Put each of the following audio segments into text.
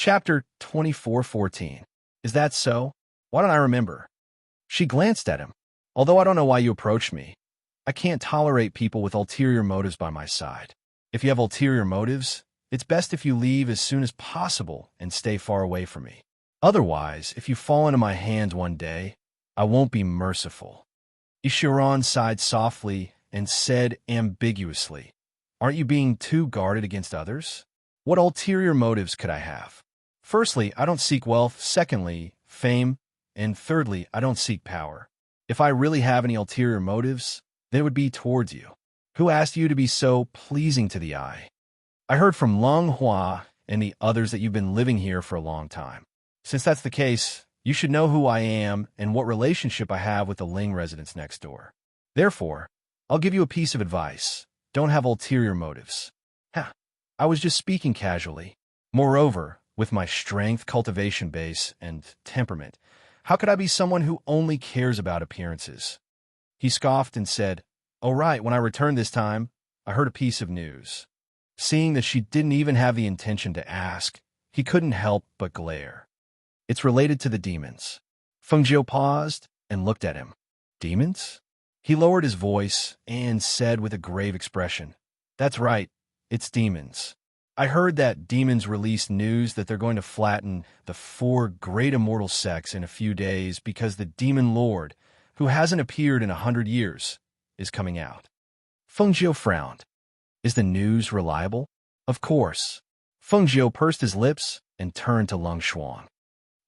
Chapter 24:14. Is that so? Why don't I remember? She glanced at him. Although I don't know why you approached me, I can't tolerate people with ulterior motives by my side. If you have ulterior motives, it's best if you leave as soon as possible and stay far away from me. Otherwise, if you fall into my hands one day, I won't be merciful. Ishiran sighed softly and said ambiguously, Aren't you being too guarded against others? What ulterior motives could I have? Firstly, I don't seek wealth. Secondly, fame. And thirdly, I don't seek power. If I really have any ulterior motives, they would be towards you. Who asked you to be so pleasing to the eye? I heard from Long Hua and the others that you've been living here for a long time. Since that's the case, you should know who I am and what relationship I have with the Ling residents next door. Therefore, I'll give you a piece of advice. Don't have ulterior motives. I was just speaking casually. Moreover, with my strength, cultivation base, and temperament, how could I be someone who only cares about appearances? He scoffed and said, Oh right, when I returned this time, I heard a piece of news. Seeing that she didn't even have the intention to ask, he couldn't help but glare. It's related to the demons. Fengjiu paused and looked at him. Demons? He lowered his voice and said with a grave expression, That's right, it's demons. I heard that demons released news that they're going to flatten the 4 great immortal sects in a few days because the demon lord, who hasn't appeared in 100 years, is coming out. Fengjiu frowned. Is the news reliable? Of course. Fengjiu pursed his lips and turned to Lung Xuan.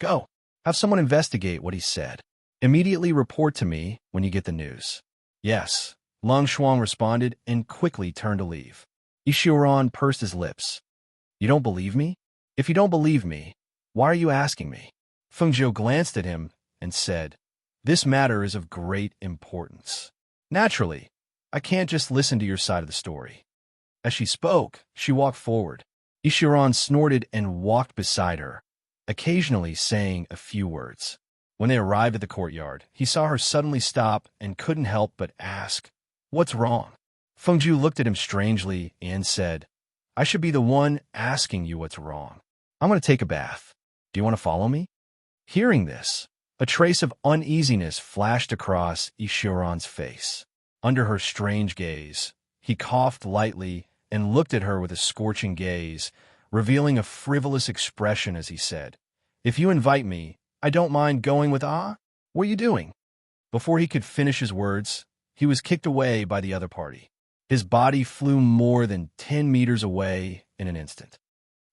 Go. Have someone investigate what he said. Immediately report to me when you get the news. Yes. Lung Xuan responded and quickly turned to leave. Ishiran pursed his lips. You don't believe me? If you don't believe me, why are you asking me? Fengjiu glanced at him and said, This matter is of great importance. Naturally, I can't just listen to your side of the story. As she spoke, she walked forward. Ishiran snorted and walked beside her, occasionally saying a few words. When they arrived at the courtyard, he saw her suddenly stop and couldn't help but ask, What's wrong? Fengjiu looked at him strangely and said, I should be the one asking you what's wrong. I'm going to take a bath. Do you want to follow me? Hearing this, a trace of uneasiness flashed across Ishiran's face. Under her strange gaze, he coughed lightly and looked at her with a scorching gaze, revealing a frivolous expression as he said, If you invite me, I don't mind going with What are you doing? Before he could finish his words, he was kicked away by the other party. His body flew more than 10 meters away in an instant.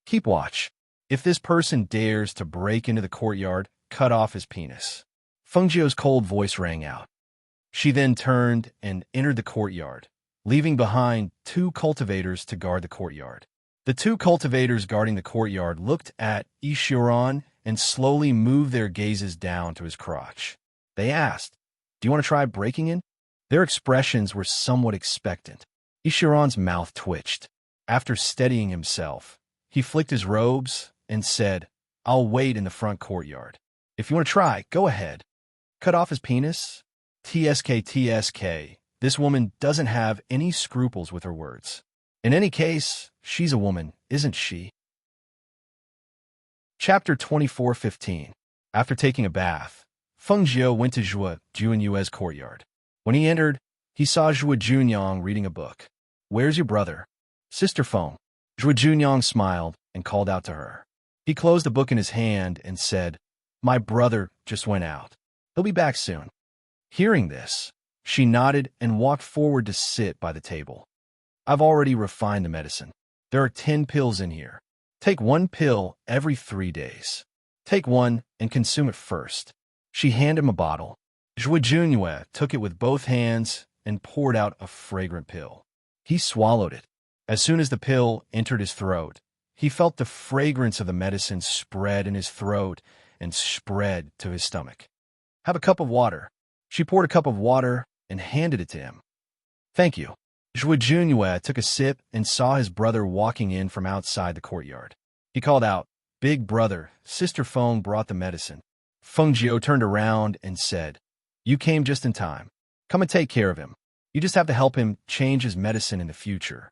Keep watch. If this person dares to break into the courtyard, cut off his penis. Fengjiu's cold voice rang out. She then turned and entered the courtyard, leaving behind 2 cultivators to guard the courtyard. The 2 cultivators guarding the courtyard looked at Ishiran and slowly moved their gazes down to his crotch. They asked, Do you want to try breaking in? Their expressions were somewhat expectant. Ishiran's mouth twitched. After steadying himself, he flicked his robes and said, I'll wait in the front courtyard. If you want to try, go ahead. Cut off his penis? TSK. This woman doesn't have any scruples with her words. In any case, she's a woman, isn't she? Chapter 24:15. After taking a bath, Fengjiu went to Zhua Junyue's courtyard. When he entered, he saw Zhua Junyang reading a book. Where's your brother? Sister phone. Zhua Junyang smiled and called out to her. He closed the book in his hand and said, My brother just went out. He'll be back soon. Hearing this, she nodded and walked forward to sit by the table. I've already refined the medicine. There are 10 pills in here. Take 1 pill every 3 days. Take 1 and consume it first. She handed him a bottle. Zhua Junyue took it with both hands and poured out a fragrant pill. He swallowed it. As soon as the pill entered his throat, he felt the fragrance of the medicine spread in his throat and spread to his stomach. Have a cup of water. She poured a cup of water and handed it to him. Thank you. Zhua Junyue took a sip and saw his brother walking in from outside the courtyard. He called out, Big brother, Sister Feng brought the medicine. Fengjiu turned around and said, You came just in time. Come and take care of him. You just have to help him change his medicine in the future.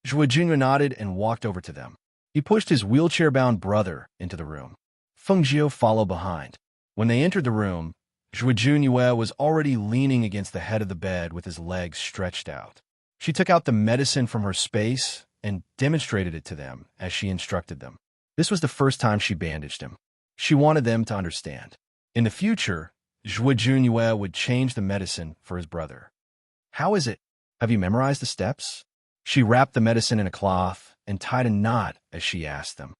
Zhua Junyue nodded and walked over to them. He pushed his wheelchair-bound brother into the room. Feng Jiu followed behind. When they entered the room, Zhuo Junyue was already leaning against the head of the bed with his legs stretched out. She took out the medicine from her space and demonstrated it to them as she instructed them. This was the first time she bandaged him. She wanted them to understand. In the future, Zhuo Junyue would change the medicine for his brother. How is it? Have you memorized the steps? She wrapped the medicine in a cloth and tied a knot as she asked them.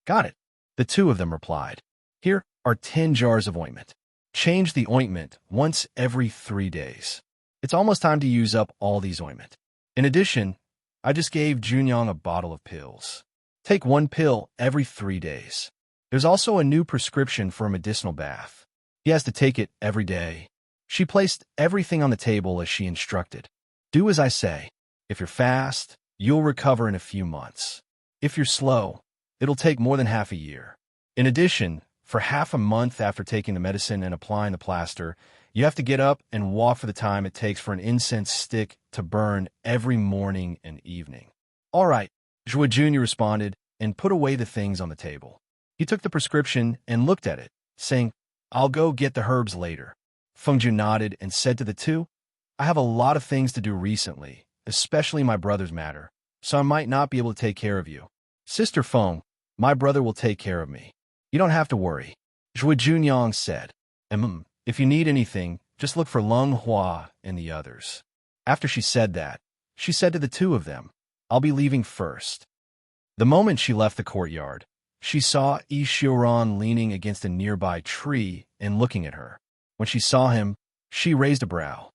Got it. The two of them replied. Here are 10 jars of ointment. Change the ointment once every 3 days. It's almost time to use up all these ointment. In addition, I just gave Junyang a bottle of pills. Take 1 pill every 3 days. There's also a new prescription for a medicinal bath. He has to take it every day. She placed everything on the table as she instructed. Do as I say. If you're fast, you'll recover in a few months. If you're slow, it'll take more than half a year. In addition, for half a month after taking the medicine and applying the plaster, you have to get up and walk for the time it takes for an incense stick to burn every morning and evening. All right, Zhuo Junior responded and put away the things on the table. He took the prescription and looked at it, saying, I'll go get the herbs later. Fengju nodded and said to the two, I have a lot of things to do recently, especially my brother's matter, so I might not be able to take care of you. Sister Feng, my brother will take care of me. You don't have to worry. Zhuo Junyang said, if you need anything, just look for Leng Hua and the others. After she said that, she said to the two of them, I'll be leaving first. The moment she left the courtyard, she saw Yi Xiuran leaning against a nearby tree and looking at her. When she saw him, she raised a brow.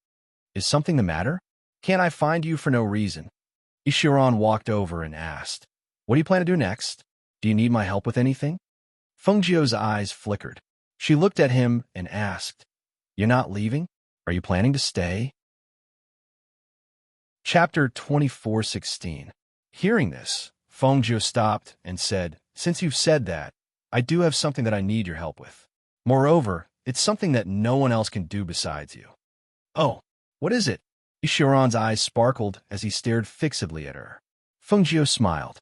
Is something the matter? Can't I find you for no reason? Yi Xiuran walked over and asked, What do you plan to do next? Do you need my help with anything? Feng Jiu's eyes flickered. She looked at him and asked, You're not leaving? Are you planning to stay? Chapter 24:16. Hearing this, Feng Jiu stopped and said, Since you've said that, I do have something that I need your help with. Moreover, it's something that no one else can do besides you. Oh, what is it? Ishiran's eyes sparkled as he stared fixedly at her. Feng Jiu smiled.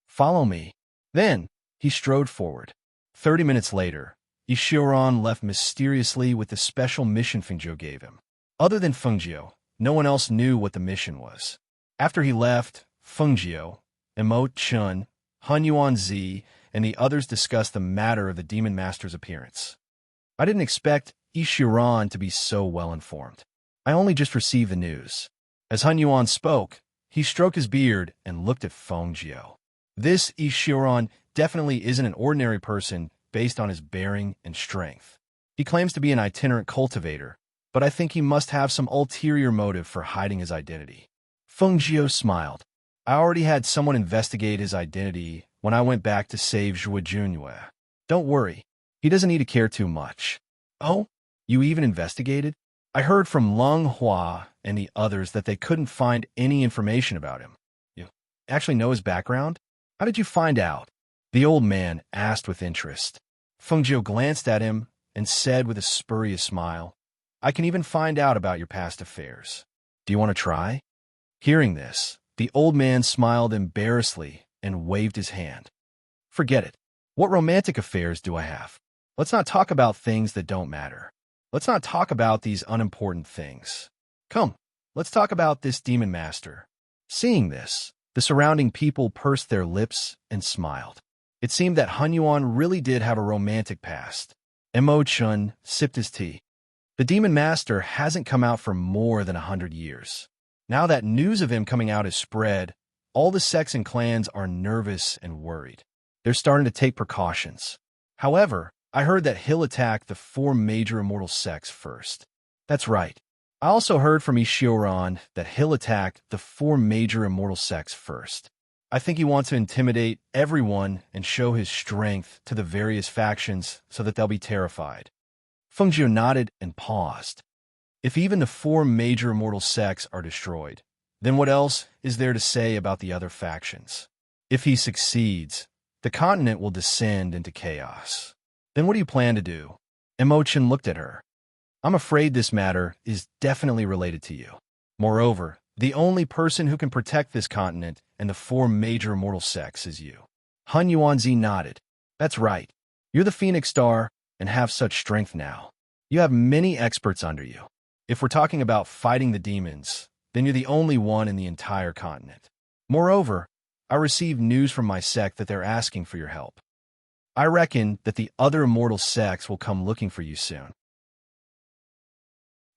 Follow me. Then, he strode forward. 30 minutes later, Ishiran left mysteriously with the special mission Feng Jiu gave him. Other than Feng Jiu, no one else knew what the mission was. After he left, Feng Jiu, Emo Chun, Han Yuan Zi, and the others discussed the matter of the Demon Master's appearance. I didn't expect Ishiran to be so well informed. I only just received the news. As Han Yuan spoke, he stroked his beard and looked at Feng Jiu. This Ishiran definitely isn't an ordinary person based on his bearing and strength. He claims to be an itinerant cultivator, but I think he must have some ulterior motive for hiding his identity. Feng Jiu smiled. I already had someone investigate his identity when I went back to save Zhuo Junyue. Don't worry, he doesn't need to care too much. Oh, you even investigated? I heard from Leng Hua and the others that they couldn't find any information about him. You actually know his background? How did you find out? The old man asked with interest. Feng Jiu glanced at him and said with a spurious smile, I can even find out about your past affairs. Do you want to try? Hearing this, the old man smiled embarrassedly and waved his hand. Forget it. What romantic affairs do I have? Let's not talk about things that don't matter. Let's not talk about these unimportant things. Come, let's talk about this demon master. Seeing this, the surrounding people pursed their lips and smiled. It seemed that Han Yuan really did have a romantic past. Mo Chun sipped his tea. The demon master hasn't come out for more than 100 years. Now that news of him coming out has spread, all the sects and clans are nervous and worried. They're starting to take precautions. However, I heard that he'll attack the 4 major immortal sects first. That's right. I also heard from Ishiran that he'll attack the 4 major immortal sects first. I think he wants to intimidate everyone and show his strength to the various factions so that they'll be terrified. Feng Jiu nodded and paused. If even the 4 major immortal sects are destroyed, then what else is there to say about the other factions? If he succeeds, the continent will descend into chaos. Then what do you plan to do? Emochin looked at her. I'm afraid this matter is definitely related to you. Moreover, the only person who can protect this continent and the 4 major immortal sects is you. Hun Yuanzi nodded. That's right. You're the Phoenix Star and have such strength now. You have many experts under you. If we're talking about fighting the demons, then you're the only one in the entire continent. Moreover, I received news from my sect that they're asking for your help. I reckon that the other immortal sects will come looking for you soon.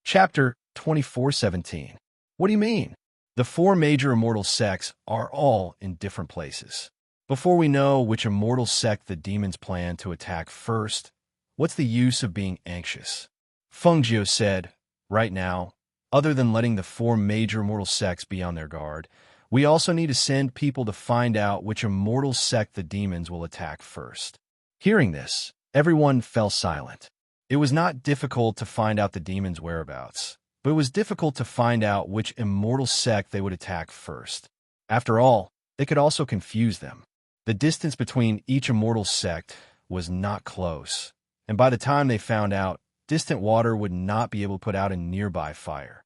Chapter 24:17. What do you mean? The 4 major immortal sects are all in different places. Before we know which immortal sect the demons plan to attack first, what's the use of being anxious? Fengjiu said, right now, other than letting the 4 major immortal sects be on their guard, we also need to send people to find out which immortal sect the demons will attack first. Hearing this, everyone fell silent. It was not difficult to find out the demons' whereabouts, but it was difficult to find out which immortal sect they would attack first. After all, they could also confuse them. The distance between each immortal sect was not close, and by the time they found out, distant water would not be able to put out a nearby fire.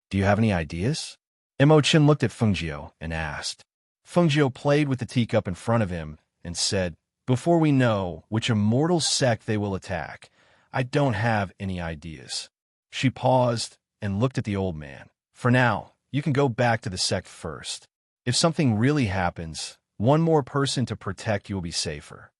Do you have any ideas? Imochen looked at Fengjiu and asked. Fengjiu played with the teacup in front of him and said, before we know which immortal sect they will attack, I don't have any ideas. She paused and looked at the old man. For now, you can go back to the sect first. If something really happens, one more person to protect you will be safer.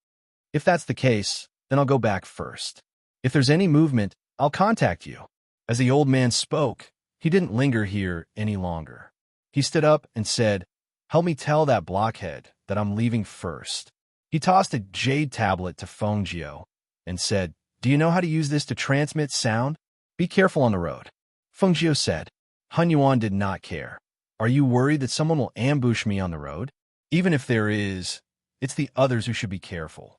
If that's the case, then I'll go back first. If there's any movement, I'll contact you. As the old man spoke, he didn't linger here any longer. He stood up and said, help me tell that blockhead that I'm leaving first. He tossed a jade tablet to Fengjiu and said, do you know how to use this to transmit sound? Be careful on the road. Fengjiu said. Han Yuan did not care. Are you worried that someone will ambush me on the road? Even if there is, it's the others who should be careful.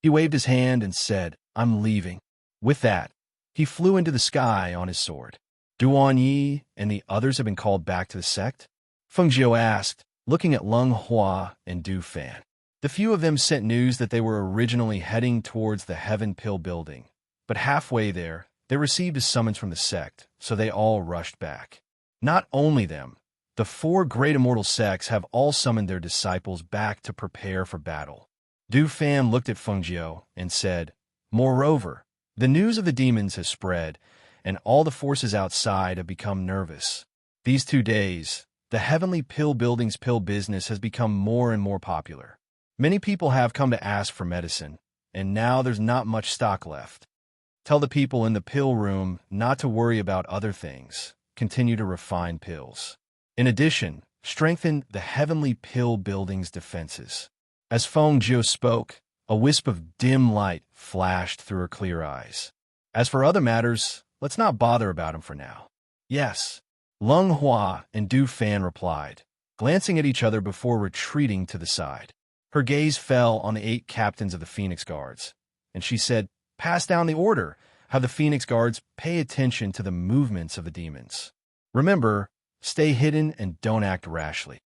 He waved his hand and said, I'm leaving. With that, he flew into the sky on his sword. Duan Yi and the others have been called back to the sect? Fengjiu asked, looking at Leng Hua and Du Fan. The few of them sent news that they were originally heading towards the Heaven Pill building, but halfway there, they received a summons from the sect, so they all rushed back. Not only them, the 4 great immortal sects have all summoned their disciples back to prepare for battle. Du Fan looked at Fengjiu and said, moreover, the news of the demons has spread, and all the forces outside have become nervous. These 2 days, the Heavenly Pill building's pill business has become more and more popular. Many people have come to ask for medicine, and now there's not much stock left. Tell the people in the pill room not to worry about other things. Continue to refine pills. In addition, strengthen the Heavenly Pill building's defenses. As Fengjiu spoke, a wisp of dim light flashed through her clear eyes. As for other matters, let's not bother about them for now. Yes, Leng Hua and Du Fan replied, glancing at each other before retreating to the side. Her gaze fell on the 8 captains of the Phoenix Guards, and she said, pass down the order. Have the Phoenix Guards pay attention to the movements of the demons. Remember, stay hidden and don't act rashly.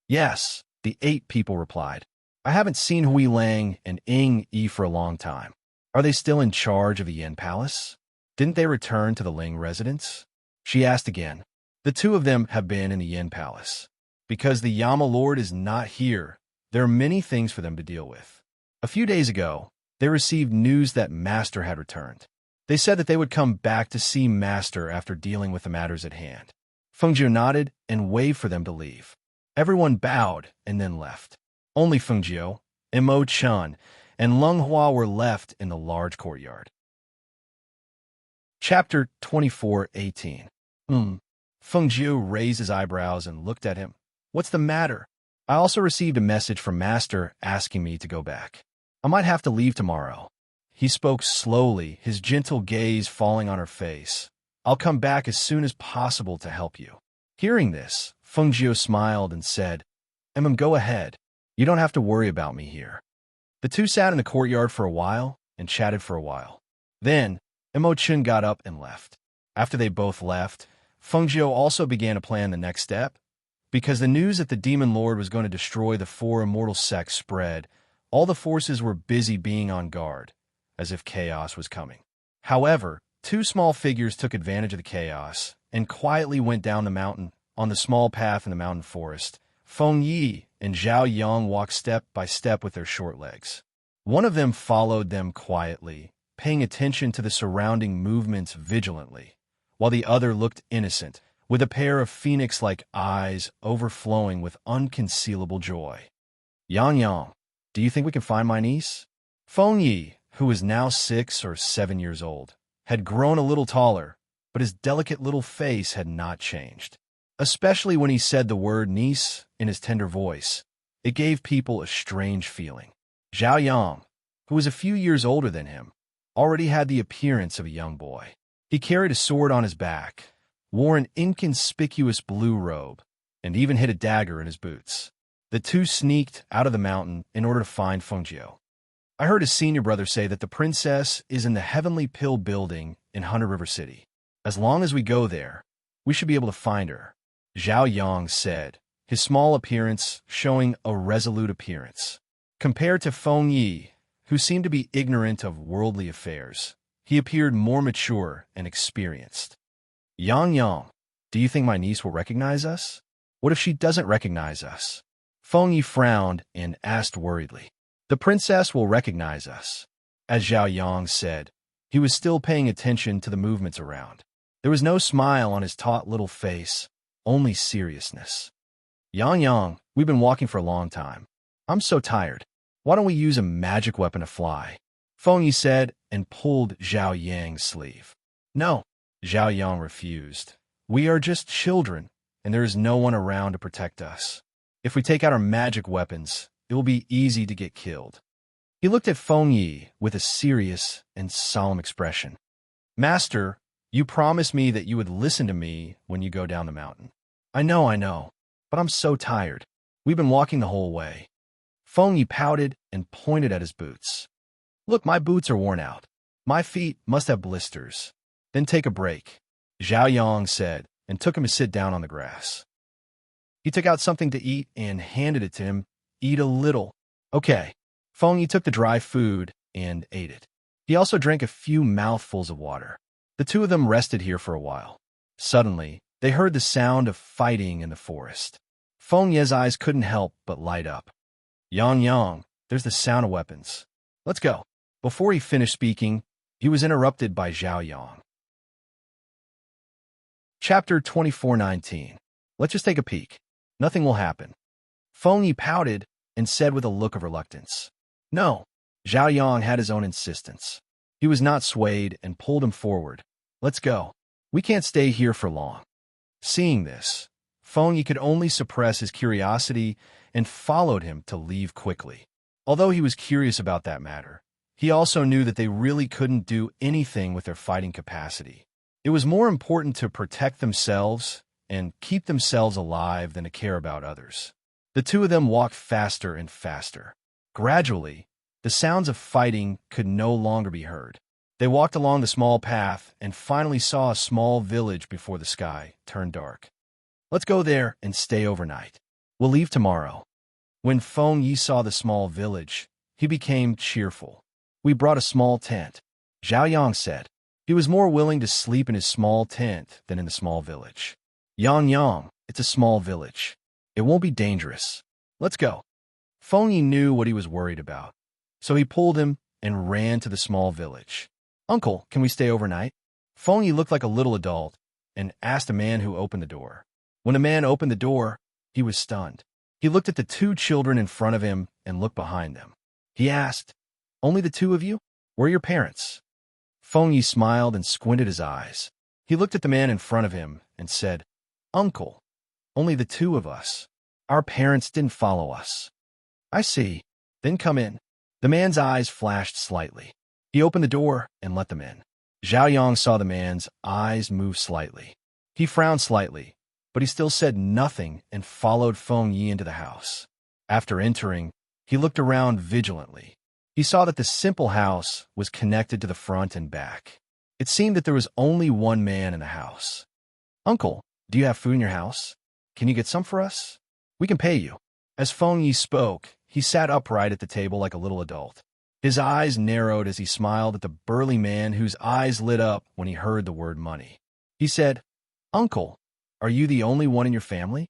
Yes, the 8 people replied. I haven't seen Hui Lang and Ying Yi for a long time. Are they still in charge of the Yin Palace? Didn't they return to the Ling residence? She asked again. The 2 of them have been in the Yin Palace. Because the Yama Lord is not here, there are many things for them to deal with. A few days ago, they received news that Master had returned. They said that they would come back to see Master after dealing with the matters at hand. Fengjiu nodded and waved for them to leave. Everyone bowed and then left. Only Fengjiu, Imochen, and Leng Hua were left in the large courtyard. Chapter 24:18. Fengjiu raised his eyebrows and looked at him. What's the matter? I also received a message from Master asking me to go back. I might have to leave tomorrow. He spoke slowly, his gentle gaze falling on her face. I'll come back as soon as possible to help you. Hearing this, Fengjiu smiled and said, go ahead. You don't have to worry about me here. The 2 sat in the courtyard for a while and chatted for a while. Then, Imochen got up and left. After they both left, Fengjiu also began to plan the next step. Because the news that the Demon Lord was going to destroy the 4 immortal sects spread, all the forces were busy being on guard, as if chaos was coming. However, 2 small figures took advantage of the chaos and quietly went down the mountain on the small path in the mountain forest. Feng Yi and Zhao Yang walked step by step with their short legs. One of them followed them quietly, paying attention to the surrounding movements vigilantly, while the other looked innocent, with a pair of phoenix-like eyes overflowing with unconcealable joy. Yang, do you think we can find my niece? Feng Yi, who was now 6 or 7 years old, had grown a little taller, but his delicate little face had not changed. Especially when he said the word niece in his tender voice, it gave people a strange feeling. Zhao Yang, who was a few years older than him, already had the appearance of a young boy. He carried a sword on his back, wore an inconspicuous blue robe, and even hid a dagger in his boots. The two sneaked out of the mountain in order to find Fengjiu. I heard his senior brother say that the princess is in the Heavenly Pill building in Hunter River City. As long as we go there, we should be able to find her, Zhao Yang said, his small appearance showing a resolute appearance. Compared to Feng Yi, who seemed to be ignorant of worldly affairs, he appeared more mature and experienced. Yang, do you think my niece will recognize us? What if she doesn't recognize us? Feng Yi frowned and asked worriedly. The princess will recognize us. As Zhao Yang said, he was still paying attention to the movements around. There was no smile on his taut little face, only seriousness. Yang, we've been walking for a long time. I'm so tired. Why don't we use a magic weapon to fly? Feng Yi said and pulled Zhao Yang's sleeve. No, Zhao Yang refused. We are just children, and there is no one around to protect us. If we take out our magic weapons, it will be easy to get killed. He looked at Feng Yi with a serious and solemn expression. Master, you promised me that you would listen to me when you go down the mountain. I know, but I'm so tired. We've been walking the whole way. Feng Yi pouted and pointed at his boots. Look, my boots are worn out. My feet must have blisters. Then take a break, Zhao Yang said, and took him to sit down on the grass. He took out something to eat and handed it to him. Eat a little. Okay. Feng Yi took the dry food and ate it. He also drank a few mouthfuls of water. The two of them rested here for a while. Suddenly, they heard the sound of fighting in the forest. Feng Yi's eyes couldn't help but light up. Yang, there's the sound of weapons. Let's go. Before he finished speaking, he was interrupted by Zhao Yang. Chapter 24:19. Let's just take a peek. Nothing will happen. Feng Yi pouted and said with a look of reluctance. No. Zhao Yang had his own insistence. He was not swayed and pulled him forward. Let's go. We can't stay here for long. Seeing this, Feng Yi could only suppress his curiosity and followed him to leave quickly. Although he was curious about that matter, he also knew that they really couldn't do anything with their fighting capacity. It was more important to protect themselves and keep themselves alive than to care about others. The two of them walked faster and faster. Gradually, the sounds of fighting could no longer be heard. They walked along the small path and finally saw a small village before the sky turned dark. Let's go there and stay overnight. We'll leave tomorrow. When Feng Yi saw the small village, he became cheerful. We brought a small tent, Zhao Yang said. He was more willing to sleep in his small tent than in the small village. Yang, it's a small village. It won't be dangerous. Let's go. Feng Yi knew what he was worried about, so he pulled him and ran to the small village. Uncle, can we stay overnight? Feng Yi looked like a little adult and asked a man who opened the door. When the man opened the door, he was stunned. He looked at the two children in front of him and looked behind them. He asked, Only the two of you? Where are your parents? Feng Yi smiled and squinted his eyes. He looked at the man in front of him and said, Uncle, only the two of us. Our parents didn't follow us. I see. Then come in. The man's eyes flashed slightly. He opened the door and let them in. Zhao Yang saw the man's eyes move slightly. He frowned slightly, but he still said nothing and followed Feng Yi into the house. After entering, he looked around vigilantly. He saw that the simple house was connected to the front and back. It seemed that there was only one man in the house. Uncle, do you have food in your house? Can you get some for us? We can pay you. As Feng Yi spoke, he sat upright at the table like a little adult. His eyes narrowed as he smiled at the burly man whose eyes lit up when he heard the word money. He said, Uncle, are you the only one in your family?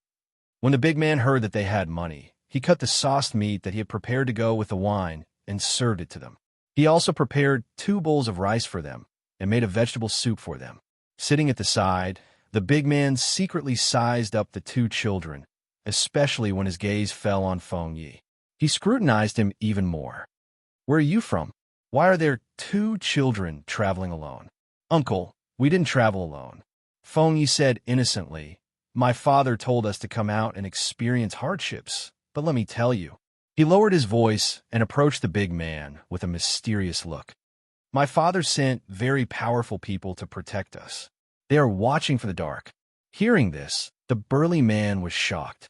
When the big man heard that they had money, he cut the sauced meat that he had prepared to go with the wine and served it to them. He also prepared 2 bowls of rice for them and made a vegetable soup for them. Sitting at the side, the big man secretly sized up the 2 children, especially when his gaze fell on Feng Yi. He scrutinized him even more. "Where are you from? Why are there 2 children traveling alone?" "Uncle, we didn't travel alone," Feng Yi said innocently. "My father told us to come out and experience hardships, but let me tell you." He lowered his voice and approached the big man with a mysterious look. "My father sent very powerful people to protect us. They are watching for the dark." Hearing this, the burly man was shocked.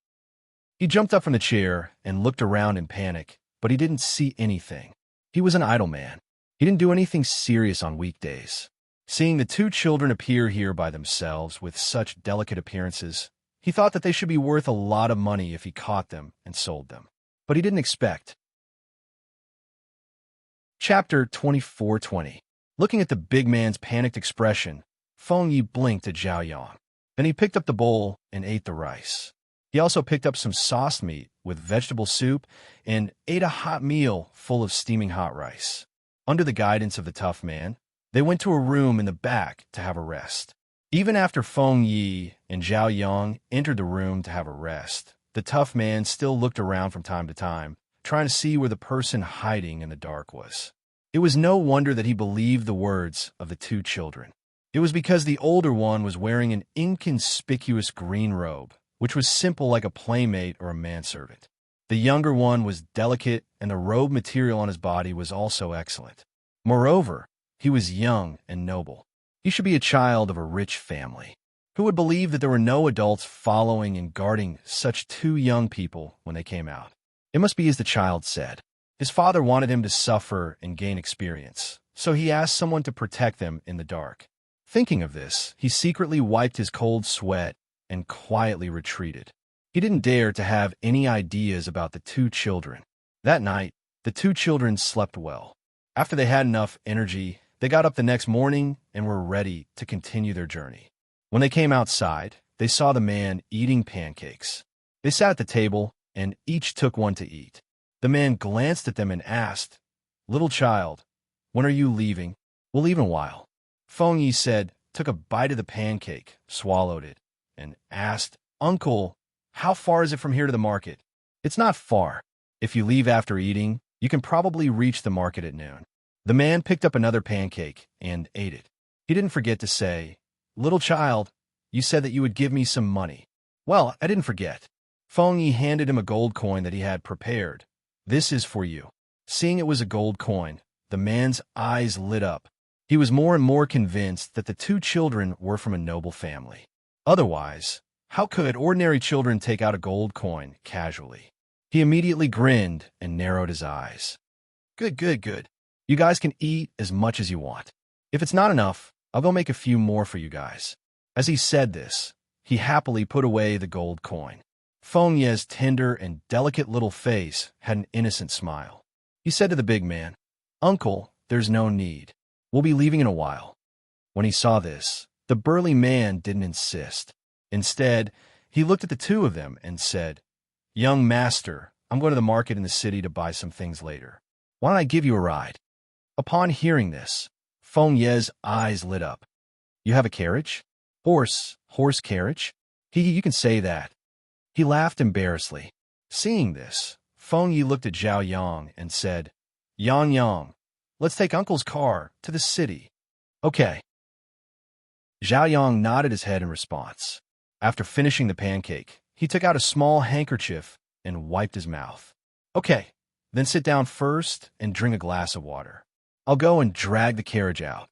He jumped up from the chair and looked around in panic, but he didn't see anything. He was an idle man. He didn't do anything serious on weekdays. Seeing the 2 children appear here by themselves with such delicate appearances, he thought that they should be worth a lot of money if he caught them and sold them. But he didn't expect. Chapter 24:20. Looking at the big man's panicked expression, Feng Yi blinked at Zhao Yang. Then he picked up the bowl and ate the rice. He also picked up some sauced meat with vegetable soup and ate a hot meal full of steaming hot rice. Under the guidance of the tough man, they went to a room in the back to have a rest. Even after Feng Yi and Zhao Yang entered the room to have a rest, the tough man still looked around from time to time, trying to see where the person hiding in the dark was. It was no wonder that he believed the words of the 2 children. It was because the older one was wearing an inconspicuous green robe, which was simple like a playmate or a manservant. The younger one was delicate, and the robe material on his body was also excellent. Moreover, he was young and noble. He should be a child of a rich family. Who would believe that there were no adults following and guarding such 2 young people when they came out? It must be as the child said. His father wanted him to suffer and gain experience, so he asked someone to protect them in the dark. Thinking of this, he secretly wiped his cold sweat and quietly retreated. He didn't dare to have any ideas about the 2 children. That night, the 2 children slept well. After they had enough energy, they got up the next morning and were ready to continue their journey. When they came outside, they saw the man eating pancakes. They sat at the table and each took one to eat. The man glanced at them and asked, "Little child, when are you leaving?" "We'll leave in a while." Feng Yi said, took a bite of the pancake, swallowed it, and asked, "Uncle, how far is it from here to the market?" "It's not far. If you leave after eating, you can probably reach the market at noon." The man picked up another pancake and ate it. He didn't forget to say, "Little child, you said that you would give me some money." "Well, I didn't forget." Feng Yi handed him a gold coin that he had prepared. "This is for you." Seeing it was a gold coin, the man's eyes lit up. He was more and more convinced that the 2 children were from a noble family. Otherwise, how could ordinary children take out a gold coin casually? He immediately grinned and narrowed his eyes. Good. You guys can eat as much as you want. If it's not enough, I'll go make a few more for you guys." As he said this, he happily put away the gold coin. Feng Ye's tender and delicate little face had an innocent smile. He said to the big man, "Uncle, there's no need. We'll be leaving in a while." When he saw this, the burly man didn't insist. Instead, he looked at the 2 of them and said, "Young master, I'm going to the market in the city to buy some things later. Why don't I give you a ride?" Upon hearing this, Feng Ye's eyes lit up. "You have a carriage? Horse carriage? You can say that." He laughed embarrassedly. Seeing this, Feng Yi looked at Zhao Yang and said, Yang, let's take Uncle's car to the city." "Okay." Zhao Yang nodded his head in response. After finishing the pancake, he took out a small handkerchief and wiped his mouth. "Okay, then sit down first and drink a glass of water. I'll go and drag the carriage out."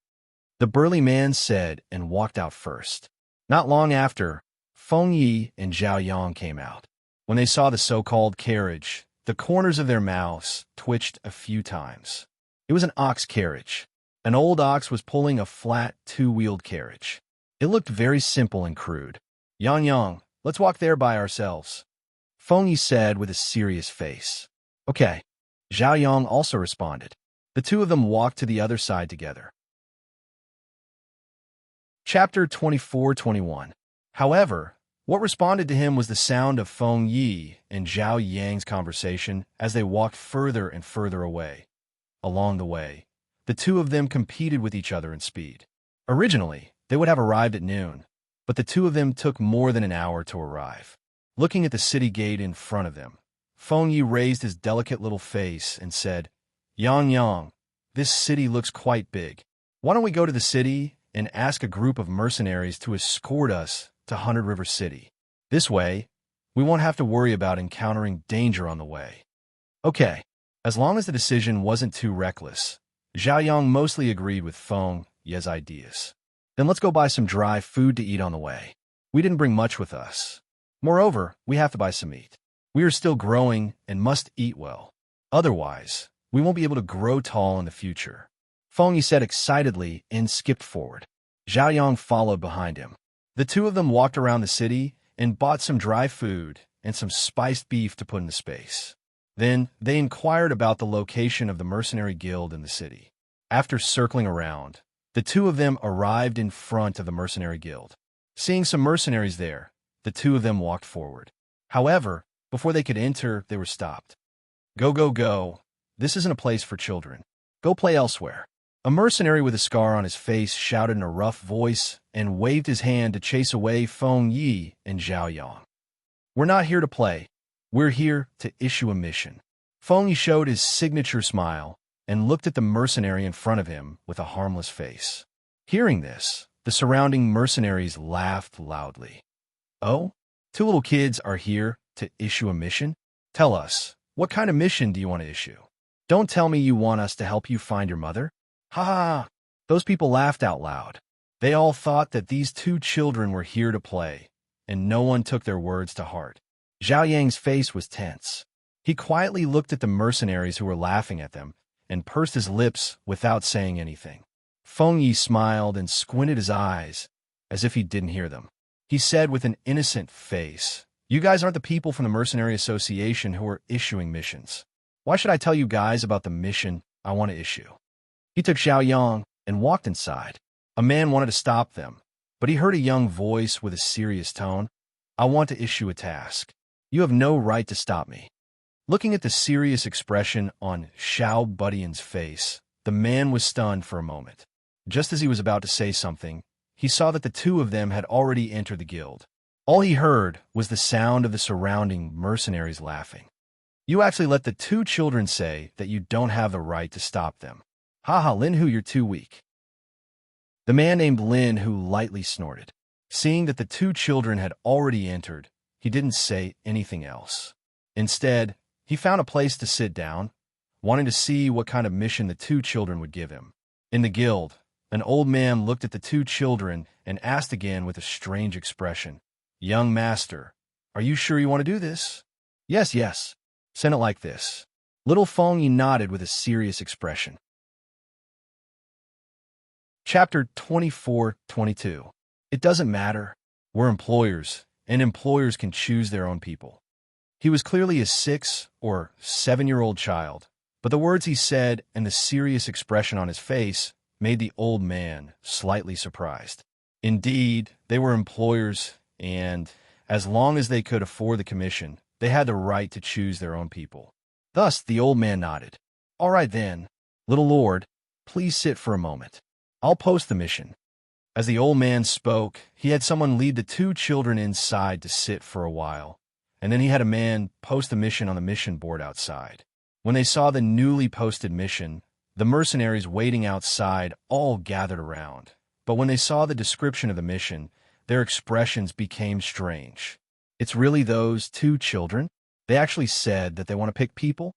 The burly man said and walked out first. Not long after, Feng Yi and Zhao Yang came out. When they saw the so-called carriage, the corners of their mouths twitched a few times. It was an ox carriage. An old ox was pulling a flat 2-wheeled carriage. It looked very simple and crude. Yang, let's walk there by ourselves," Feng Yi said with a serious face. "Okay." Zhao Yang also responded. The 2 of them walked to the other side together. Chapter 24:21. However, What responded to him was the sound of Feng Yi and Zhao Yang's conversation as they walked further and further away. Along the way, the two of them competed with each other in speed. Originally, they would have arrived at noon, but the two of them took more than an hour to arrive. Looking at the city gate in front of them, Feng Yi raised his delicate little face and said, "Yang Yang, this city looks quite big. Why don't we go to the city and ask a group of mercenaries to escort us to 100 River City? This way, we won't have to worry about encountering danger on the way." Okay, as long as the decision wasn't too reckless, Zhao Yang mostly agreed with Feng Yi's ideas. Then let's go buy some dry food to eat on the way. We didn't bring much with us. Moreover, we have to buy some meat. We are still growing and must eat well. Otherwise, we won't be able to grow tall in the future. Feng Yi said excitedly and skipped forward. Zhao Yang followed behind him. The two of them walked around the city and bought some dry food and some spiced beef to put in the space. Then they inquired about the location of the mercenary guild in the city. After circling around, the two of them arrived in front of the mercenary guild. Seeing some mercenaries there, the two of them walked forward. However, before they could enter, they were stopped. "Go, go, go. This isn't a place for children. Go play elsewhere." A mercenary with a scar on his face shouted in a rough voice and waved his hand to chase away Feng Yi and Zhao Yang. "We're not here to play. We're here to issue a mission." Feng Yi showed his signature smile and looked at the mercenary in front of him with a harmless face. Hearing this, the surrounding mercenaries laughed loudly. "Oh, two little kids are here to issue a mission? Tell us, what kind of mission do you want to issue? Don't tell me you want us to help you find your mother?" Ha ha! Those people laughed out loud. They all thought that these two children were here to play, and no one took their words to heart. Zhao Yang's face was tense. He quietly looked at the mercenaries who were laughing at them and pursed his lips without saying anything. Feng Yi smiled and squinted his eyes as if he didn't hear them. He said with an innocent face, "You guys aren't the people from the Mercenary Association who are issuing missions. Why should I tell you guys about the mission I want to issue?" He took Zhao Yang and walked inside. A man wanted to stop them, but he heard a young voice with a serious tone. "I want to issue a task. You have no right to stop me." Looking at the serious expression on Xiao Budian's face, the man was stunned for a moment. Just as he was about to say something, he saw that the two of them had already entered the guild. All he heard was the sound of the surrounding mercenaries laughing. "You actually let the two children say that you don't have the right to stop them. Ha ha, Lin Hu, you're too weak." The man named Lin Hu lightly snorted. Seeing that the two children had already entered, he didn't say anything else. Instead, he found a place to sit down, wanting to see what kind of mission the two children would give him. In the guild, an old man looked at the two children and asked again with a strange expression, "Young master, are you sure you want to do this?" Yes, yes. Send it like this." Little Feng Yi nodded with a serious expression. Chapter 24-22. It doesn't matter. We're employers, and employers can choose their own people. He was clearly a 6 or 7-year-old child, but the words he said and the serious expression on his face made the old man slightly surprised. Indeed, they were employers, and as long as they could afford the commission, they had the right to choose their own people. Thus, the old man nodded. "All right then, little lord, please sit for a moment. I'll post the mission." As the old man spoke, he had someone lead the two children inside to sit for a while, and then he had a man post the mission on the mission board outside. When they saw the newly posted mission, the mercenaries waiting outside all gathered around. But when they saw the description of the mission, their expressions became strange. "It's really those two children? They actually said that they want to pick people?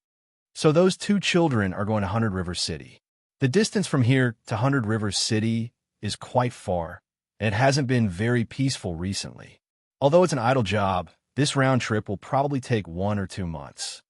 So those two children are going to 100 River City. The distance from here to 100 River City is quite far, and it hasn't been very peaceful recently. Although it's an idle job, this round trip will probably take 1 or 2 months.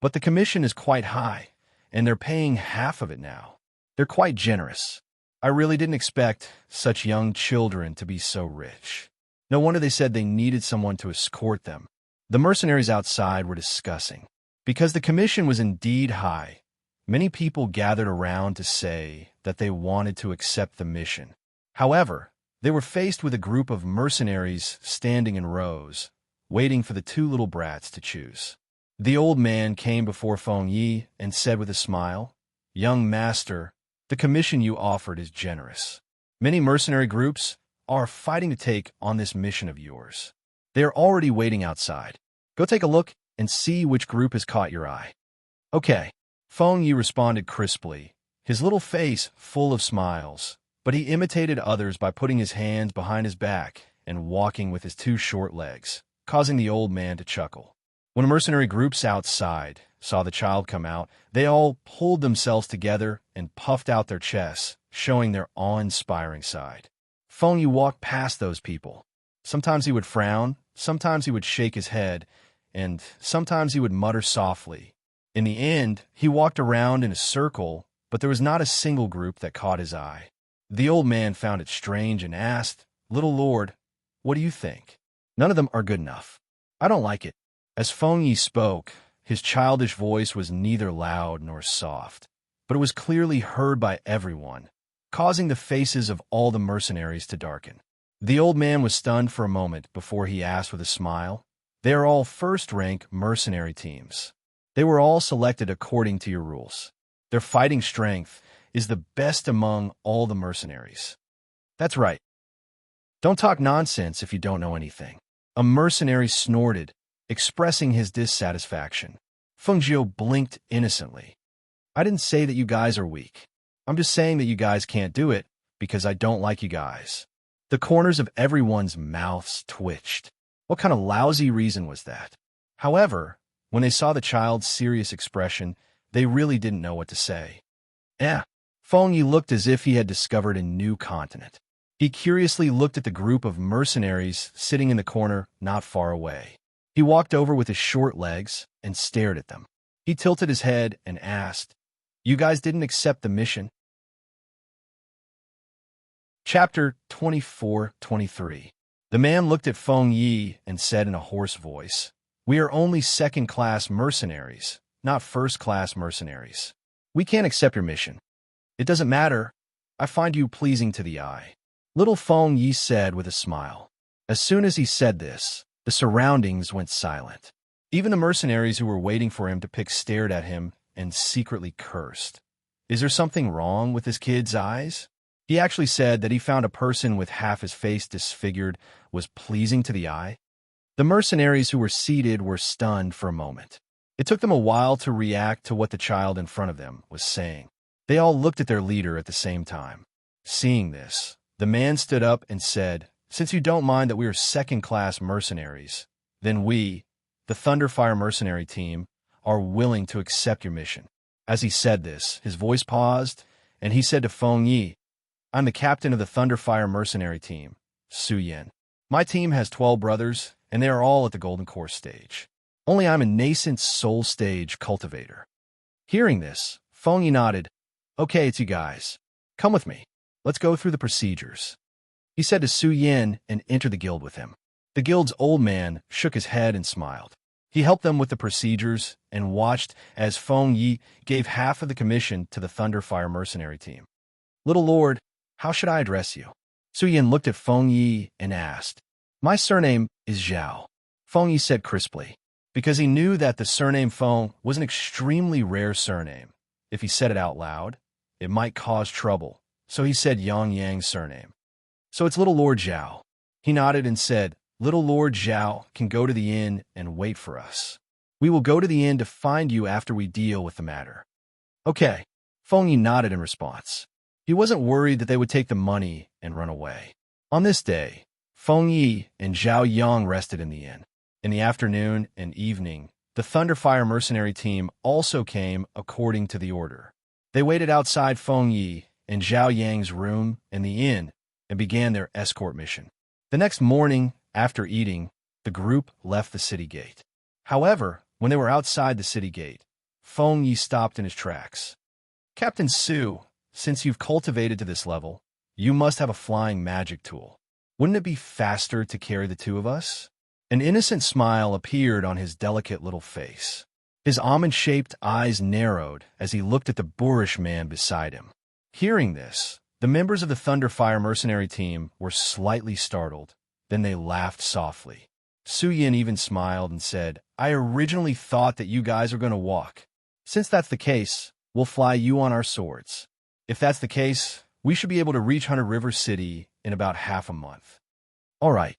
But the commission is quite high, and they're paying half of it now. They're quite generous. I really didn't expect such young children to be so rich. No wonder they said they needed someone to escort them." The mercenaries outside were discussing. Because the commission was indeed high, many people gathered around to say that they wanted to accept the mission. However, They were faced with a group of mercenaries standing in rows, waiting for the two little brats to choose. The old man came before Feng Yi and said with a smile, "Young master, the commission you offered is generous. Many mercenary groups are fighting to take on this mission of yours. They are already waiting outside. Go take a look and see which group has caught your eye." "Okay," Feng Yi responded crisply, his little face full of smiles, but he imitated others by putting his hands behind his back and walking with his two short legs, causing the old man to chuckle. When the mercenary groups outside saw the child come out, they all pulled themselves together and puffed out their chests, showing their awe-inspiring side. Feng Yi walked past those people. Sometimes he would frown, sometimes he would shake his head, and sometimes he would mutter softly. In the end, he walked around in a circle, but there was not a single group that caught his eye. The old man found it strange and asked, "Little lord, what do you think?" "None of them are good enough. I don't like it." As Feng Yi spoke, his childish voice was neither loud nor soft, but it was clearly heard by everyone, causing the faces of all the mercenaries to darken. The old man was stunned for a moment before he asked with a smile, "They are all first-rank mercenary teams. They were all selected according to your rules. Their fighting strength is the best among all the mercenaries." "That's right. Don't talk nonsense if you don't know anything." A mercenary snorted, expressing his dissatisfaction. Feng Jiu blinked innocently. "I didn't say that you guys are weak. I'm just saying that you guys can't do it because I don't like you guys." The corners of everyone's mouths twitched. What kind of lousy reason was that? However, when they saw the child's serious expression, they really didn't know what to say. Feng Yi looked as if he had discovered a new continent. He curiously looked at the group of mercenaries sitting in the corner not far away. He walked over with his short legs and stared at them. He tilted his head and asked, "You guys didn't accept the mission?" Chapter 24-23. The man looked at Feng Yi and said in a hoarse voice, "We are only second-class mercenaries, not first-class mercenaries. We can't accept your mission." "It doesn't matter. I find you pleasing to the eye," little Feng Yi said with a smile. As soon as he said this, the surroundings went silent. Even the mercenaries who were waiting for him to pick stared at him and secretly cursed. Is there something wrong with this kid's eyes? He actually said that he found a person with half his face disfigured was pleasing to the eye. The mercenaries who were seated were stunned for a moment. It took them a while to react to what the child in front of them was saying. They all looked at their leader at the same time. Seeing this, the man stood up and said, "Since you don't mind that we are second-class mercenaries, then we, the Thunderfire mercenary team, are willing to accept your mission." As he said this, his voice paused, and he said to Feng Yi, "I'm the captain of the Thunderfire mercenary team, Su Yan. My team has 12 brothers, and they are all at the Golden Core stage. Only I'm a nascent soul stage cultivator." Hearing this, Feng Yi nodded. "Okay, it's you guys. Come with me. Let's go through the procedures," he said to Su Yan and entered the guild with him. The guild's old man shook his head and smiled. He helped them with the procedures and watched as Feng Yi gave half of the commission to the Thunderfire mercenary team. "Little lord, how should I address you?" Su Yan looked at Feng Yi and asked. "My surname is Zhao," Feng Yi said crisply, because he knew that the surname Feng was an extremely rare surname. If he said it out loud, it might cause trouble, so he said Yang Yang's surname. "So it's Little Lord Zhao." He nodded and said, "Little Lord Zhao can go to the inn and wait for us. We will go to the inn to find you after we deal with the matter." "Okay," Feng Yi nodded in response. He wasn't worried that they would take the money and run away. On this day, Feng Yi and Zhao Yang rested in the inn. In the afternoon and evening, the Thunderfire mercenary team also came according to the order. They waited outside Feng Yi and Zhao Yang's room in the inn and began their escort mission. The next morning, after eating, the group left the city gate. However, when they were outside the city gate, Feng Yi stopped in his tracks. "Captain Su, since you've cultivated to this level, you must have a flying magic tool. Wouldn't it be faster to carry the two of us?" An innocent smile appeared on his delicate little face. His almond-shaped eyes narrowed as he looked at the boorish man beside him. Hearing this, The members of the Thunderfire mercenary team were slightly startled. Then they laughed softly. Su Yin even smiled and said, I originally thought that you guys were going to walk. Since that's the case, we'll fly you on our swords. If that's the case, we should be able to reach 100 River City in about half a month. All right.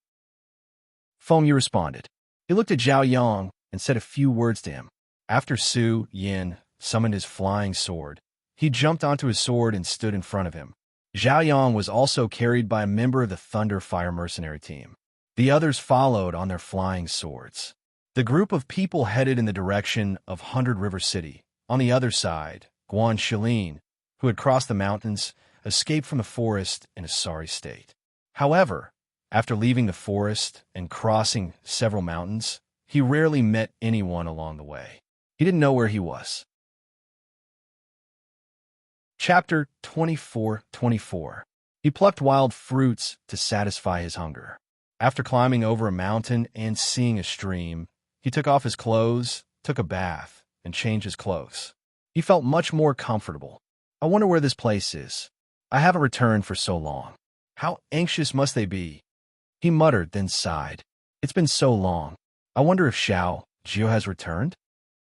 Feng Yu responded. He looked at Zhao Yang and said a few words to him. After Su Yin summoned his flying sword, he jumped onto his sword and stood in front of him. Zhao Yang was also carried by a member of the Thunderfire mercenary team. The others followed on their flying swords. The group of people headed in the direction of 100 River City. On the other side, Guan Shilin, who had crossed the mountains, escaped from the forest in a sorry state. However, after leaving the forest and crossing several mountains, he rarely met anyone along the way. He didn't know where he was. Chapter 24:24. He plucked wild fruits to satisfy his hunger. After climbing over a mountain and seeing a stream, he took off his clothes, took a bath, and changed his clothes. He felt much more comfortable. I wonder where this place is. I haven't returned for so long. How anxious must they be? He muttered, then sighed. It's been so long. I wonder if Xiao Jiu has returned?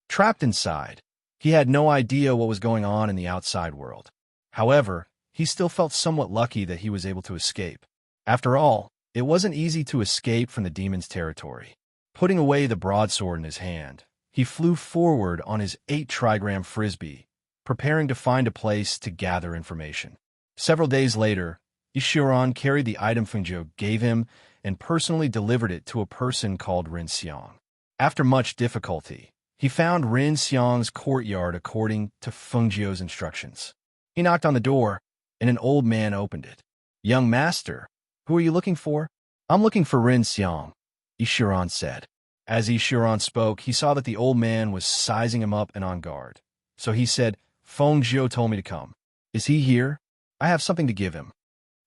Trapped inside, he had no idea what was going on in the outside world. However, he still felt somewhat lucky that he was able to escape. After all, it wasn't easy to escape from the demon's territory. Putting away the broadsword in his hand, he flew forward on his 8-trigram frisbee, preparing to find a place to gather information. Several days later, Ishiran carried the item Fengjiu gave him and personally delivered it to a person called Ren Xiang. After much difficulty, he found Ren Xiang's courtyard according to Fengjiu's instructions. He knocked on the door, and an old man opened it. Young master, who are you looking for? I'm looking for Ren Xiang, Ishiran said. As Ishiran spoke, he saw that the old man was sizing him up and on guard. So he said, Fengjiu told me to come. Is he here? I have something to give him.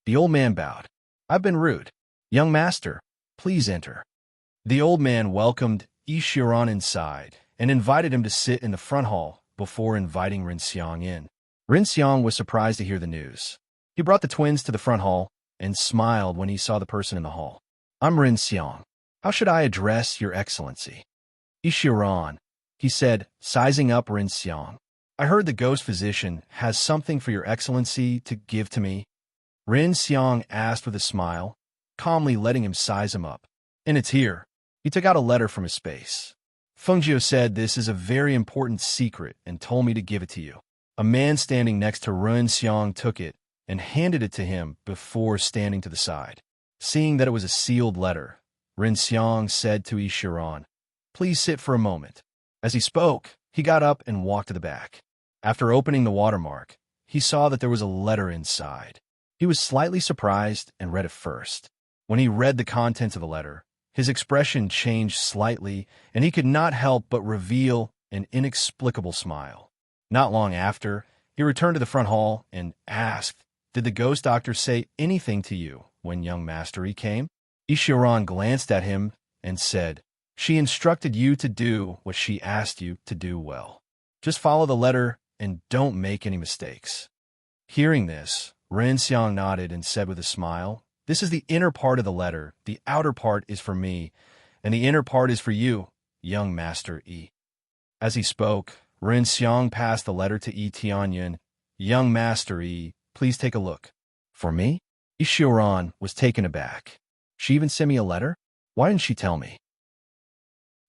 The old man bowed. I've been rude. Young master, please enter. The old man welcomed Ishiran inside and invited him to sit in the front hall before inviting Ren Xiang in. Ren Xiang was surprised to hear the news. He brought the twins to the front hall and smiled when he saw the person in the hall. I'm Ren Xiang. How should I address your excellency? Ishiran, he said, sizing up Ren Xiang. I heard the ghost physician has something for your excellency to give to me. Ren Xiang asked with a smile, calmly letting him size him up. And it's here. He took out a letter from his space. Fengjiu said this is a very important secret and told me to give it to you. A man standing next to Ren Xiang took it and handed it to him before standing to the side. Seeing that it was a sealed letter, Ren Xiang said to Ishiran, Please sit for a moment. As he spoke, he got up and walked to the back. After opening the watermark, he saw that there was a letter inside. He was slightly surprised and read it first. When he read the contents of the letter, his expression changed slightly, and he could not help but reveal an inexplicable smile. Not long after, he returned to the front hall and asked, Did the ghost doctor say anything to you when young Mastery came? Ishiran glanced at him and said, She instructed you to do what she asked you to do well. Just follow the letter and don't make any mistakes. Hearing this, Ren Xiang nodded and said with a smile, This is the inner part of the letter. The outer part is for me, and the inner part is for you, young Master Yi. As he spoke, Ren Xiang passed the letter to Yi Tianyan. Young Master Yi, please take a look. For me? Ishiran was taken aback. She even sent me a letter? Why didn't she tell me?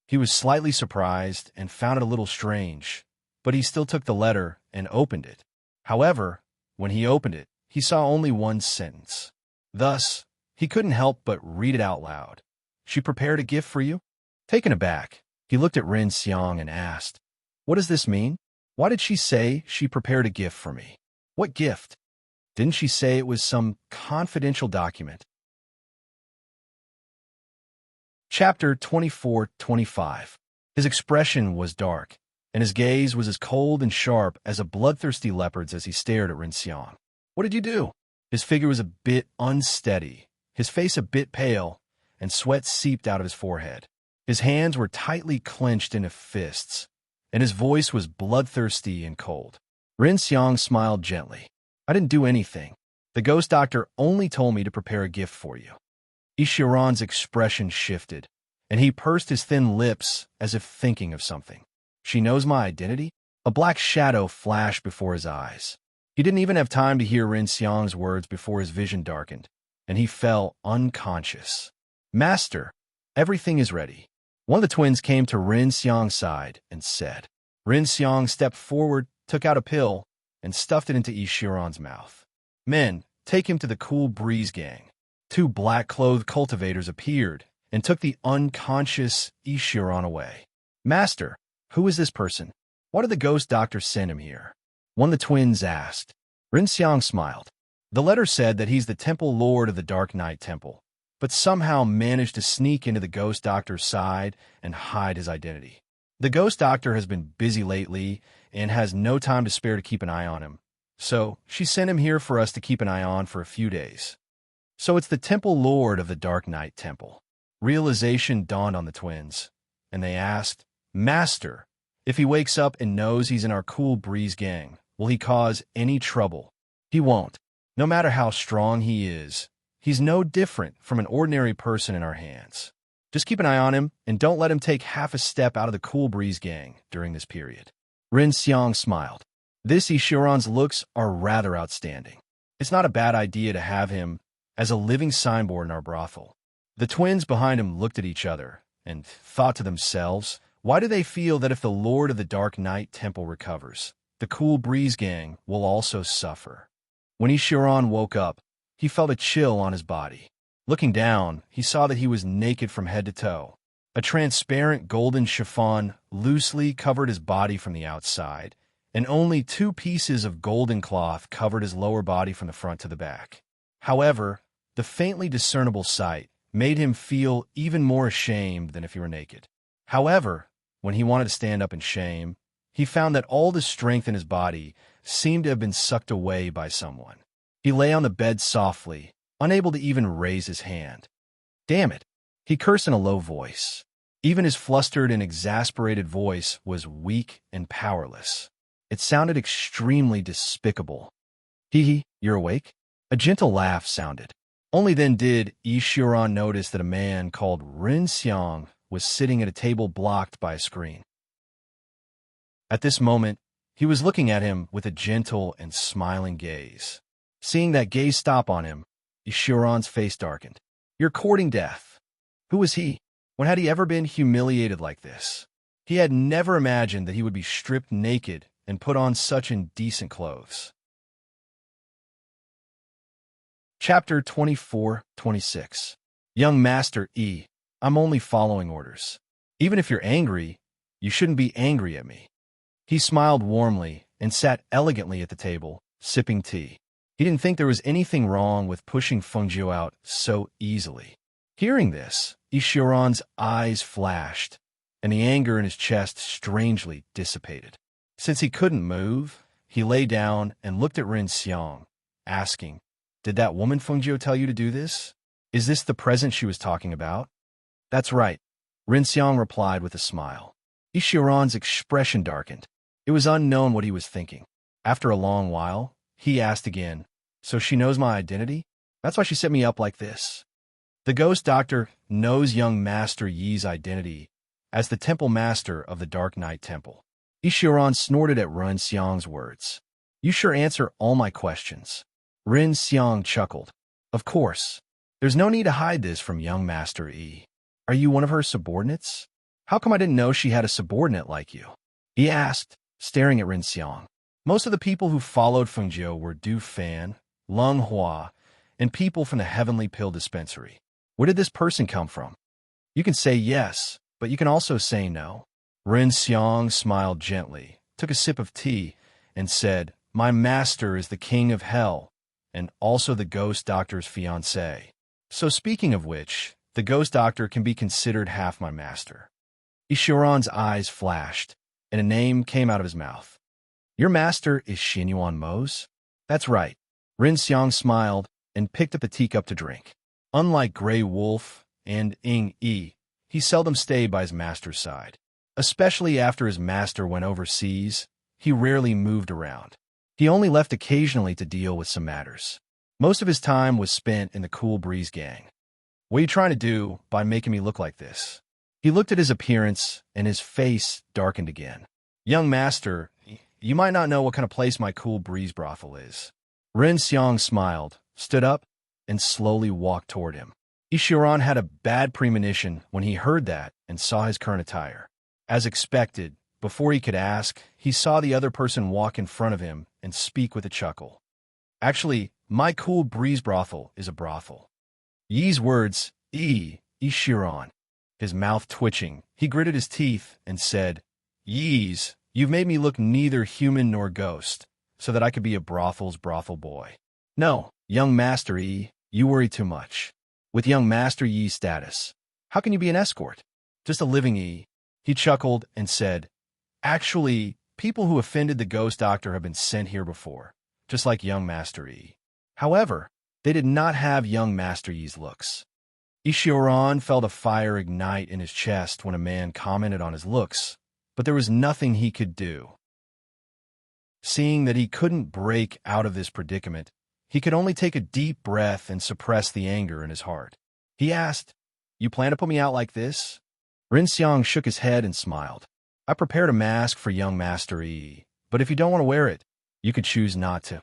He was slightly surprised and found it a little strange, but he still took the letter and opened it. However, when he opened it, he saw only one sentence. Thus, he couldn't help but read it out loud. She prepared a gift for you? Taken aback, he looked at Ren Xiang and asked, What does this mean? Why did she say she prepared a gift for me? What gift? Didn't she say it was some confidential document? Chapter 24:25. His expression was dark, and his gaze was as cold and sharp as a bloodthirsty leopard's as he stared at Ren Xiang. What did you do? His figure was a bit unsteady, his face a bit pale, and sweat seeped out of his forehead. His hands were tightly clenched into fists, and his voice was bloodthirsty and cold. Ren Xiang smiled gently. I didn't do anything. The ghost doctor only told me to prepare a gift for you. Ishiran's expression shifted, and he pursed his thin lips as if thinking of something. She knows my identity? A black shadow flashed before his eyes. He didn't even have time to hear Rin Xiang's words before his vision darkened, and he fell unconscious. Master, everything is ready. One of the twins came to Rin Xiang's side and said. Rin Xiang stepped forward, took out a pill, and stuffed it into Ishiran's mouth. Men, take him to the Cool Breeze gang. Two black-clothed cultivators appeared and took the unconscious Ishiran away. Master, who is this person? Why did the ghost doctor send him here? One of the twins asked. Rin Xiang smiled. The letter said that he's the temple lord of the Dark Knight Temple, but somehow managed to sneak into the ghost doctor's side and hide his identity. The ghost doctor has been busy lately and has no time to spare to keep an eye on him, so she sent him here for us to keep an eye on for a few days. So it's the temple lord of the Dark Knight Temple. Realization dawned on the twins, and they asked, Master, if he wakes up and knows he's in our Cool Breeze gang, will he cause any trouble? He won't. No matter how strong he is, he's no different from an ordinary person in our hands. Just keep an eye on him and don't let him take half a step out of the Cool Breeze gang during this period. Rin Xiang smiled. This Ishiran's looks are rather outstanding. It's not a bad idea to have him as a living signboard in our brothel. The twins behind him looked at each other and thought to themselves, why do they feel that if the Lord of the Dark Knight Temple recovers, the Cool Breeze gang will also suffer? When Ishiran woke up, he felt a chill on his body. Looking down, he saw that he was naked from head to toe. A transparent golden chiffon loosely covered his body from the outside, and only 2 pieces of golden cloth covered his lower body from the front to the back. However, the faintly discernible sight made him feel even more ashamed than if he were naked. However, when he wanted to stand up in shame, he found that all the strength in his body seemed to have been sucked away by someone. He lay on the bed softly, unable to even raise his hand. Damn it, he cursed in a low voice. Even his flustered and exasperated voice was weak and powerless. It sounded extremely despicable. Hee, you're awake? A gentle laugh sounded. Only then did Ishiran notice that a man called Rin Xiang was sitting at a table blocked by a screen. At this moment, he was looking at him with a gentle and smiling gaze. Seeing that gaze stop on him, Ishiran's face darkened. You're courting death. Who was he? When had he ever been humiliated like this? He had never imagined that he would be stripped naked and put on such indecent clothes. Chapter 24-26. Young Master E, I'm only following orders. Even if you're angry, you shouldn't be angry at me. He smiled warmly and sat elegantly at the table, sipping tea. He didn't think there was anything wrong with pushing Fengjiu out so easily. Hearing this, Ishiran's eyes flashed, and the anger in his chest strangely dissipated. Since he couldn't move, he lay down and looked at Rin Xiang, asking, Did that woman Fengjiu tell you to do this? Is this the present she was talking about? That's right, Rin Xiang replied with a smile. Ishiran's expression darkened. It was unknown what he was thinking. After a long while, he asked again, So she knows my identity? That's why she set me up like this. The ghost doctor knows young Master Yi's identity as the temple master of the Dark Knight Temple. Ishiran snorted at Rin Xiang's words. You sure answer all my questions. Rin Xiang chuckled. Of course. There's no need to hide this from young Master Yi. Are you one of her subordinates? How come I didn't know she had a subordinate like you? He asked, staring at Rin Xiang. Most of the people who followed Fengjiu were Du Fan, Lung Hua, and people from the Heavenly Pill Dispensary. Where did this person come from? You can say yes, but you can also say no. Rin Xiang smiled gently, took a sip of tea, and said, My master is the king of hell, and also the ghost doctor's fiancé. So speaking of which, the ghost doctor can be considered half my master. Ishiran's eyes flashed, and a name came out of his mouth. Your master is Xinyuan Mose? That's right. Rin Xiang smiled and picked up the teacup to drink. Unlike Grey Wolf and Ying Yi, he seldom stayed by his master's side. Especially after his master went overseas, he rarely moved around. He only left occasionally to deal with some matters. Most of his time was spent in the Cool Breeze gang. "What are you trying to do by making me look like this?" He looked at his appearance, and his face darkened again. "Young master, you might not know what kind of place my Cool Breeze brothel is." Ren Xiang smiled, stood up, and slowly walked toward him. Ishiran had a bad premonition when he heard that and saw his current attire. As expected, before he could ask, he saw the other person walk in front of him and speak with a chuckle. "Actually, my Cool Breeze brothel is a brothel." Yi's words, Ishiran. His mouth twitching, he gritted his teeth and said, "Yees, you've made me look neither human nor ghost, so that I could be a brothel's brothel boy. No, young Master Yi, you worry too much. With young Master Yi's status, how can you be an escort? Just a living Yi." He chuckled and said, "Actually, people who offended the ghost doctor have been sent here before, just like young Master Yi. However, they did not have young Master Yi's looks." Ishiran felt a fire ignite in his chest when a man commented on his looks, but there was nothing he could do. Seeing that he couldn't break out of this predicament, he could only take a deep breath and suppress the anger in his heart. He asked, "You plan to put me out like this?" Ren Xiang shook his head and smiled. "I prepared a mask for young Master Yi, but if you don't want to wear it, you could choose not to."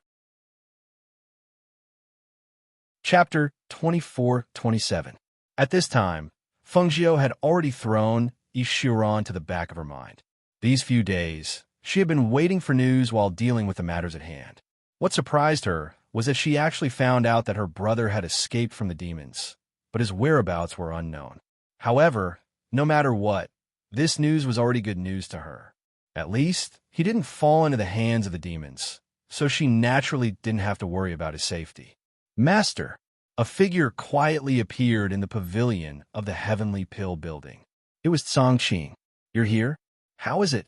Chapter 24-27. At this time, Fengjiu had already thrown Ishiran to the back of her mind. These few days, she had been waiting for news while dealing with the matters at hand. What surprised her was that she actually found out that her brother had escaped from the demons, but his whereabouts were unknown. However, no matter what, this news was already good news to her. At least, he didn't fall into the hands of the demons, so she naturally didn't have to worry about his safety. "Master," a figure quietly appeared in the pavilion of the Heavenly Pill building. It was Chongqing. "You're here? How is it?"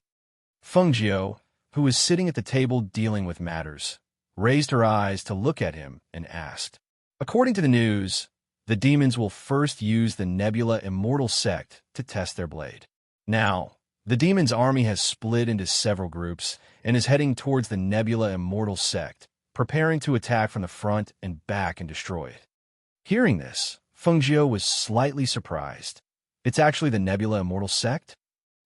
Fengjiu, who was sitting at the table dealing with matters, raised her eyes to look at him and asked, "According to the news, the demons will first use the Nebula Immortal Sect to test their blade. Now, the demons' army has split into several groups and is heading towards the Nebula Immortal Sect, preparing to attack from the front and back and destroy it." Hearing this, Fengjiu was slightly surprised. It's actually the Nebula Immortal Sect?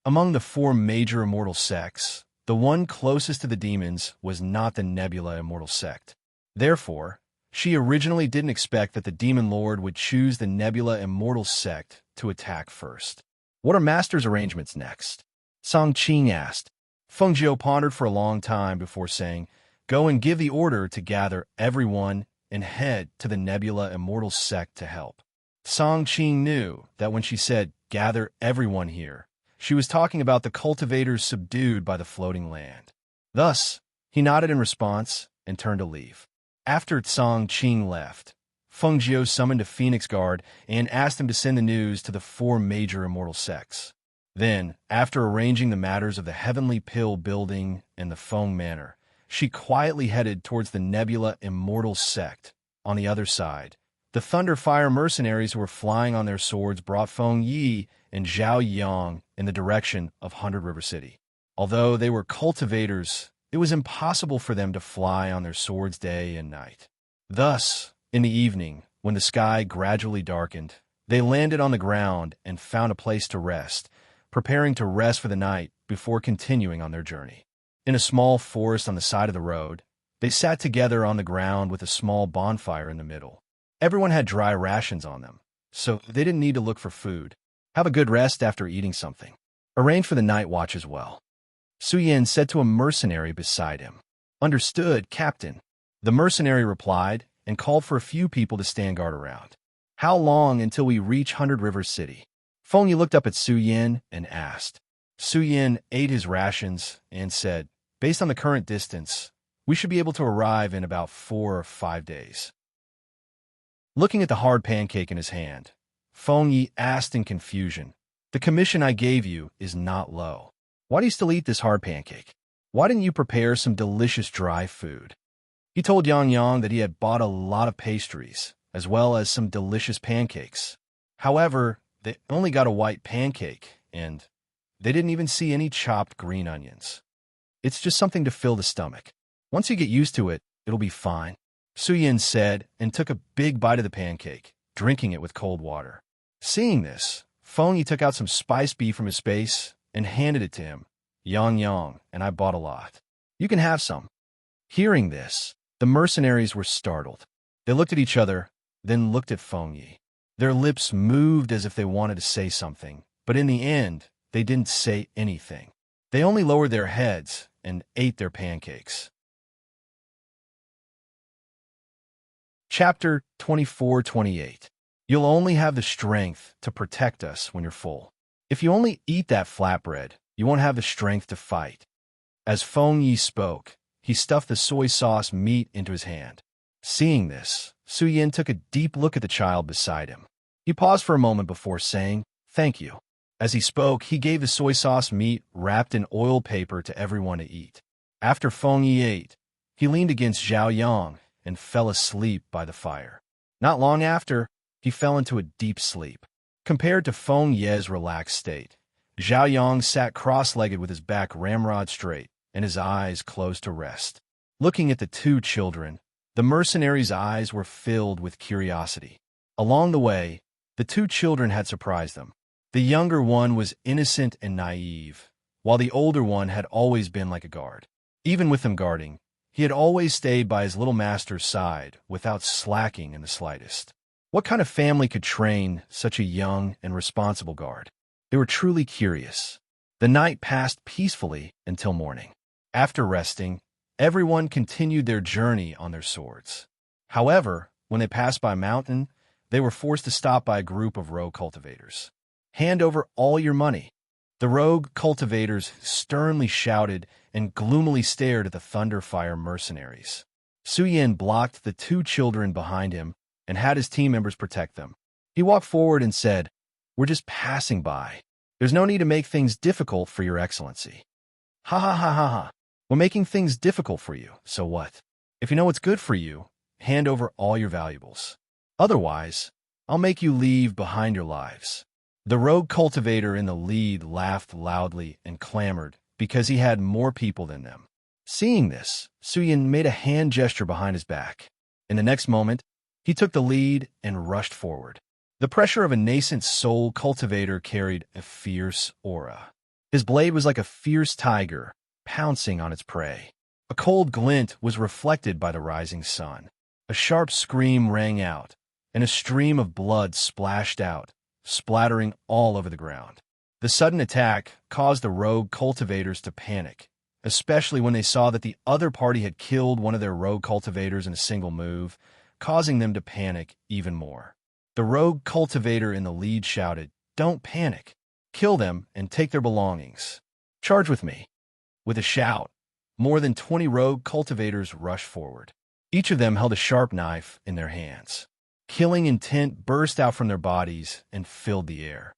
Among the four major immortal sects, the one closest to the demons was not the Nebula Immortal Sect. Therefore, she originally didn't expect that the Demon Lord would choose the Nebula Immortal Sect to attack first. "What are Master's arrangements next?" Chongqing asked. Fengjiu pondered for a long time before saying, "Go and give the order to gather everyone and head to the Nebula Immortal Sect to help." Chongqing knew that when she said, "gather everyone here," she was talking about the cultivators subdued by the floating land. Thus, he nodded in response and turned to leave. After Chongqing left, Fengjiu summoned a Phoenix Guard and asked him to send the news to the four major immortal sects. Then, after arranging the matters of the Heavenly Pill building and the Feng Manor, she quietly headed towards the Nebula Immortal Sect. On the other side, the Thunderfire mercenaries who were flying on their swords brought Feng Yi and Zhao Yang in the direction of 100 River City. Although they were cultivators, it was impossible for them to fly on their swords day and night. Thus, in the evening, when the sky gradually darkened, they landed on the ground and found a place to rest, preparing to rest for the night before continuing on their journey. In a small forest on the side of the road, they sat together on the ground with a small bonfire in the middle. Everyone had dry rations on them, so they didn't need to look for food. Have a good rest after eating something. Arrange for the night watch as well." Su Yin said to a mercenary beside him. "Understood, Captain." The mercenary replied and called for a few people to stand guard around. "How long until we reach 100 River City?" Feng Yi looked up at Su Yin and asked. Su Yin ate his rations and said, "Based on the current distance, we should be able to arrive in about 4 or 5 days." Looking at the hard pancake in his hand, Feng Yi asked in confusion, "The commission I gave you is not low. Why do you still eat this hard pancake? Why didn't you prepare some delicious dry food?" He told Yang Yang that he had bought a lot of pastries, as well as some delicious pancakes. However, they only got a white pancake, and they didn't even see any chopped green onions. "It's just something to fill the stomach. Once you get used to it, it'll be fine." Su Yin said, and took a big bite of the pancake, drinking it with cold water. Seeing this, Feng Yi took out some spiced beef from his space and handed it to him. Yang, and I bought a lot. You can have some. Hearing this, the mercenaries were startled. They looked at each other, then looked at Feng Yi. Their lips moved as if they wanted to say something, but in the end, they didn't say anything. They only lowered their heads and ate their pancakes. Chapter 24-28. You'll only have the strength to protect us when you're full. If you only eat that flatbread, you won't have the strength to fight. As Feng Yi spoke, he stuffed the soy sauce meat into his hand. Seeing this, Su Yin took a deep look at the child beside him. He paused for a moment before saying, "Thank you." As he spoke, he gave the soy sauce meat wrapped in oil paper to everyone to eat. After Feng Yi ate, he leaned against Zhao Yang and fell asleep by the fire. Not long after, he fell into a deep sleep. Compared to Feng Ye's relaxed state, Zhao Yang sat cross-legged with his back ramrod straight and his eyes closed to rest. Looking at the two children, the mercenaries' eyes were filled with curiosity. Along the way, the two children had surprised them. The younger one was innocent and naive, while the older one had always been like a guard. Even with them guarding, he had always stayed by his little master's side without slacking in the slightest. What kind of family could train such a young and responsible guard? They were truly curious. The night passed peacefully until morning. After resting, everyone continued their journey on their swords. However, when they passed by a mountain, they were forced to stop by a group of rogue cultivators. "Hand over all your money." The rogue cultivators sternly shouted and gloomily stared at the Thunderfire mercenaries. Su Yin blocked the two children behind him and had his team members protect them. He walked forward and said, "We're just passing by. There's no need to make things difficult for your excellency." "Ha ha ha ha ha. We're making things difficult for you, so what? If you know what's good for you, hand over all your valuables. Otherwise, I'll make you leave behind your lives." The rogue cultivator in the lead laughed loudly and clamored because he had more people than them. Seeing this, Su Yin made a hand gesture behind his back. In the next moment, he took the lead and rushed forward. The pressure of a nascent soul cultivator carried a fierce aura. His blade was like a fierce tiger, pouncing on its prey. A cold glint was reflected by the rising sun. A sharp scream rang out, and a stream of blood splashed out, splattering all over the ground. The sudden attack caused the rogue cultivators to panic, especially when they saw that the other party had killed one of their rogue cultivators in a single move, causing them to panic even more. The rogue cultivator in the lead shouted, "Don't panic. Kill them and take their belongings. Charge with me." With a shout, more than 20 rogue cultivators rushed forward. Each of them held a sharp knife in their hands. Killing intent burst out from their bodies and filled the air.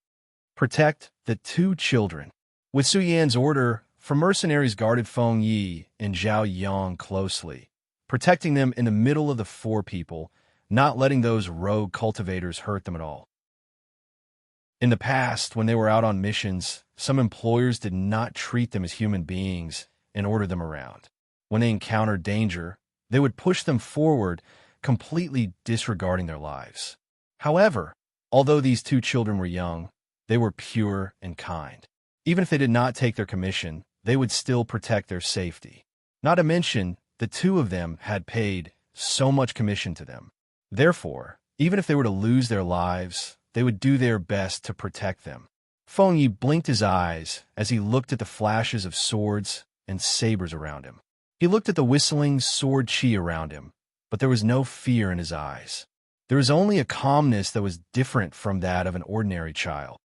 Protect the two children. With Su Yan's order, mercenaries guarded Feng Yi and Zhao Yang closely, protecting them in the middle of the four people, not letting those rogue cultivators hurt them at all. In the past, when they were out on missions, some employers did not treat them as human beings and order them around. When they encountered danger, they would push them forward, completely disregarding their lives. However, although these two children were young, they were pure and kind. Even if they did not take their commission, they would still protect their safety. Not to mention, the two of them had paid so much commission to them. Therefore, even if they were to lose their lives, they would do their best to protect them. Feng Yi blinked his eyes as he looked at the flashes of swords and sabers around him. He looked at the whistling sword chi around him, but there was no fear in his eyes. There was only a calmness that was different from that of an ordinary child.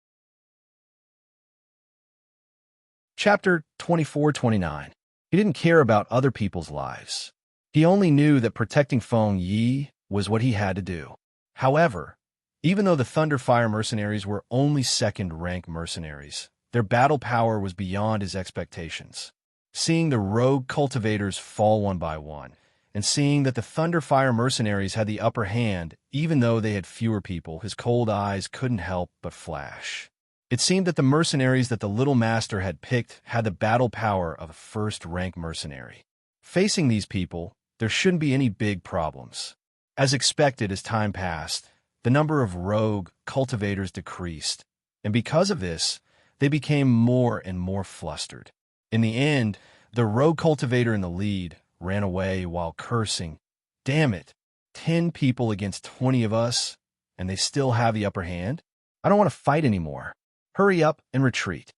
Chapter 24-29. He didn't care about other people's lives. He only knew that protecting Feng Yi was what he had to do. However, even though the Thunderfire mercenaries were only second-rank mercenaries, their battle power was beyond his expectations. Seeing the rogue cultivators fall one by one, and seeing that the Thunderfire mercenaries had the upper hand, even though they had fewer people, his cold eyes couldn't help but flash. It seemed that the mercenaries that the little master had picked had the battle power of a first-rank mercenary. Facing these people, there shouldn't be any big problems. As expected, as time passed, the number of rogue cultivators decreased, and because of this, they became more and more flustered. In the end, the rogue cultivator in the lead ran away while cursing, "Damn it, 10 people against 20 of us, and they still have the upper hand? I don't want to fight anymore. Hurry up and retreat."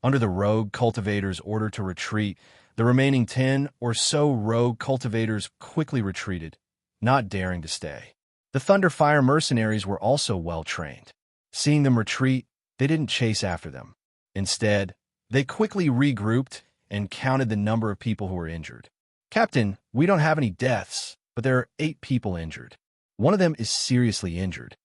Under the rogue cultivator's order to retreat, the remaining 10 or so rogue cultivators quickly retreated, not daring to stay. The Thunderfire mercenaries were also well-trained. Seeing them retreat, they didn't chase after them. Instead, they quickly regrouped and counted the number of people who were injured. "Captain, we don't have any deaths, but there are 8 people injured. One of them is seriously injured."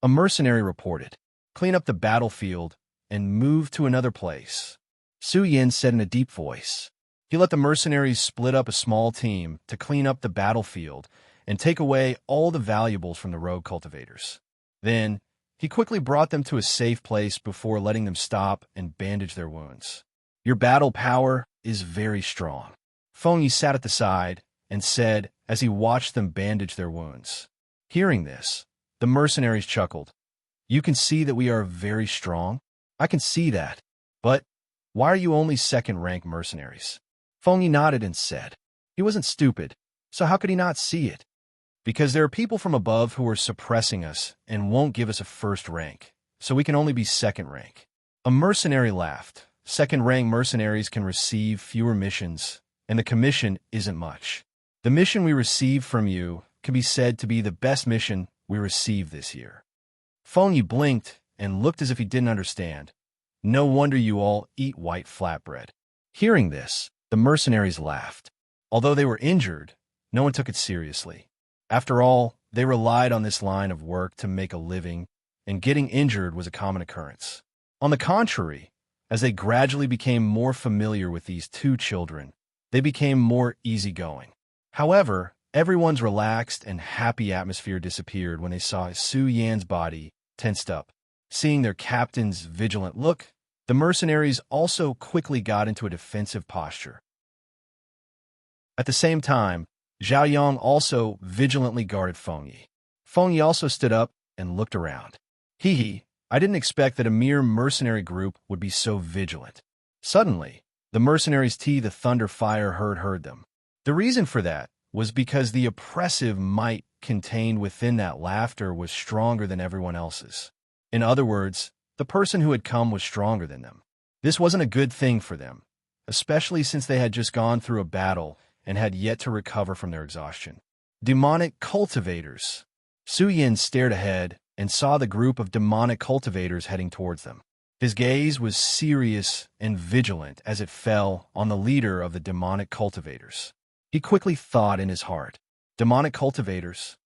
A mercenary reported, "Clean up the battlefield and move to another place," Su Yin said in a deep voice. He let the mercenaries split up a small team to clean up the battlefield and take away all the valuables from the rogue cultivators. Then, he quickly brought them to a safe place before letting them stop and bandage their wounds. "Your battle power is very strong," Feng Yi sat at the side and said as he watched them bandage their wounds. Hearing this, the mercenaries chuckled. "You can see that we are very strong?" "I can see that. But why are you only second-rank mercenaries?" Feng Yi nodded and said. He wasn't stupid, so how could he not see it? "Because there are people from above who are suppressing us and won't give us a first rank, so we can only be second rank." A mercenary laughed. "Second-rank mercenaries can receive fewer missions, and the commission isn't much. The mission we received from you can be said to be the best mission we received this year." Feng Yi blinked and looked as if he didn't understand. "No wonder you all eat white flatbread." Hearing this, the mercenaries laughed. Although they were injured, no one took it seriously. After all, they relied on this line of work to make a living, and getting injured was a common occurrence. On the contrary, as they gradually became more familiar with these 2 children, they became more easygoing. However, everyone's relaxed and happy atmosphere disappeared when they saw Su Yan's body tensed up. Seeing their captain's vigilant look, the mercenaries also quickly got into a defensive posture. At the same time, Zhao Yang also vigilantly guarded Feng Yi. Feng Yi also stood up and looked around. "Hee, I didn't expect that a mere mercenary group would be so vigilant." Suddenly, the mercenaries the Thunderfire heard them. The reason for that was because the oppressive might contained within that laughter was stronger than everyone else's. In other words, the person who had come was stronger than them. This wasn't a good thing for them, especially since they had just gone through a battle and had yet to recover from their exhaustion. Demonic cultivators. Su Yin stared ahead and saw the group of demonic cultivators heading towards them. His gaze was serious and vigilant as it fell on the leader of the demonic cultivators. He quickly thought in his heart, "Demonic cultivators."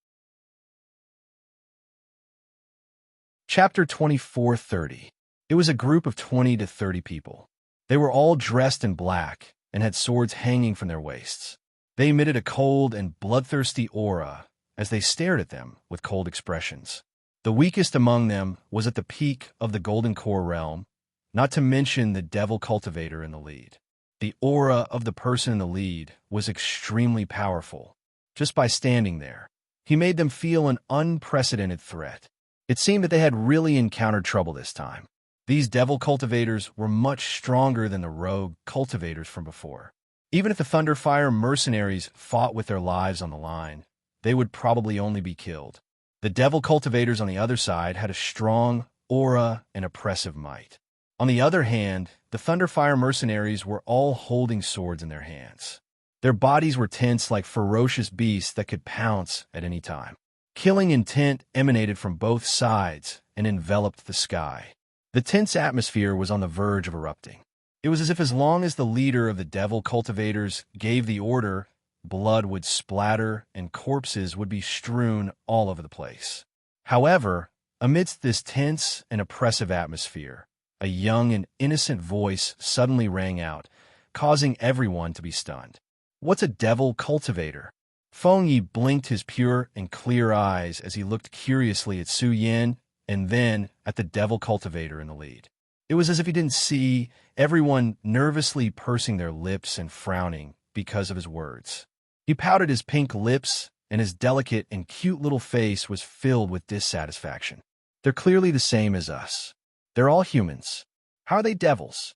Chapter 24:30. It was a group of 20 to 30 people. They were all dressed in black and had swords hanging from their waists. They emitted a cold and bloodthirsty aura as they stared at them with cold expressions. The weakest among them was at the peak of the Golden Core realm, not to mention the Devil Cultivator in the lead. The aura of the person in the lead was extremely powerful. Just by standing there, he made them feel an unprecedented threat. It seemed that they had really encountered trouble this time. These Devil Cultivators were much stronger than the rogue cultivators from before. Even if the Thunderfire mercenaries fought with their lives on the line, they would probably only be killed. The Devil Cultivators on the other side had a strong aura and oppressive might. On the other hand, the Thunderfire mercenaries were all holding swords in their hands. Their bodies were tense like ferocious beasts that could pounce at any time. Killing intent emanated from both sides and enveloped the sky. The tense atmosphere was on the verge of erupting. It was as if as long as the leader of the Devil Cultivators gave the order, blood would splatter and corpses would be strewn all over the place. However, amidst this tense and oppressive atmosphere, a young and innocent voice suddenly rang out, causing everyone to be stunned. "What's a Devil Cultivator?" Feng Yi blinked his pure and clear eyes as he looked curiously at Su Yin and then at the Devil Cultivator in the lead. It was as if he didn't see everyone nervously pursing their lips and frowning because of his words. He He pouted his pink lips, and his delicate and cute little face was filled with dissatisfaction. They're clearly the same as us. They're all humans. How are they devils?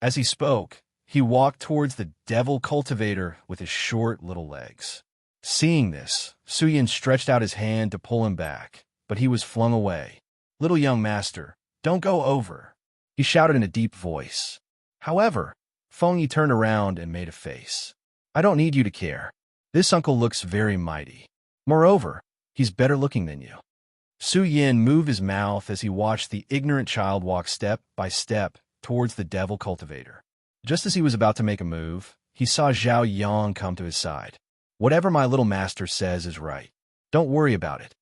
As he spoke, he walked towards the devil cultivator with his short little legs. Seeing this, Suyin stretched out his hand to pull him back, but he was flung away. "Little young master, don't go over," he shouted in a deep voice. However, Feng Yi turned around and made a face. "I don't need you to care. This uncle looks very mighty. Moreover, he's better looking than you." Su Yin moved his mouth as he watched the ignorant child walk step by step towards the devil cultivator. Just as he was about to make a move, he saw Zhao Yang come to his side. "Whatever my little master says is right. Don't worry about it,"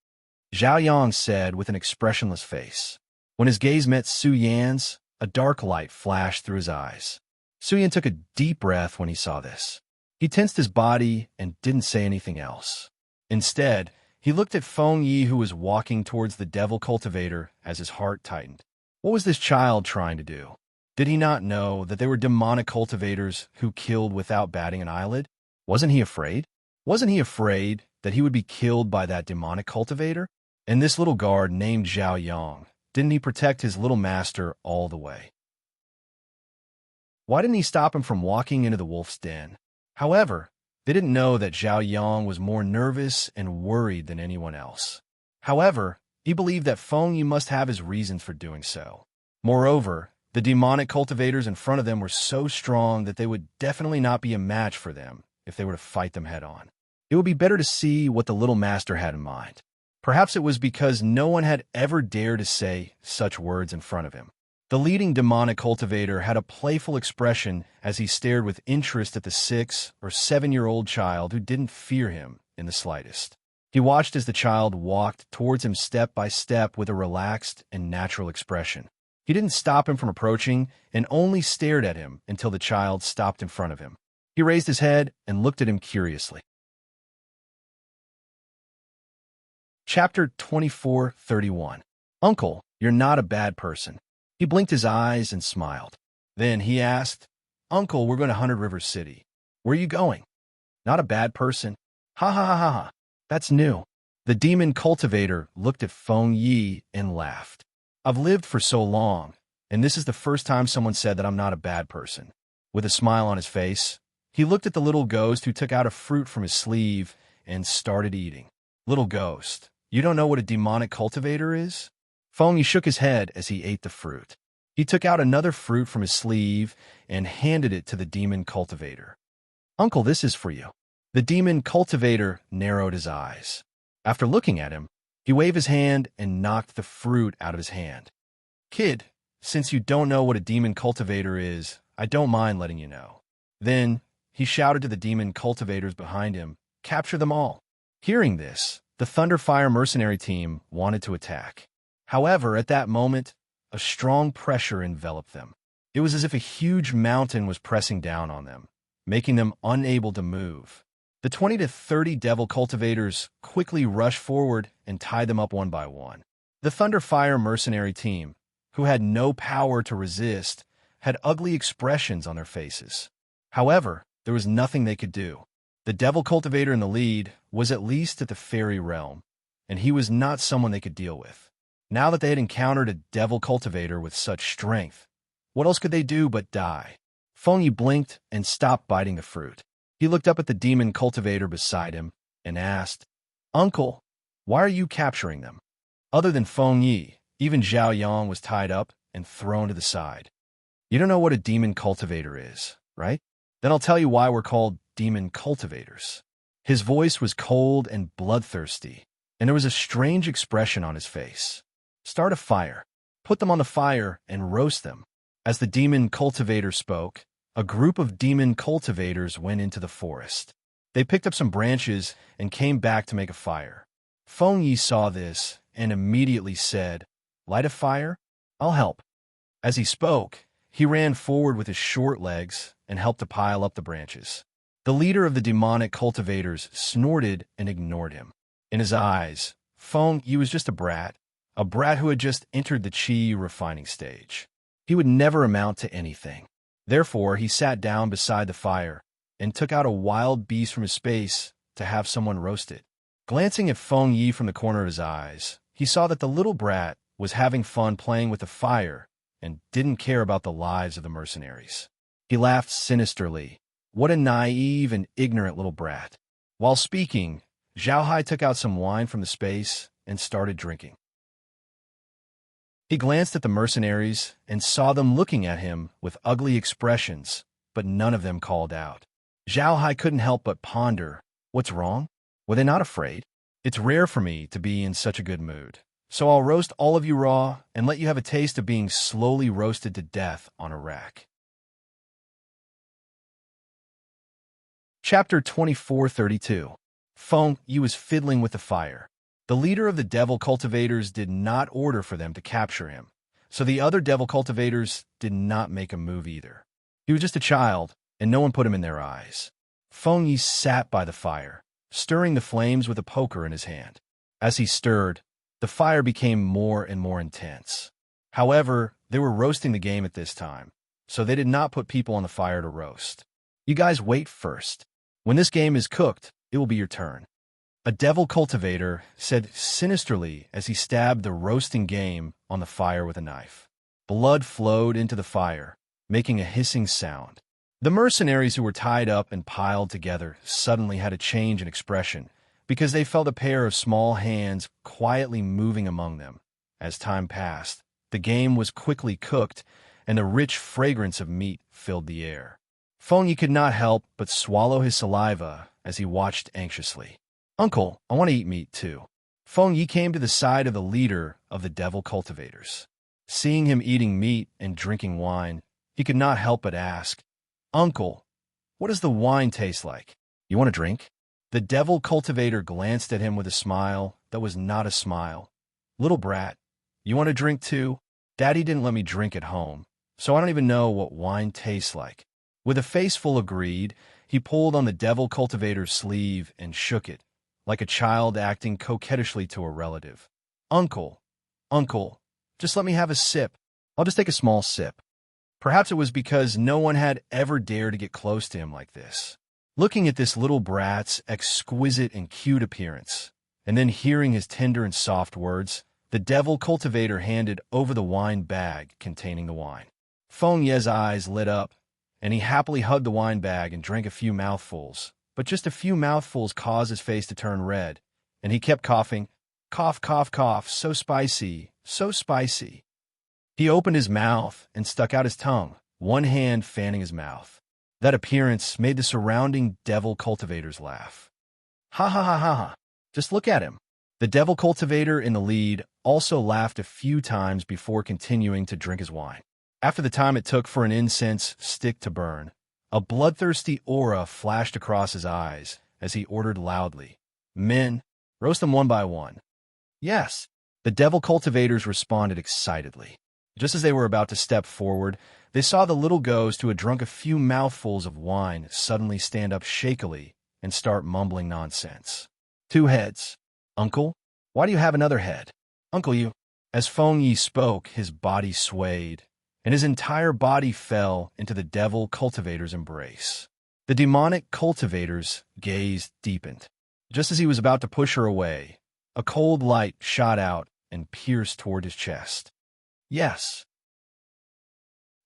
Zhao Yang said with an expressionless face. When his gaze met Su Yan's, a dark light flashed through his eyes. Su Yan took a deep breath when he saw this. He tensed his body and didn't say anything else. Instead, he looked at Feng Yi, who was walking towards the devil cultivator, as his heart tightened. What was this child trying to do? Did he not know that they were demonic cultivators who killed without batting an eyelid? Wasn't he afraid? Wasn't he afraid that he would be killed by that demonic cultivator? And this little guard named Zhao Yang, didn't he protect his little master all the way? Why didn't he stop him from walking into the wolf's den? However, they didn't know that Zhao Yang was more nervous and worried than anyone else. However, he believed that Feng Yi must have his reasons for doing so. Moreover, the demonic cultivators in front of them were so strong that they would definitely not be a match for them if they were to fight them head-on. It would be better to see what the little master had in mind. Perhaps it was because no one had ever dared to say such words in front of him. The leading demonic cultivator had a playful expression as he stared with interest at the 6- or 7-year-old child who didn't fear him in the slightest. He watched as the child walked towards him step by step with a relaxed and natural expression. He didn't stop him from approaching and only stared at him until the child stopped in front of him. He raised his head and looked at him curiously. Chapter 24:31. Uncle, you're not a bad person. He blinked his eyes and smiled. Then he asked, "Uncle, we're going to 100 River City. Where are you going?" "Not a bad person." "Ha ha ha ha ha. That's new." The demon cultivator looked at Feng Yi and laughed. "I've lived for so long, and this is the first time someone said that I'm not a bad person." With a smile on his face, he looked at the little ghost who took out a fruit from his sleeve and started eating. "Little ghost, you don't know what a demonic cultivator is?" Feng Yi shook his head as he ate the fruit. He took out another fruit from his sleeve and handed it to the demon cultivator. "Uncle, this is for you." The demon cultivator narrowed his eyes. After looking at him, he waved his hand and knocked the fruit out of his hand. "Kid, since you don't know what a demon cultivator is, I don't mind letting you know." Then he shouted to the demon cultivators behind him, "Capture them all." Hearing this, the Thunderfire mercenary team wanted to attack. However, at that moment, a strong pressure enveloped them. It was as if a huge mountain was pressing down on them, making them unable to move. The 20 to 30 devil cultivators quickly rushed forward and tied them up one by one. The Thunderfire mercenary team, who had no power to resist, had ugly expressions on their faces. However, there was nothing they could do. The devil cultivator in the lead was at least at the fairy realm, and he was not someone they could deal with. Now that they had encountered a devil cultivator with such strength, what else could they do but die? Feng Yi blinked and stopped biting the fruit. He looked up at the demon cultivator beside him and asked, "Uncle, why are you capturing them?" Other than Feng Yi, even Zhao Yang was tied up and thrown to the side. "You don't know what a demon cultivator is, right? Then I'll tell you why we're called demon cultivators." His voice was cold and bloodthirsty, and there was a strange expression on his face. "Start a fire. Put them on the fire and roast them." As the demon cultivator spoke, a group of demon cultivators went into the forest. They picked up some branches and came back to make a fire. Feng Yi saw this and immediately said, "Light a fire? I'll help." As he spoke, he ran forward with his short legs and helped to pile up the branches. The leader of the demonic cultivators snorted and ignored him. In his eyes, Feng Yi was just a brat who had just entered the qi refining stage. He would never amount to anything. Therefore, he sat down beside the fire and took out a wild beast from his space to have someone roast it. Glancing at Feng Yi from the corner of his eyes, he saw that the little brat was having fun playing with the fire and didn't care about the lives of the mercenaries. He laughed sinisterly. What a naive and ignorant little brat. While speaking, Zhao Hai took out some wine from the space and started drinking. He glanced at the mercenaries and saw them looking at him with ugly expressions, but none of them called out. Zhao Hai couldn't help but ponder, what's wrong? Were they not afraid? It's rare for me to be in such a good mood, so I'll roast all of you raw and let you have a taste of being slowly roasted to death on a rack. Chapter 2432. Feng Yi was fiddling with the fire. The leader of the devil cultivators did not order for them to capture him, so the other devil cultivators did not make a move either. He was just a child, and no one put him in their eyes. Feng Yi sat by the fire, stirring the flames with a poker in his hand. As he stirred, the fire became more and more intense. However, they were roasting the game at this time, so they did not put people on the fire to roast. You guys wait first. When this game is cooked, it will be your turn. A devil cultivator said sinisterly as he stabbed the roasting game on the fire with a knife. Blood flowed into the fire, making a hissing sound. The mercenaries who were tied up and piled together suddenly had a change in expression because they felt a pair of small hands quietly moving among them. As time passed, the game was quickly cooked, and the rich fragrance of meat filled the air. Feng Yi could not help but swallow his saliva as he watched anxiously. Uncle, I want to eat meat too. Feng Yi came to the side of the leader of the devil cultivators. Seeing him eating meat and drinking wine, he could not help but ask, Uncle, what does the wine taste like? You want a drink? The devil cultivator glanced at him with a smile that was not a smile. Little brat, you want a drink too? Daddy didn't let me drink at home, so I don't even know what wine tastes like. With a face full of greed, he pulled on the devil cultivator's sleeve and shook it, like a child acting coquettishly to a relative. Uncle, just let me have a sip. I'll just take a small sip. Perhaps it was because no one had ever dared to get close to him like this. Looking at this little brat's exquisite and cute appearance, and then hearing his tender and soft words, the devil cultivator handed over the wine bag containing the wine. Feng Yi's eyes lit up, and he happily hugged the wine bag and drank a few mouthfuls. But just a few mouthfuls caused his face to turn red, and he kept coughing. Cough, cough, cough, so spicy, so spicy. He opened his mouth and stuck out his tongue, one hand fanning his mouth. That appearance made the surrounding devil cultivators laugh. Ha ha ha ha ha, just look at him. The devil cultivator in the lead also laughed a few times before continuing to drink his wine. After the time it took for an incense stick to burn, a bloodthirsty aura flashed across his eyes as he ordered loudly, Men, roast them one by one. Yes, the devil cultivators responded excitedly. Just as they were about to step forward, they saw the little ghost who had drunk a few mouthfuls of wine suddenly stand up shakily and start mumbling nonsense. 2 heads. Uncle, why do you have another head? Uncle, you. As Feng Yi spoke, his body swayed, and his entire body fell into the devil cultivator's embrace. The demonic cultivator's gaze deepened. Just as he was about to push her away, a cold light shot out and pierced toward his chest. Yes.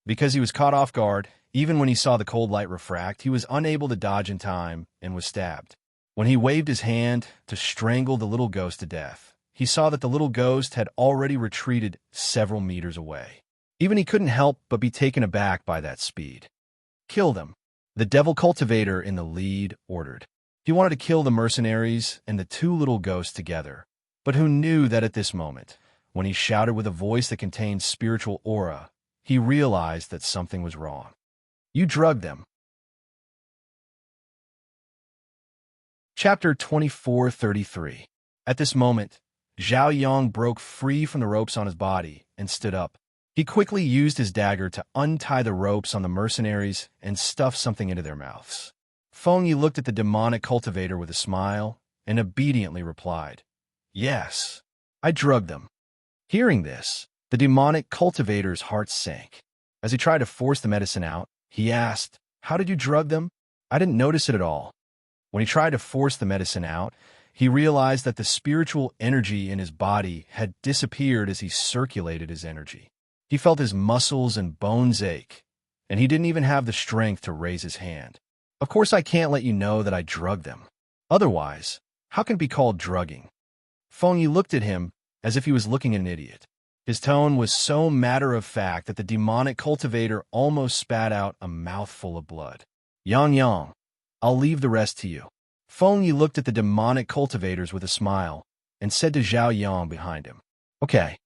Because he was caught off guard, even when he saw the cold light refract, he was unable to dodge in time and was stabbed. When he waved his hand to strangle the little ghost to death, he saw that the little ghost had already retreated several meters away. Even he couldn't help but be taken aback by that speed. Kill them, the devil cultivator in the lead ordered. He wanted to kill the mercenaries and the 2 little ghosts together, but who knew that at this moment, when he shouted with a voice that contained spiritual aura, he realized that something was wrong. You drugged them. Chapter 2433. At this moment, Zhao Yang broke free from the ropes on his body and stood up. He quickly used his dagger to untie the ropes on the mercenaries and stuff something into their mouths. Feng Yi looked at the demonic cultivator with a smile and obediently replied, Yes, I drugged them. Hearing this, the demonic cultivator's heart sank. As he tried to force the medicine out, he asked, How did you drug them? I didn't notice it at all. When he tried to force the medicine out, he realized that the spiritual energy in his body had disappeared as he circulated his energy. He felt his muscles and bones ache, and he didn't even have the strength to raise his hand. Of course, I can't let you know that I drugged them. Otherwise, how can it be called drugging? Feng Yi looked at him as if he was looking at an idiot. His tone was so matter-of-fact that the demonic cultivator almost spat out a mouthful of blood. Yang Yang, I'll leave the rest to you. Feng Yi looked at the demonic cultivators with a smile and said to Zhao Yang behind him. Okay,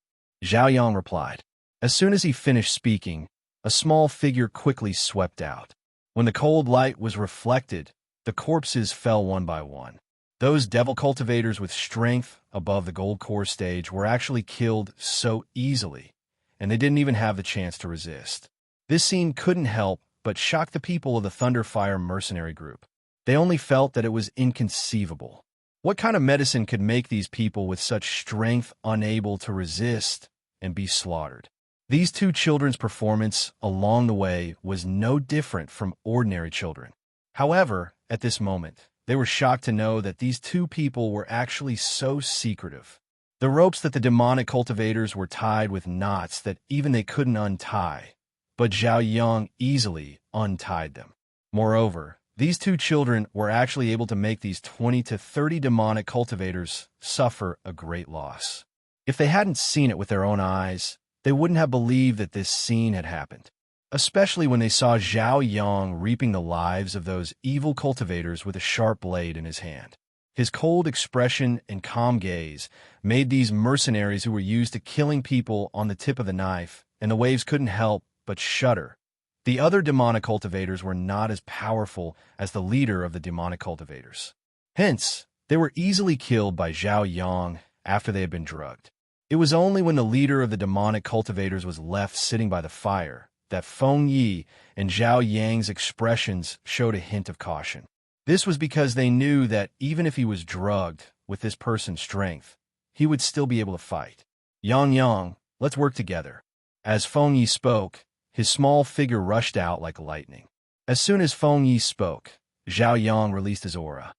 Zhao Yang replied. As soon as he finished speaking, a small figure quickly swept out. When the cold light was reflected, the corpses fell one by one. Those devil cultivators with strength above the gold core stage were actually killed so easily, and they didn't even have the chance to resist. This scene couldn't help but shock the people of the Thunderfire mercenary group. They only felt that it was inconceivable. What kind of medicine could make these people with such strength unable to resist and be slaughtered? These two children's performance along the way was no different from ordinary children. However, at this moment, they were shocked to know that these two people were actually so secretive. The ropes that the demonic cultivators were tied with knots that even they couldn't untie, but Zhao Yang easily untied them. Moreover, these two children were actually able to make these 20 to 30 demonic cultivators suffer a great loss. If they hadn't seen it with their own eyes, they wouldn't have believed that this scene had happened, especially when they saw Zhao Yang reaping the lives of those evil cultivators with a sharp blade in his hand. His cold expression and calm gaze made these mercenaries who were used to killing people on the tip of the knife, and the waves couldn't help but shudder. The other demonic cultivators were not as powerful as the leader of the demonic cultivators. Hence, they were easily killed by Zhao Yang after they had been drugged. It was only when the leader of the demonic cultivators was left sitting by the fire that Feng Yi and Zhao Yang's expressions showed a hint of caution. This was because they knew that even if he was drugged with this person's strength, he would still be able to fight. Yang Yang, let's work together. As Feng Yi spoke, his small figure rushed out like lightning. As soon as Feng Yi spoke, Zhao Yang released his aura.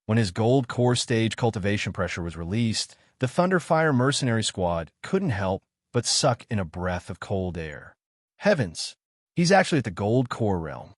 When his gold core stage cultivation pressure was released, the Thunderfire mercenary squad couldn't help but suck in a breath of cold air. Heavens, he's actually at the gold core realm.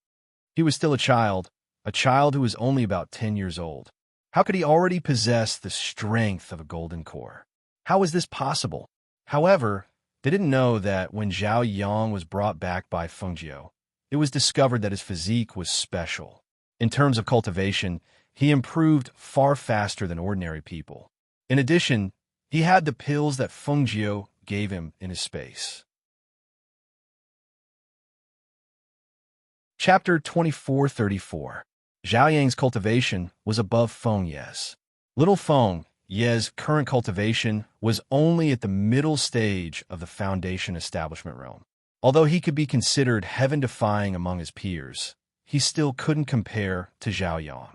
He was still a child who was only about 10 years old. How could he already possess the strength of a golden core? How is this possible? However, they didn't know that when Zhao Yang was brought back by Feng Jiu, it was discovered that his physique was special. In terms of cultivation, he improved far faster than ordinary people. In addition, he had the pills that Feng Jiu gave him in his space. Chapter 2434. Zhao Yang's cultivation was above Feng Ye's. Little Feng Ye's current cultivation was only at the middle stage of the foundation establishment realm. Although he could be considered heaven-defying among his peers, he still couldn't compare to Zhao Yang.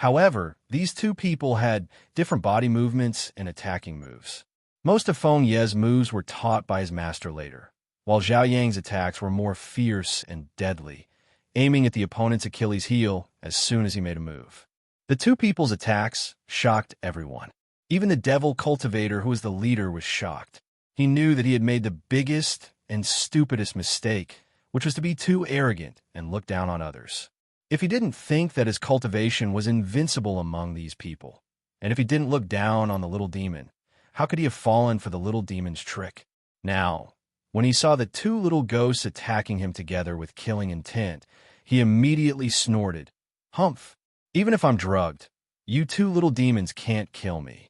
However, these two people had different body movements and attacking moves. Most of Feng Ye's moves were taught by his master later, while Zhao Yang's attacks were more fierce and deadly, aiming at the opponent's Achilles heel as soon as he made a move. The two people's attacks shocked everyone. Even the devil cultivator who was the leader was shocked. He knew that he had made the biggest and stupidest mistake, which was to be too arrogant and look down on others. If he didn't think that his cultivation was invincible among these people, and if he didn't look down on the little demon, how could he have fallen for the little demon's trick? Now, when he saw the two little ghosts attacking him together with killing intent, he immediately snorted, "Humph! Even if I'm drugged, you two little demons can't kill me."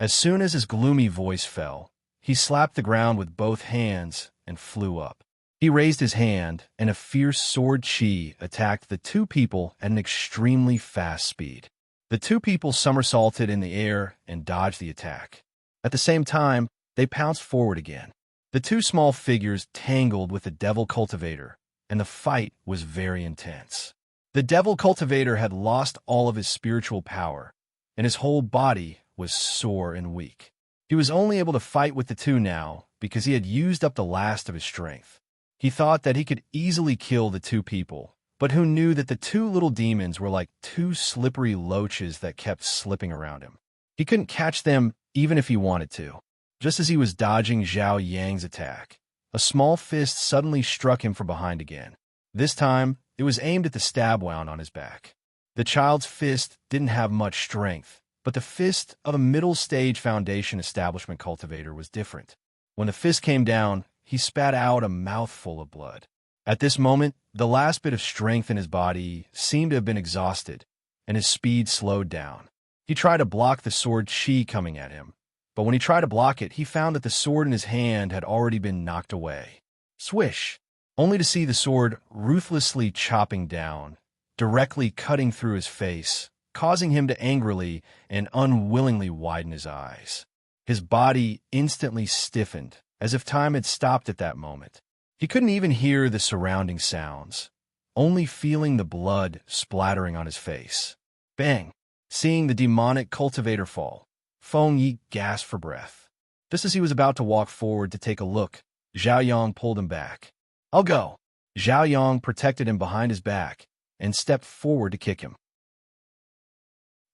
As soon as his gloomy voice fell, he slapped the ground with both hands and flew up. He raised his hand, and a fierce sword chi attacked the two people at an extremely fast speed. The two people somersaulted in the air and dodged the attack. At the same time, they pounced forward again. The two small figures tangled with the devil cultivator, and the fight was very intense. The devil cultivator had lost all of his spiritual power, and his whole body was sore and weak. He was only able to fight with the two now because he had used up the last of his strength. He thought that he could easily kill the two people but who knew that the two little demons were like two slippery loaches that kept slipping around him. He couldn't catch them even if he wanted to. Just as he was dodging Zhao Yang's attack, a small fist suddenly struck him from behind again. This time, it was aimed at the stab wound on his back. The child's fist didn't have much strength, but the fist of a middle-stage foundation establishment cultivator was different. When the fist came down, he spat out a mouthful of blood. At this moment, the last bit of strength in his body seemed to have been exhausted, and his speed slowed down. He tried to block the sword chi coming at him, but when he tried to block it, he found that the sword in his hand had already been knocked away. Swish! Only to see the sword ruthlessly chopping down, directly cutting through his face, causing him to angrily and unwillingly widen his eyes. His body instantly stiffened, as if time had stopped at that moment. He couldn't even hear the surrounding sounds, only feeling the blood splattering on his face. Bang! Seeing the demonic cultivator fall, Feng Yi gasped for breath. Just as he was about to walk forward to take a look, Zhao Yang pulled him back. "I'll go." Zhao Yang protected him behind his back and stepped forward to kick him.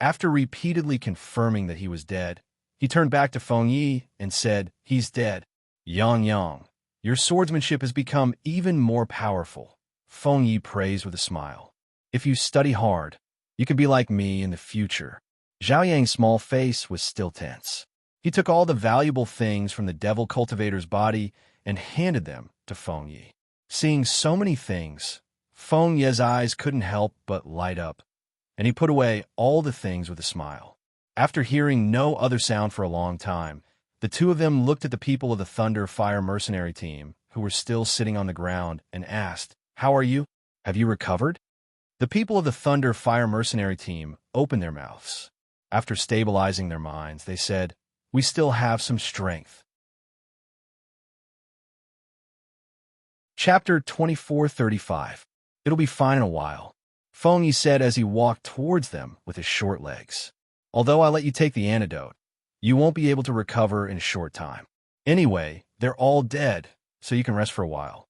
After repeatedly confirming that he was dead, he turned back to Feng Yi and said, "He's dead. Yang, your swordsmanship has become even more powerful," Feng Yi praised with a smile. "If you study hard, you can be like me in the future." Zhao Yang's small face was still tense. He took all the valuable things from the devil cultivator's body and handed them to Feng Yi. Seeing so many things, Feng Yi's eyes couldn't help but light up, and he put away all the things with a smile. After hearing no other sound for a long time, the two of them looked at the people of the Thunder Fire Mercenary team, who were still sitting on the ground, and asked, "How are you? Have you recovered?" The people of the Thunder Fire Mercenary team opened their mouths. After stabilizing their minds, they said, "We still have some strength." Chapter 2435. It'll be fine in a while, Feng Yi said as he walked towards them with his short legs. "Although I let you take the antidote, you won't be able to recover in a short time. Anyway, they're all dead, so you can rest for a while."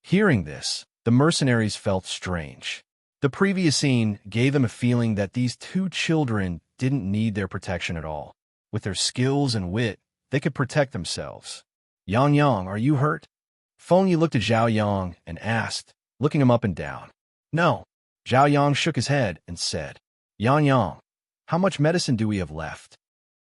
Hearing this, the mercenaries felt strange. The previous scene gave them a feeling that these two children didn't need their protection at all. With their skills and wit, they could protect themselves. "Yang, are you hurt?" Feng Yi looked at Zhao Yang and asked, looking him up and down. "No." Zhao Yang shook his head and said, Yang, how much medicine do we have left?"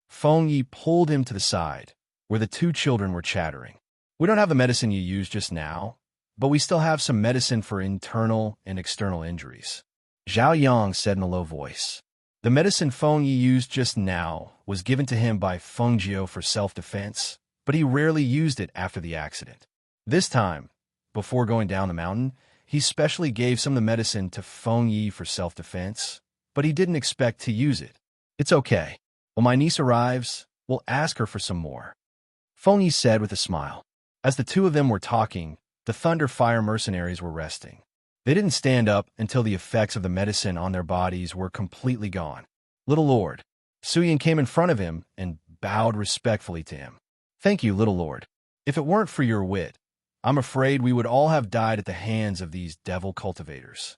Feng Yi pulled him to the side, where the two children were chattering. "We don't have the medicine you used just now, but we still have some medicine for internal and external injuries," Zhao Yang said in a low voice. The medicine Feng Yi used just now was given to him by Feng Jiu for self-defense, but he rarely used it after the accident. This time, before going down the mountain, he specially gave some of the medicine to Feng Yi for self-defense, but he didn't expect to use it. "It's okay. When my niece arrives, we'll ask her for some more," Feng Yi said with a smile. As the two of them were talking, the Thunder Fire Mercenaries were resting. They didn't stand up until the effects of the medicine on their bodies were completely gone. "Little Lord." Suyin came in front of him and bowed respectfully to him. "Thank you, Little Lord. If it weren't for your wit, I'm afraid we would all have died at the hands of these devil cultivators."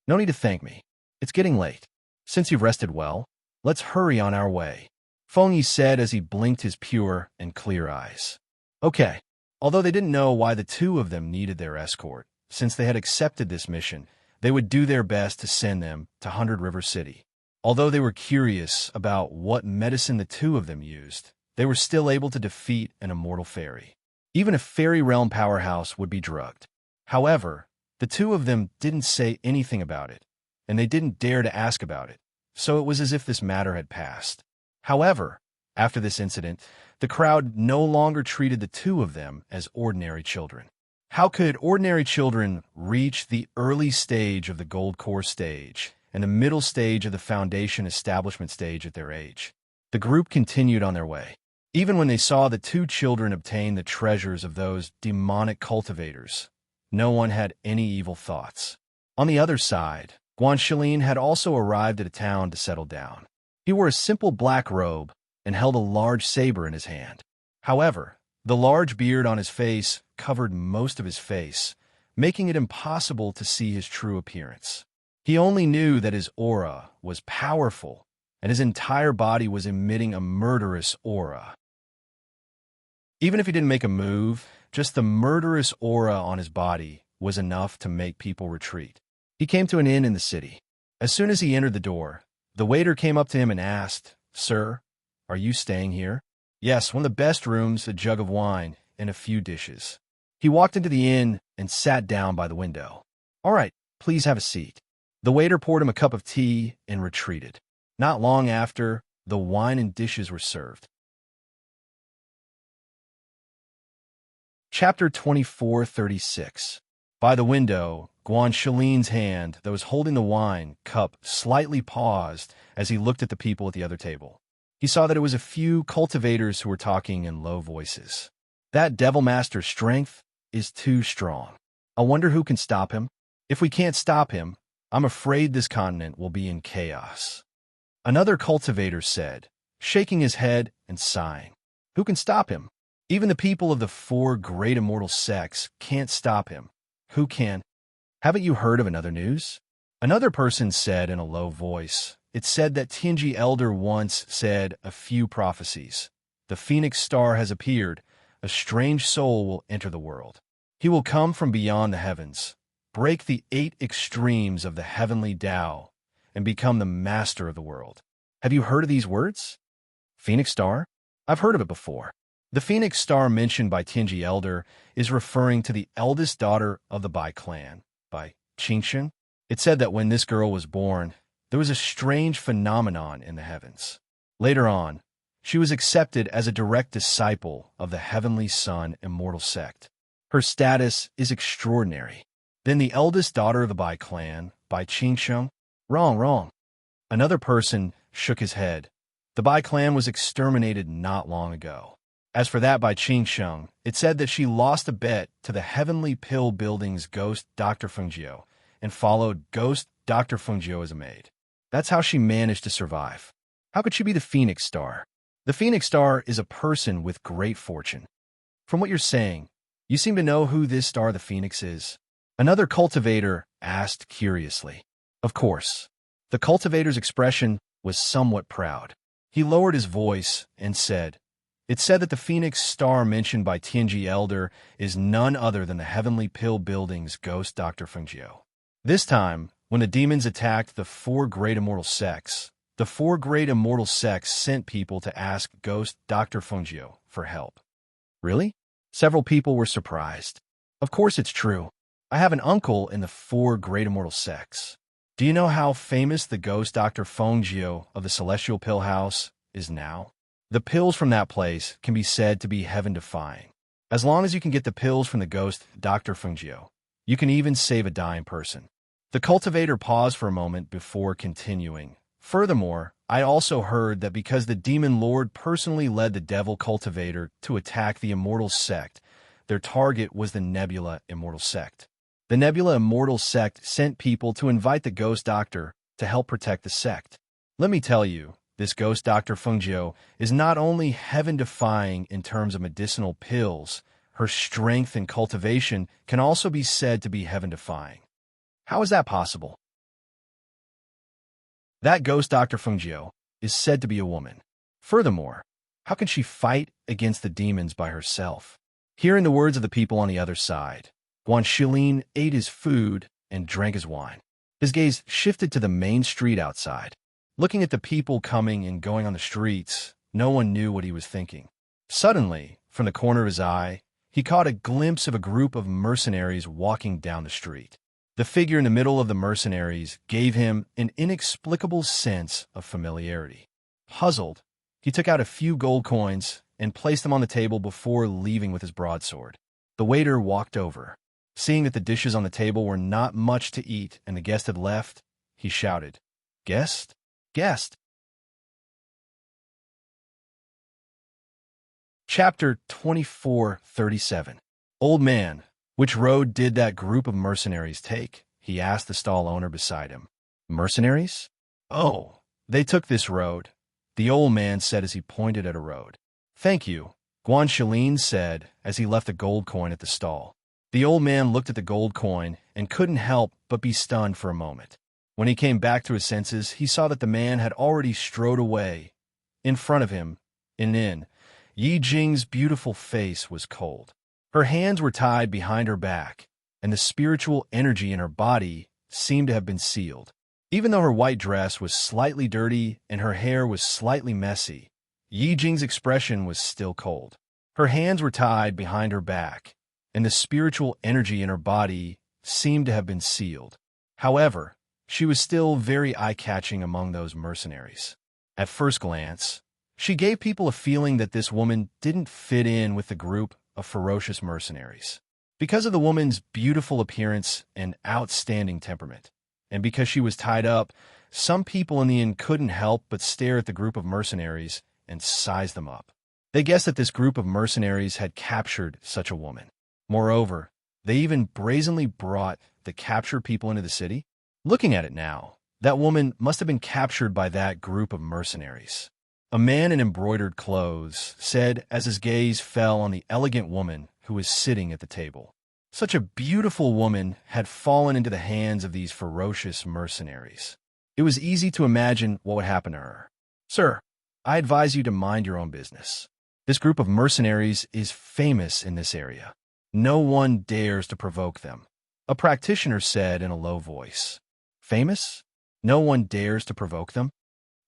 "No need to thank me. It's getting late. Since you've rested well, let's hurry on our way," Feng Yi said as he blinked his pure and clear eyes. "Okay." Although they didn't know why the two of them needed their escort, since they had accepted this mission, they would do their best to send them to 100 River City. Although they were curious about what medicine the two of them used, they were still able to defeat an immortal fairy. Even a fairy realm powerhouse would be drugged. However, the two of them didn't say anything about it, and they didn't dare to ask about it, so it was as if this matter had passed. However, after this incident, the crowd no longer treated the two of them as ordinary children. How could ordinary children reach the early stage of the Gold Core stage and the middle stage of the Foundation Establishment stage at their age? The group continued on their way. Even when they saw the two children obtain the treasures of those demonic cultivators, no one had any evil thoughts. On the other side, Guanxilin had also arrived at a town to settle down. He wore a simple black robe and held a large saber in his hand. However, the large beard on his face covered most of his face, making it impossible to see his true appearance. He only knew that his aura was powerful, and his entire body was emitting a murderous aura. Even if he didn't make a move, just the murderous aura on his body was enough to make people retreat. He came to an inn in the city. As soon as he entered the door, the waiter came up to him and asked, "Sir, are you staying here?" "Yes, one of the best rooms, a jug of wine, and a few dishes." He walked into the inn and sat down by the window. "All right, please have a seat." The waiter poured him a cup of tea and retreated. Not long after, the wine and dishes were served. Chapter 24:36. By the window, Guanxiline's hand that was holding the wine cup slightly paused as he looked at the people at the other table. He saw that it was a few cultivators who were talking in low voices. "That Devil Master's strength is too strong. I wonder who can stop him? If we can't stop him, I'm afraid this continent will be in chaos." Another cultivator said, shaking his head and sighing. "Who can stop him? Even the people of the 4 great immortal sects can't stop him. Who can? Haven't you heard of another news?" Another person said in a low voice, "It said that Tianji Elder once said a few prophecies. The Phoenix Star has appeared. A strange soul will enter the world. He will come from beyond the heavens, break the 8 extremes of the heavenly Tao, and become the master of the world." Have you heard of these words? Phoenix Star? I've heard of it before. The Phoenix Star mentioned by Tianji Elder is referring to the eldest daughter of the Bai clan, by Qingsheng. It said that when this girl was born, there was a strange phenomenon in the heavens. Later on, she was accepted as a direct disciple of the Heavenly Sun immortal sect. Her status is extraordinary. Then the eldest daughter of the Bai clan, by Qingsheng. Wrong. Another person shook his head. The Bai clan was exterminated not long ago. As for that by Qingsheng, it said that she lost a bet to the Heavenly Pill Building's ghost Dr. Fengjiu and followed ghost Dr. Fengjiu as a maid. That's how she managed to survive. How could she be the Phoenix Star? The Phoenix Star is a person with great fortune. From what you're saying, you seem to know who this Star the Phoenix is. Another cultivator asked curiously. Of course. The cultivator's expression was somewhat proud. He lowered his voice and said, "It said that the Phoenix Star mentioned by Tianji Elder is none other than the Heavenly Pill Building's ghost Dr. Fengjiu. This time, when the demons attacked the 4 great immortal sects, the 4 great immortal sects sent people to ask ghost Dr. Fengjiu for help." Really? Several people were surprised. Of course it's true. I have an uncle in the 4 great immortal sects. Do you know how famous the ghost Dr. Fengjiu of the Celestial Pill House is now? The pills from that place can be said to be heaven-defying. As long as you can get the pills from the ghost Dr. Fengjiu, you can even save a dying person. The cultivator paused for a moment before continuing. Furthermore, I also heard that because the demon lord personally led the devil cultivator to attack the immortal sect, their target was the Nebula Immortal Sect. The Nebula Immortal Sect sent people to invite the ghost doctor to help protect the sect. Let me tell you, this ghost Dr. Fengjiu is not only heaven-defying in terms of medicinal pills, her strength and cultivation can also be said to be heaven-defying. How is that possible? That ghost Dr. Fengjiu is said to be a woman. Furthermore, how can she fight against the demons by herself? Hearing the words of the people on the other side, Guanxilin ate his food and drank his wine. His gaze shifted to the main street outside. Looking at the people coming and going on the streets, no one knew what he was thinking. Suddenly, from the corner of his eye, he caught a glimpse of a group of mercenaries walking down the street. The figure in the middle of the mercenaries gave him an inexplicable sense of familiarity. Puzzled, he took out a few gold coins and placed them on the table before leaving with his broadsword. The waiter walked over. Seeing that the dishes on the table were not much to eat and the guest had left, he shouted, "Guest? Guest!" Chapter 24:37. Old man, which road did that group of mercenaries take? He asked the stall owner beside him. Mercenaries? Oh, they took this road, the old man said as he pointed at a road. Thank you, Guanxilin said as he left a gold coin at the stall. The old man looked at the gold coin and couldn't help but be stunned for a moment. When he came back to his senses, he saw that the man had already strode away. In front of him, Yi Jing's beautiful face was cold. Her hands were tied behind her back, and the spiritual energy in her body seemed to have been sealed. Even though her white dress was slightly dirty and her hair was slightly messy, Yi Jing's expression was still cold. Her hands were tied behind her back, and the spiritual energy in her body seemed to have been sealed. However, she was still very eye-catching among those mercenaries. At first glance, she gave people a feeling that this woman didn't fit in with the group of ferocious mercenaries. Because of the woman's beautiful appearance and outstanding temperament, and because she was tied up, some people in the inn couldn't help but stare at the group of mercenaries and size them up. They guessed that this group of mercenaries had captured such a woman. Moreover, they even brazenly brought the captured people into the city. Looking at it now, that woman must have been captured by that group of mercenaries. A man in embroidered clothes said as his gaze fell on the elegant woman who was sitting at the table. Such a beautiful woman had fallen into the hands of these ferocious mercenaries. It was easy to imagine what would happen to her. "Sir, I advise you to mind your own business. This group of mercenaries is famous in this area. No one dares to provoke them," a practitioner said in a low voice. "Famous? No one dares to provoke them?"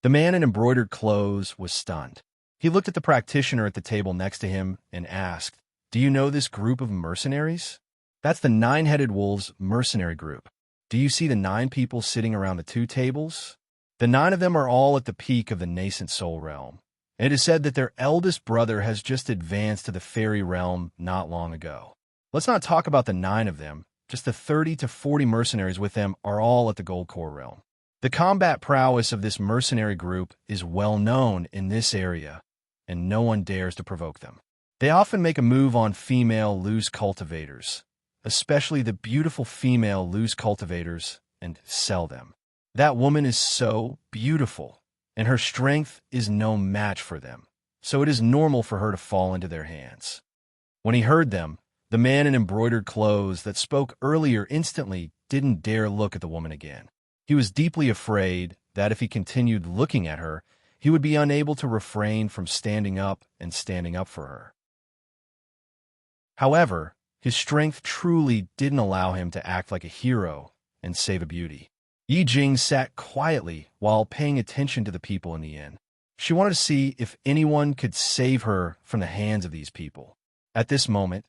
The man in embroidered clothes was stunned. He looked at the practitioner at the table next to him and asked, "Do you know this group of mercenaries?" "That's the Nine-Headed Wolves mercenary group. Do you see the 9 people sitting around the 2 tables? The 9 of them are all at the peak of the nascent soul realm. It is said that their eldest brother has just advanced to the fairy realm not long ago. Let's not talk about the 9 of them. Just the 30 to 40 mercenaries with them are all at the Gold Core realm. The combat prowess of this mercenary group is well known in this area, and no one dares to provoke them. They often make a move on female loose cultivators, especially the beautiful female loose cultivators, and sell them. That woman is so beautiful, and her strength is no match for them, so it is normal for her to fall into their hands." When he heard them, the man in embroidered clothes that spoke earlier instantly didn't dare look at the woman again. He was deeply afraid that if he continued looking at her, he would be unable to refrain from standing up for her. However, his strength truly didn't allow him to act like a hero and save a beauty. Yi Jing sat quietly while paying attention to the people in the inn. She wanted to see if anyone could save her from the hands of these people. At this moment,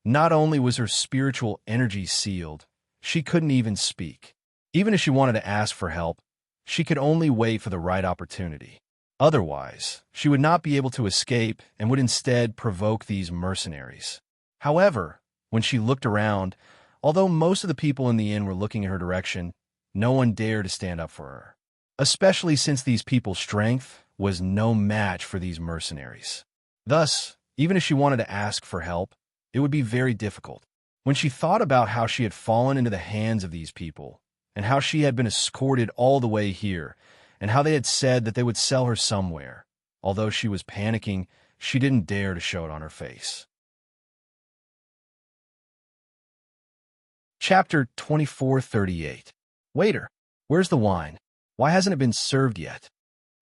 not only was her spiritual energy sealed, she couldn't even speak. Even if she wanted to ask for help, she could only wait for the right opportunity. Otherwise, she would not be able to escape and would instead provoke these mercenaries. However, when she looked around, although most of the people in the inn were looking in her direction, no one dared to stand up for her, especially since these people's strength was no match for these mercenaries. Thus, even if she wanted to ask for help, it would be very difficult. When she thought about how she had fallen into the hands of these people, and how she had been escorted all the way here, and how they had said that they would sell her somewhere, although she was panicking, she didn't dare to show it on her face. Chapter 2438. "Waiter, where's the wine? Why hasn't it been served yet?"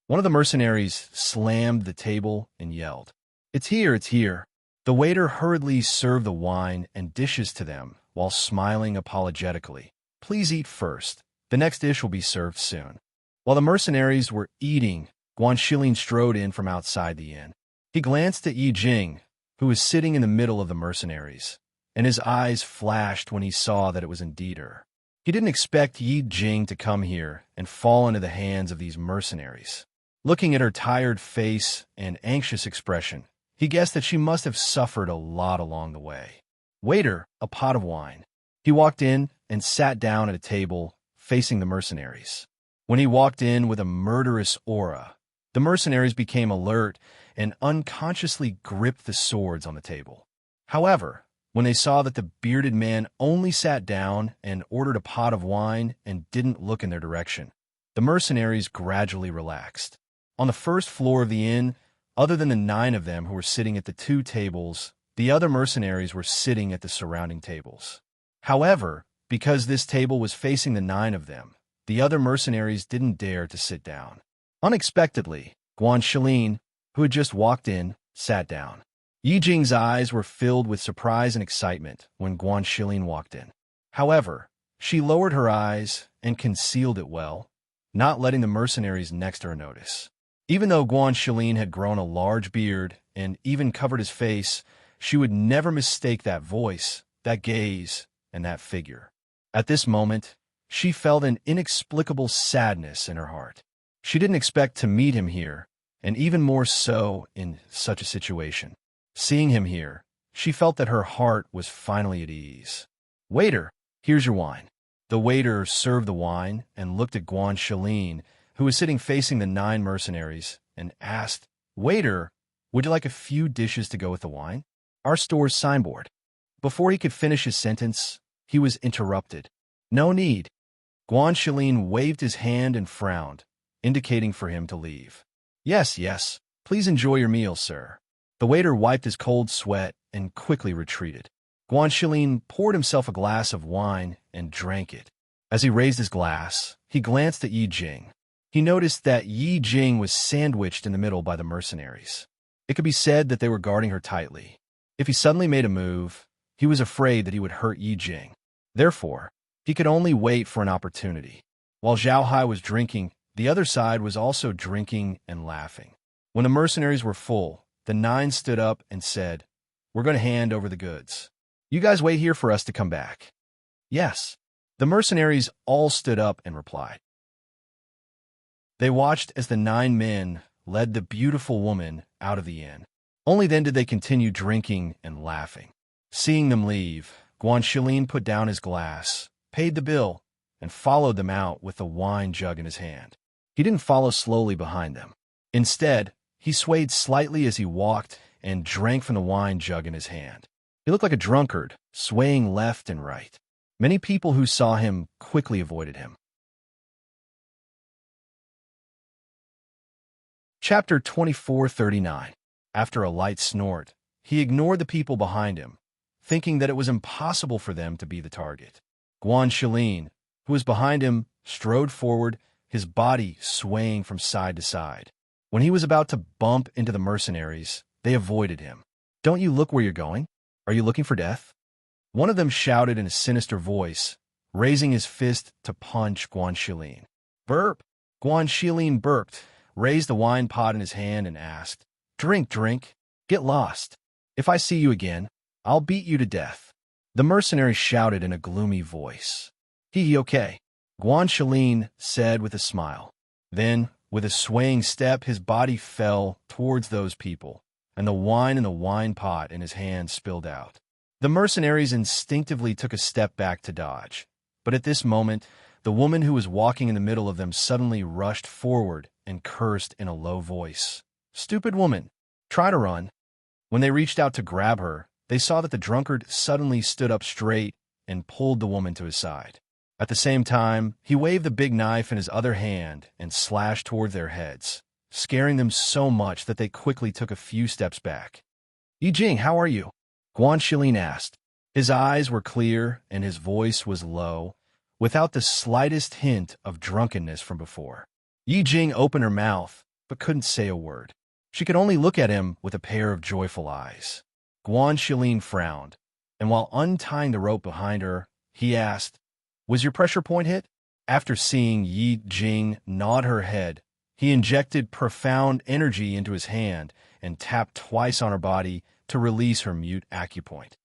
One of the mercenaries slammed the table and yelled, "It's here, it's here." The waiter hurriedly served the wine and dishes to them while smiling apologetically. "Please eat first. The next dish will be served soon." While the mercenaries were eating, Guanxilin strode in from outside the inn. He glanced at Yi Jing, who was sitting in the middle of the mercenaries, and his eyes flashed when he saw that it was indeed her. He didn't expect Yi Jing to come here and fall into the hands of these mercenaries. Looking at her tired face and anxious expression, he guessed that she must have suffered a lot along the way. "Waiter, a pot of wine." He walked in and sat down at a table facing the mercenaries. When he walked in with a murderous aura, the mercenaries became alert and unconsciously gripped the swords on the table. However, when they saw that the bearded man only sat down and ordered a pot of wine and didn't look in their direction, the mercenaries gradually relaxed. On the first floor of the inn, other than the 9 of them who were sitting at the 2 tables, The other mercenaries were sitting at the surrounding tables. However, because this table was facing the 9 of them, the other mercenaries didn't dare to sit down. Unexpectedly, Guanxilin, who had just walked in, sat down. Yi Jing's eyes were filled with surprise and excitement when Guanxilin walked in. However, she lowered her eyes and concealed it well, not letting the mercenaries next to her notice. Even though Guanxilin had grown a large beard and even covered his face, she would never mistake that voice, that gaze, and that figure. At this moment, she felt an inexplicable sadness in her heart. She didn't expect to meet him here, and even more so in such a situation. Seeing him here, she felt that her heart was finally at ease. "Waiter, here's your wine." The waiter served the wine and looked at Guanxilin, who was sitting facing the 9 mercenaries, and asked, "Waiter, would you like a few dishes to go with the wine?" "Our store's signboard." Before he could finish his sentence, he was interrupted. "No need." Guanxilin waved his hand and frowned, indicating for him to leave. Yes, please enjoy your meal, sir." The waiter wiped his cold sweat and quickly retreated. Guanxilin poured himself a glass of wine and drank it. As he raised his glass, he glanced at Yi Jing. He noticed that Yi Jing was sandwiched in the middle by the mercenaries. It could be said that they were guarding her tightly. If he suddenly made a move, he was afraid that he would hurt Yi Jing. Therefore, he could only wait for an opportunity. While Zhao Hai was drinking, the other side was also drinking and laughing. When the mercenaries were full, the 9 stood up and said, "We're going to hand over the goods. You guys wait here for us to come back." "Yes." The mercenaries all stood up and replied. They watched as the 9 men led the beautiful woman out of the inn. Only then did they continue drinking and laughing. Seeing them leave, Guanxilin put down his glass, paid the bill, and followed them out with the wine jug in his hand. He didn't follow slowly behind them. Instead, he swayed slightly as he walked and drank from the wine jug in his hand. He looked like a drunkard, swaying left and right. Many people who saw him quickly avoided him. Chapter 2439. After a light snort, he ignored the people behind him, thinking that it was impossible for them to be the target. Guanxilin, who was behind him, strode forward, his body swaying from side to side. When he was about to bump into the mercenaries, they avoided him. "Don't you look where you're going? Are you looking for death?" One of them shouted in a sinister voice, raising his fist to punch Guanxilin. "Burp!" Guanxilin burped, raised the wine pot in his hand, and asked, Drink, get lost. If I see you again, I'll beat you to death." The mercenary shouted in a gloomy voice. Okay," Guanxilin said with a smile. Then, with a swaying step, his body fell towards those people, and the wine in the wine pot in his hand spilled out. The mercenaries instinctively took a step back to dodge, but at this moment, the woman who was walking in the middle of them suddenly rushed forward and cursed in a low voice. "Stupid woman, try to run." When they reached out to grab her, they saw that the drunkard suddenly stood up straight and pulled the woman to his side. At the same time, he waved the big knife in his other hand and slashed toward their heads, scaring them so much that they quickly took a few steps back. "Yi Jing, how are you?" Guanxilin asked. His eyes were clear and his voice was low, without the slightest hint of drunkenness from before. Yi Jing opened her mouth, but couldn't say a word. She could only look at him with a pair of joyful eyes. Guanxilin frowned, and while untying the rope behind her, he asked, "Was your pressure point hit?" After seeing Yi Jing nod her head, he injected profound energy into his hand and tapped twice on her body to release her mute acupoint.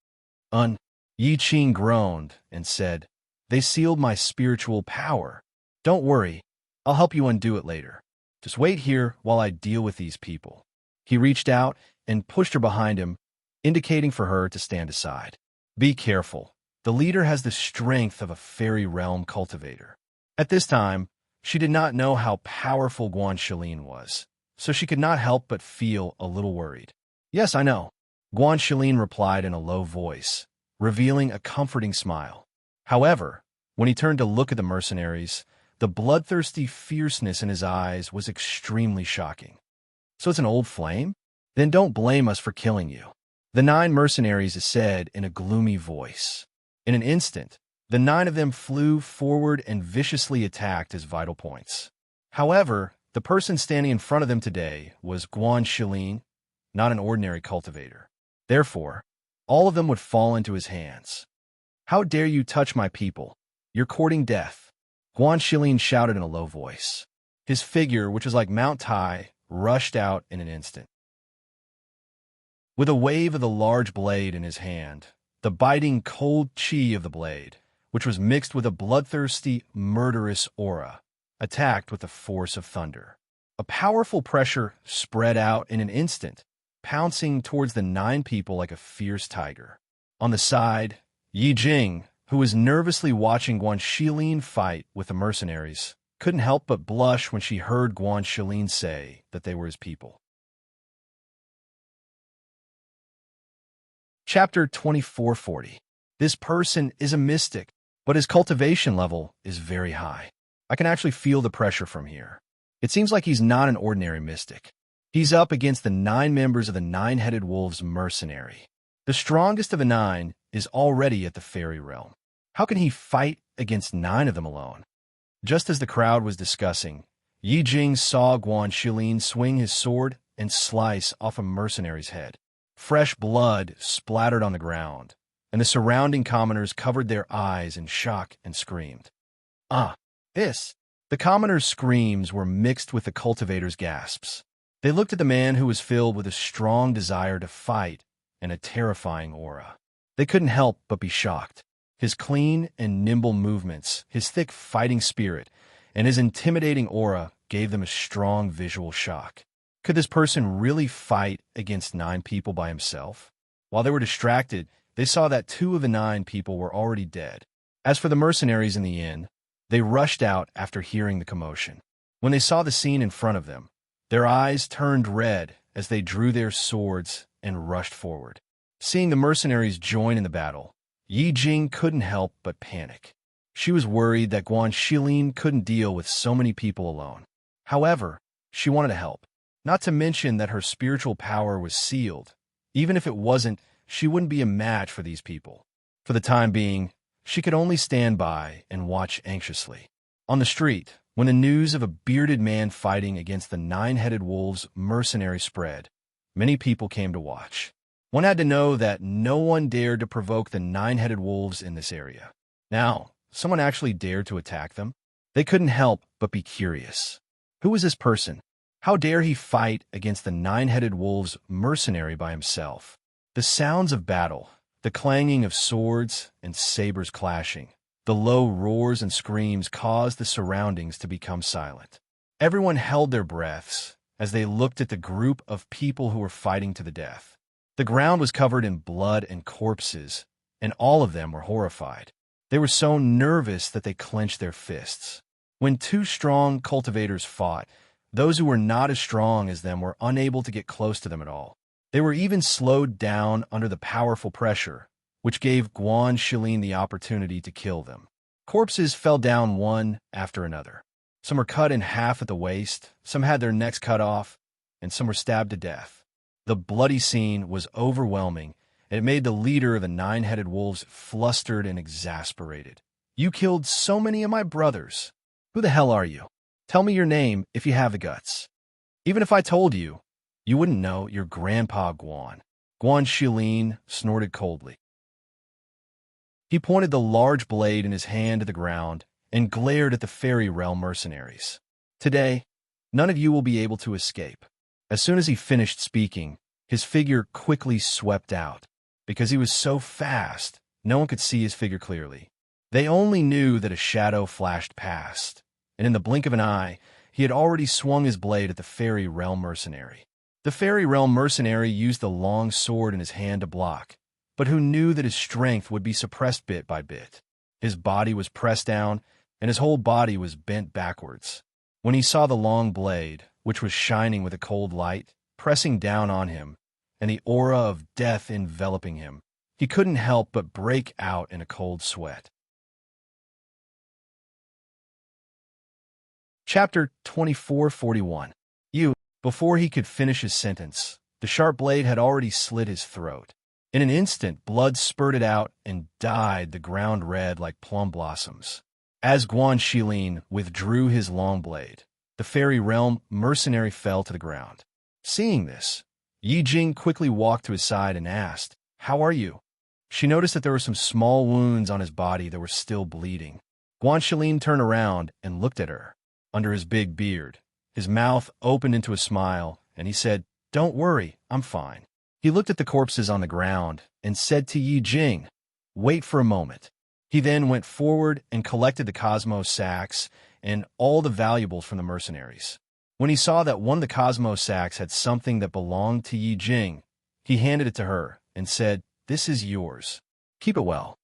Yi Jing groaned and said, "They sealed my spiritual power. Don't worry, I'll help you undo it later. Just wait here while I deal with these people." He reached out and pushed her behind him, indicating for her to stand aside. "Be careful. The leader has the strength of a fairy realm cultivator." At this time, she did not know how powerful Guanxilin was, so she could not help but feel a little worried. "Yes, I know," Guanxilin replied in a low voice, revealing a comforting smile. However, when he turned to look at the mercenaries, the bloodthirsty fierceness in his eyes was extremely shocking. "So it's an old flame? Then don't blame us for killing you." The 9 mercenaries said in a gloomy voice. In an instant, the 9 of them flew forward and viciously attacked his vital points. However, the person standing in front of them today was Guan Shilin, not an ordinary cultivator. Therefore, all of them would fall into his hands. "How dare you touch my people? You're courting death," Guan Shilin shouted in a low voice. His figure, which was like Mount Tai, rushed out in an instant. With a wave of the large blade in his hand, the biting cold chi of the blade, which was mixed with a bloodthirsty, murderous aura, attacked with the force of thunder. A powerful pressure spread out in an instant, pouncing towards the 9 people like a fierce tiger. On the side, Yi Jing, who was nervously watching Guan Shilin fight with the mercenaries, couldn't help but blush when she heard Guan Shilin say that they were his people. Chapter 2440. This person is a mystic, but his cultivation level is very high. I can actually feel the pressure from here. It seems like he's not an ordinary mystic. He's up against the 9 members of the 9-headed wolves mercenary. The strongest of the 9 is already at the fairy realm. How can he fight against 9 of them alone? Just as the crowd was discussing, Yi Jing saw Guan Shilin swing his sword and slice off a mercenary's head. Fresh blood splattered on the ground, and the surrounding commoners covered their eyes in shock and screamed. This! The commoners' screams were mixed with the cultivators' gasps. They looked at the man who was filled with a strong desire to fight and a terrifying aura. They couldn't help but be shocked. His clean and nimble movements, his thick fighting spirit, and his intimidating aura gave them a strong visual shock. Could this person really fight against 9 people by himself? While they were distracted, they saw that 2 of the 9 people were already dead. As for the mercenaries in the inn, they rushed out after hearing the commotion. When they saw the scene in front of them, their eyes turned red as they drew their swords and rushed forward. Seeing the mercenaries join in the battle, Yi Jing couldn't help but panic. She was worried that Guan Shilin couldn't deal with so many people alone. However, she wanted to help. Not to mention that her spiritual power was sealed. Even if it wasn't, she wouldn't be a match for these people. For the time being, she could only stand by and watch anxiously. On the street, when the news of a bearded man fighting against the 9-headed wolves mercenary spread, many people came to watch. One had to know that no one dared to provoke the 9-headed wolves in this area. Now, someone actually dared to attack them. They couldn't help but be curious. Who was this person? How dare he fight against the 9-headed wolves mercenary by himself? The sounds of battle, the clanging of swords and sabers clashing, the low roars and screams caused the surroundings to become silent. Everyone held their breaths as they looked at the group of people who were fighting to the death. The ground was covered in blood and corpses, and all of them were horrified. They were so nervous that they clenched their fists. When 2 strong cultivators fought, those who were not as strong as them were unable to get close to them at all. They were even slowed down under the powerful pressure, which gave Guan Shilin the opportunity to kill them. Corpses fell down one after another. Some were cut in half at the waist, some had their necks cut off, and some were stabbed to death. The bloody scene was overwhelming, and it made the leader of the 9-headed wolves flustered and exasperated. "You killed so many of my brothers. Who the hell are you? Tell me your name if you have the guts. Even if I told you, you wouldn't know your grandpa Guan." Guan Shilin snorted coldly. He pointed the large blade in his hand to the ground and glared at the fairy realm mercenaries. "Today, none of you will be able to escape." As soon as he finished speaking, his figure quickly swept out. Because he was so fast, no one could see his figure clearly. They only knew that a shadow flashed past, and in the blink of an eye, he had already swung his blade at the fairy realm mercenary. The fairy realm mercenary used the long sword in his hand to block, but who knew that his strength would be suppressed bit by bit. His body was pressed down, and his whole body was bent backwards. When he saw the long blade, which was shining with a cold light, pressing down on him, and the aura of death enveloping him, he couldn't help but break out in a cold sweat. Chapter 2441. Before he could finish his sentence, the sharp blade had already slit his throat. In an instant, blood spurted out and dyed the ground red like plum blossoms. As Guan Shilin withdrew his long blade, the fairy realm mercenary fell to the ground. Seeing this, Yi Jing quickly walked to his side and asked, "How are you?" She noticed that there were some small wounds on his body that were still bleeding. Guan Shilin turned around and looked at her. Under his big beard, his mouth opened into a smile, and he said, "Don't worry, I'm fine." He looked at the corpses on the ground and said to Yi Jing, "Wait for a moment." He then went forward and collected the Cosmos sacks and all the valuables from the mercenaries. When he saw that one of the Cosmos sacks had something that belonged to Yi Jing, he handed it to her and said, "This is yours. Keep it well."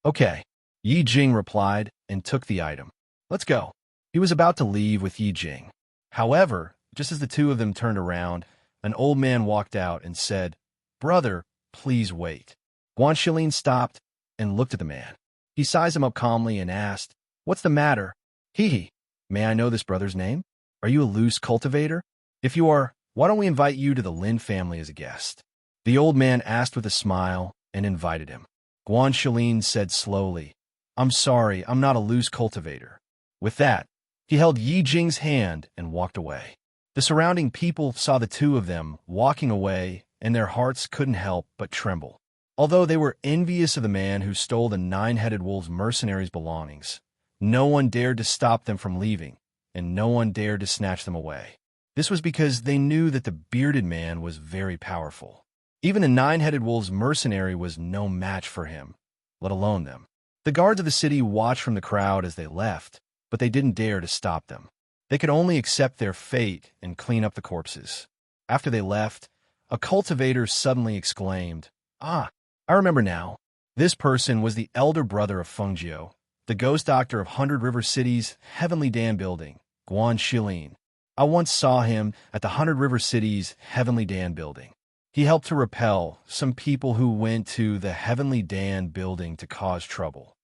"Okay," Yi Jing replied and took the item. "Let's go." He was about to leave with Yi Jing. However, just as the two of them turned around, an old man walked out and said, "Brother, please wait." Guan Shilin stopped and looked at the man. He sized him up calmly and asked, "What's the matter?" "Hee. May I know this brother's name? Are you a loose cultivator? If you are, why don't we invite you to the Lin family as a guest?" The old man asked with a smile and invited him. Guan Shilin said slowly, "I'm sorry, I'm not a loose cultivator." With that, he held Yi Jing's hand and walked away. The surrounding people saw the two of them walking away, and their hearts couldn't help but tremble. Although they were envious of the man who stole the nine-headed wolf's mercenaries' belongings, no one dared to stop them from leaving, and no one dared to snatch them away. This was because they knew that the bearded man was very powerful. Even the nine-headed wolf's mercenary was no match for him, let alone them. The guards of the city watched from the crowd as they left, but they didn't dare to stop them. They could only accept their fate and clean up the corpses. After they left, a cultivator suddenly exclaimed, "Ah, I remember now. This person was the elder brother of Fengjiu, the ghost doctor of 100 River City's Heavenly Dam building, Guan Shilin. I once saw him at the 100 River City's Heavenly Dan building. He helped to repel some people who went to the Heavenly Dan building to cause trouble."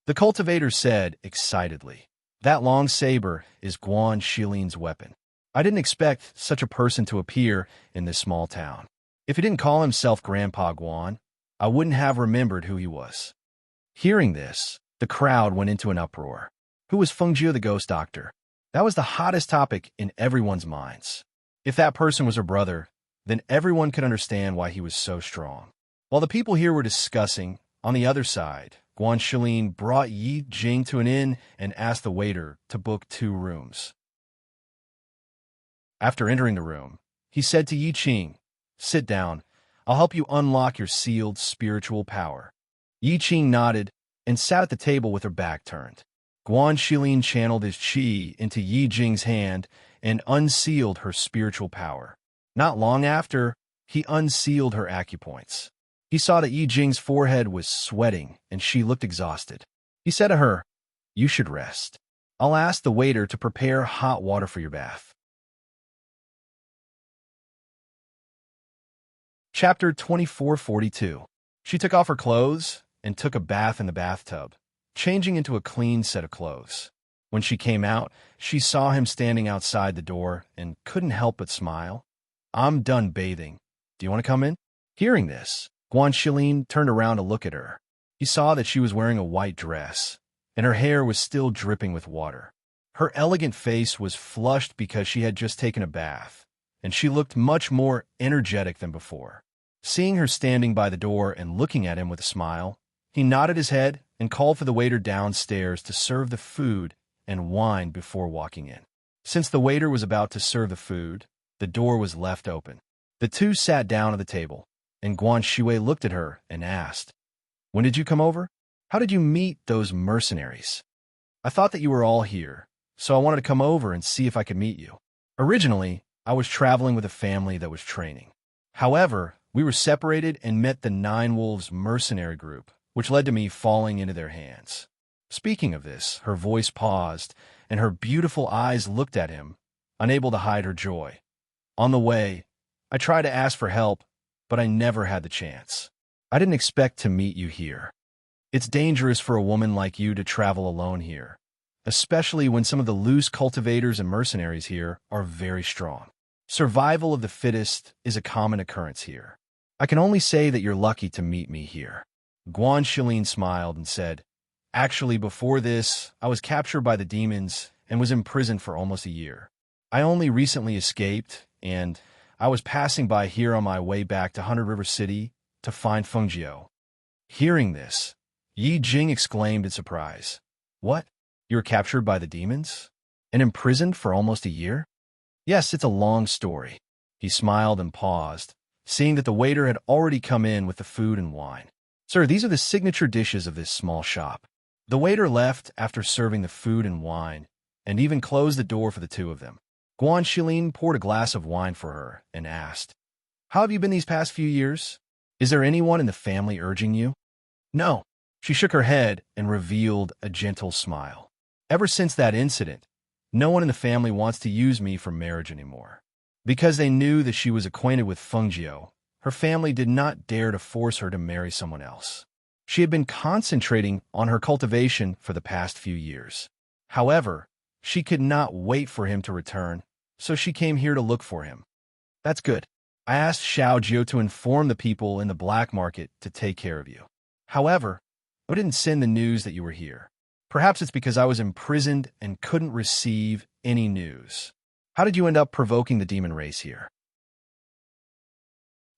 The cultivator said excitedly, "That long saber is Guan Shilin's weapon. I didn't expect such a person to appear in this small town. If he didn't call himself Grandpa Guan, I wouldn't have remembered who he was." Hearing this, the crowd went into an uproar. Who was Fengjiu the ghost doctor? That was the hottest topic in everyone's minds. If that person was her brother, then everyone could understand why he was so strong. While the people here were discussing, on the other side, Guan Shilin brought Yi Jing to an inn and asked the waiter to book 2 rooms. After entering the room, he said to Yi Jing, "Sit down. I'll help you unlock your sealed spiritual power." Yi Jing nodded and sat at the table with her back turned. Guan Shilin channeled his qi into Yi Jing's hand and unsealed her spiritual power. Not long after, he unsealed her acupoints. He saw that Yi Jing's forehead was sweating and she looked exhausted. He said to her, "You should rest. I'll ask the waiter to prepare hot water for your bath." Chapter 2442. She took off her clothes and took a bath in the bathtub, changing into a clean set of clothes. When she came out, she saw him standing outside the door and couldn't help but smile. "I'm done bathing. Do you want to come in?" Hearing this, Guan Shilin turned around to look at her. He saw that she was wearing a white dress, and her hair was still dripping with water. Her elegant face was flushed because she had just taken a bath, and she looked much more energetic than before. Seeing her standing by the door and looking at him with a smile, he nodded his head and called for the waiter downstairs to serve the food and wine before walking in. Since the waiter was about to serve the food, the door was left open. The two sat down at the table, and Guan Shui looked at her and asked, "When did you come over? How did you meet those mercenaries?" "I thought that you were all here, so I wanted to come over and see if I could meet you. Originally, I was traveling with a family that was training. However, we were separated and met the Nine Wolves mercenary group, which led to me falling into their hands." Speaking of this, her voice paused, and her beautiful eyes looked at him, unable to hide her joy. "On the way, I tried to ask for help, but I never had the chance. I didn't expect to meet you here. It's dangerous for a woman like you to travel alone here, especially when some of the loose cultivators and mercenaries here are very strong. Survival of the fittest is a common occurrence here. I can only say that you're lucky to meet me here. Guan Shilin smiled and said, Actually, before this, I was captured by the demons and was imprisoned for almost a year. I only recently escaped, and I was passing by here on my way back to Hundred River City to find Fengjiu. Hearing this, Yi Jing exclaimed in surprise. What? You were captured by the demons? And imprisoned for almost a year? Yes, it's a long story. He smiled and paused, seeing that the waiter had already come in with the food and wine. Sir, these are the signature dishes of this small shop. The waiter left after serving the food and wine, and even closed the door for the two of them. Guan Shilin poured a glass of wine for her and asked, How have you been these past few years? Is there anyone in the family urging you? No. She shook her head and revealed a gentle smile. Ever since that incident, no one in the family wants to use me for marriage anymore. Because they knew that she was acquainted with Fengjiu, her family did not dare to force her to marry someone else. She had been concentrating on her cultivation for the past few years. However, she could not wait for him to return, so she came here to look for him. That's good. I asked Xiao Jiu to inform the people in the black market to take care of you. However, I didn't send the news that you were here. Perhaps it's because I was imprisoned and couldn't receive any news. How did you end up provoking the demon race here?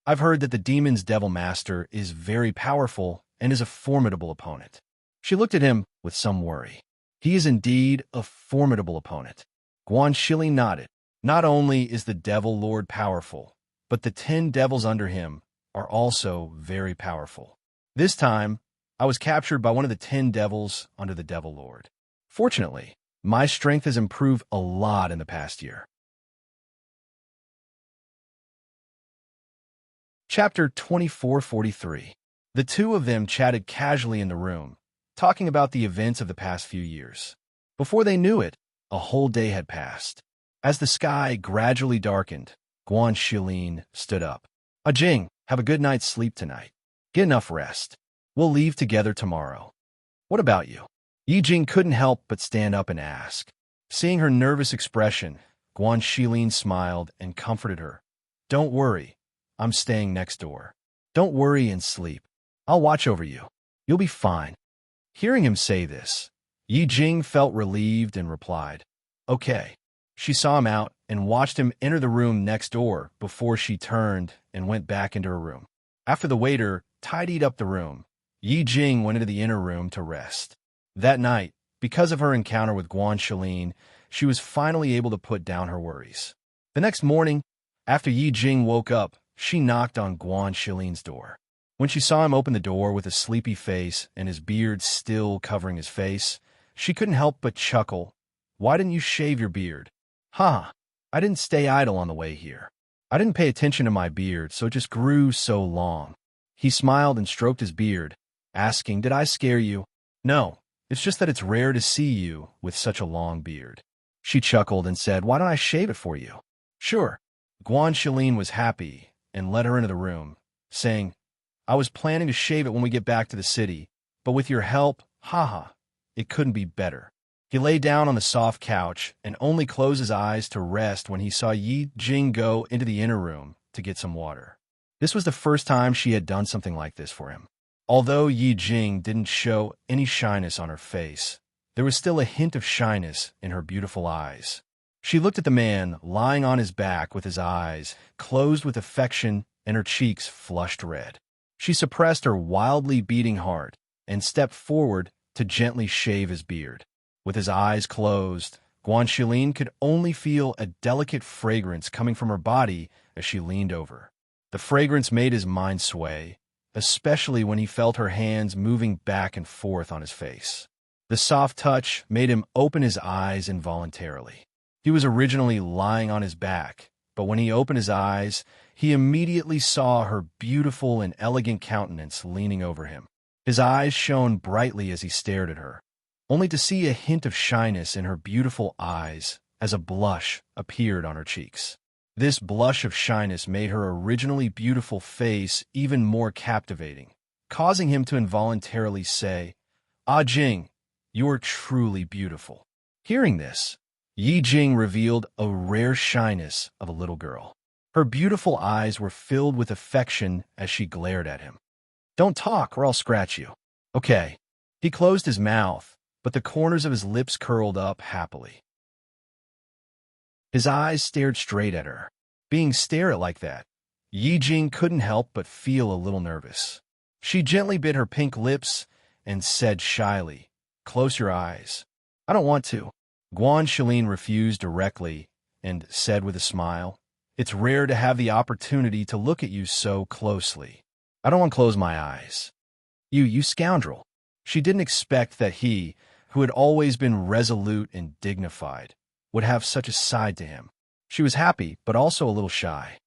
I've heard that the demon's devil master is very powerful and is a formidable opponent. She looked at him with some worry. He is indeed a formidable opponent. Guan Shili nodded. Not only is the devil lord powerful, but the 10 devils under him are also very powerful. This time, I was captured by one of the 10 devils under the devil lord. Fortunately, my strength has improved a lot in the past year. Chapter 2443. The two of them chatted casually in the room, talking about the events of the past few years. Before they knew it, a whole day had passed. As the sky gradually darkened, Guan Shilin stood up. Jing, have a good night's sleep tonight. Get enough rest. We'll leave together tomorrow. What about you? Yi Jing couldn't help but stand up and ask. Seeing her nervous expression, Guan Shilin smiled and comforted her. Don't worry. I'm staying next door. Don't worry and sleep. I'll watch over you. You'll be fine. Hearing him say this, Yi Jing felt relieved and replied, Okay. She saw him out and watched him enter the room next door before she turned and went back into her room. After the waiter tidied up the room, Yi Jing went into the inner room to rest. That night, because of her encounter with Guan Shilin, she was finally able to put down her worries. The next morning, after Yi Jing woke up, she knocked on Guan Shilin's door. When she saw him open the door with a sleepy face and his beard still covering his face, she couldn't help but chuckle. Why didn't you shave your beard? I didn't stay idle on the way here. I didn't pay attention to my beard, so it just grew so long. He smiled and stroked his beard, asking, Did I scare you? No, it's just that it's rare to see you with such a long beard. She chuckled and said, Why don't I shave it for you? Sure. Guan Shilin was happy and led her into the room, saying, I was planning to shave it when we get back to the city, but with your help, it couldn't be better. He lay down on the soft couch and only closed his eyes to rest when he saw Yi Jing go into the inner room to get some water. This was the first time she had done something like this for him. Although Yi Jing didn't show any shyness on her face, there was still a hint of shyness in her beautiful eyes. She looked at the man lying on his back with his eyes closed with affection and her cheeks flushed red. She suppressed her wildly beating heart and stepped forward to gently shave his beard. With his eyes closed, Guan Shilin could only feel a delicate fragrance coming from her body as she leaned over. The fragrance made his mind sway, especially when he felt her hands moving back and forth on his face. The soft touch made him open his eyes involuntarily. He was originally lying on his back, but when he opened his eyes, he immediately saw her beautiful and elegant countenance leaning over him. His eyes shone brightly as he stared at her, only to see a hint of shyness in her beautiful eyes as a blush appeared on her cheeks. This blush of shyness made her originally beautiful face even more captivating, causing him to involuntarily say, Jing, you're truly beautiful. Hearing this, Yi Jing revealed a rare shyness of a little girl. Her beautiful eyes were filled with affection as she glared at him. Don't talk or I'll scratch you. Okay. He closed his mouth, but the corners of his lips curled up happily. His eyes stared straight at her. Being stared at like that, Yi Jing couldn't help but feel a little nervous. She gently bit her pink lips and said shyly, "Close your eyes." "I don't want to." Guan Shilin refused directly and said with a smile, "It's rare to have the opportunity to look at you so closely. I don't want to close my eyes." You scoundrel." She didn't expect that he, who had always been resolute and dignified, would have such a side to him. She was happy, but also a little shy.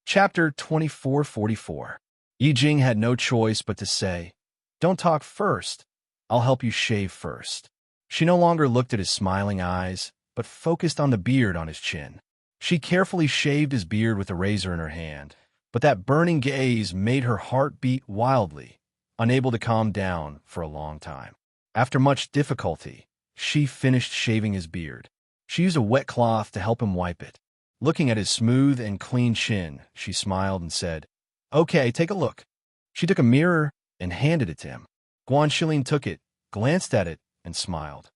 Chapter 2444. Yi Jing had no choice but to say, "Don't talk first. I'll help you shave first." She no longer looked at his smiling eyes, but focused on the beard on his chin. She carefully shaved his beard with a razor in her hand, but that burning gaze made her heart beat wildly, unable to calm down for a long time. After much difficulty, she finished shaving his beard. She used a wet cloth to help him wipe it. Looking at his smooth and clean chin, she smiled and said, "Okay, take a look." She took a mirror and handed it to him. Guan Shilin took it, glanced at it, and smiled.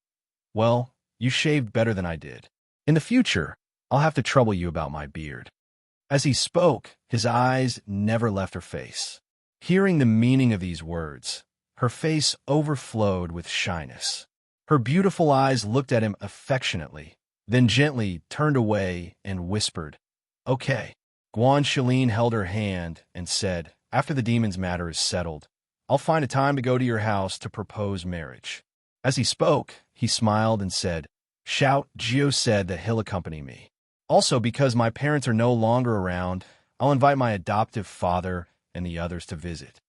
"Well, you shaved better than I did. In the future, I'll have to trouble you about my beard." As he spoke, his eyes never left her face. Hearing the meaning of these words, her face overflowed with shyness. Her beautiful eyes looked at him affectionately, then gently turned away and whispered, "Okay." Guan Shilin held her hand and said, "After the demon's matter is settled, I'll find a time to go to your house to propose marriage." As he spoke, he smiled and said, "Shout, Gio said that he'll accompany me. Also, because my parents are no longer around, I'll invite my adoptive father and the others to visit."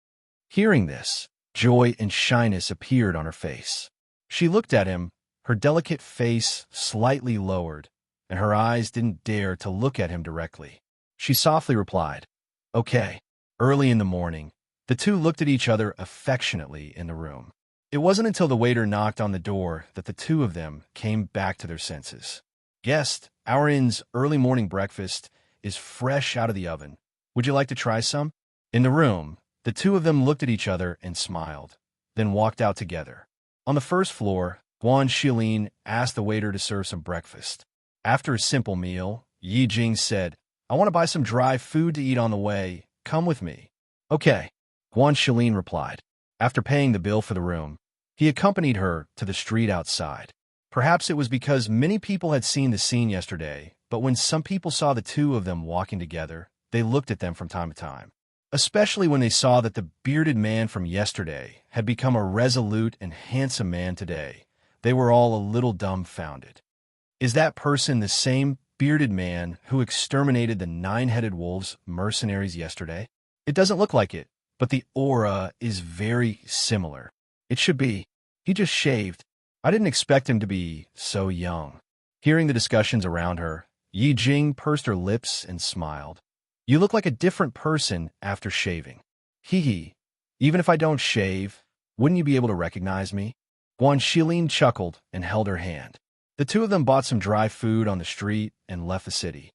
Hearing this, joy and shyness appeared on her face. She looked at him, her delicate face slightly lowered, and her eyes didn't dare to look at him directly. She softly replied, "Okay." Early in the morning, the two looked at each other affectionately in the room. It wasn't until the waiter knocked on the door that the two of them came back to their senses. "Guest, our inn's early morning breakfast is fresh out of the oven. Would you like to try some?" In the room, the two of them looked at each other and smiled, then walked out together. On the first floor, Guan Shilin asked the waiter to serve some breakfast. After a simple meal, Yi Jing said, "I want to buy some dry food to eat on the way. Come with me." "Okay," Guan Shilin replied. After paying the bill for the room, he accompanied her to the street outside. Perhaps it was because many people had seen the scene yesterday, but when some people saw the two of them walking together, they looked at them from time to time. Especially when they saw that the bearded man from yesterday had become a resolute and handsome man today, they were all a little dumbfounded. Is that person the same bearded man who exterminated the 9-headed wolves mercenaries yesterday? It doesn't look like it, but the aura is very similar. It should be. He just shaved. I didn't expect him to be so young. Hearing the discussions around her, Yi Jing pursed her lips and smiled. "You look like a different person after shaving." "Hee hee. Even if I don't shave, wouldn't you be able to recognize me?" Guan Shilin chuckled and held her hand. The two of them bought some dry food on the street and left the city.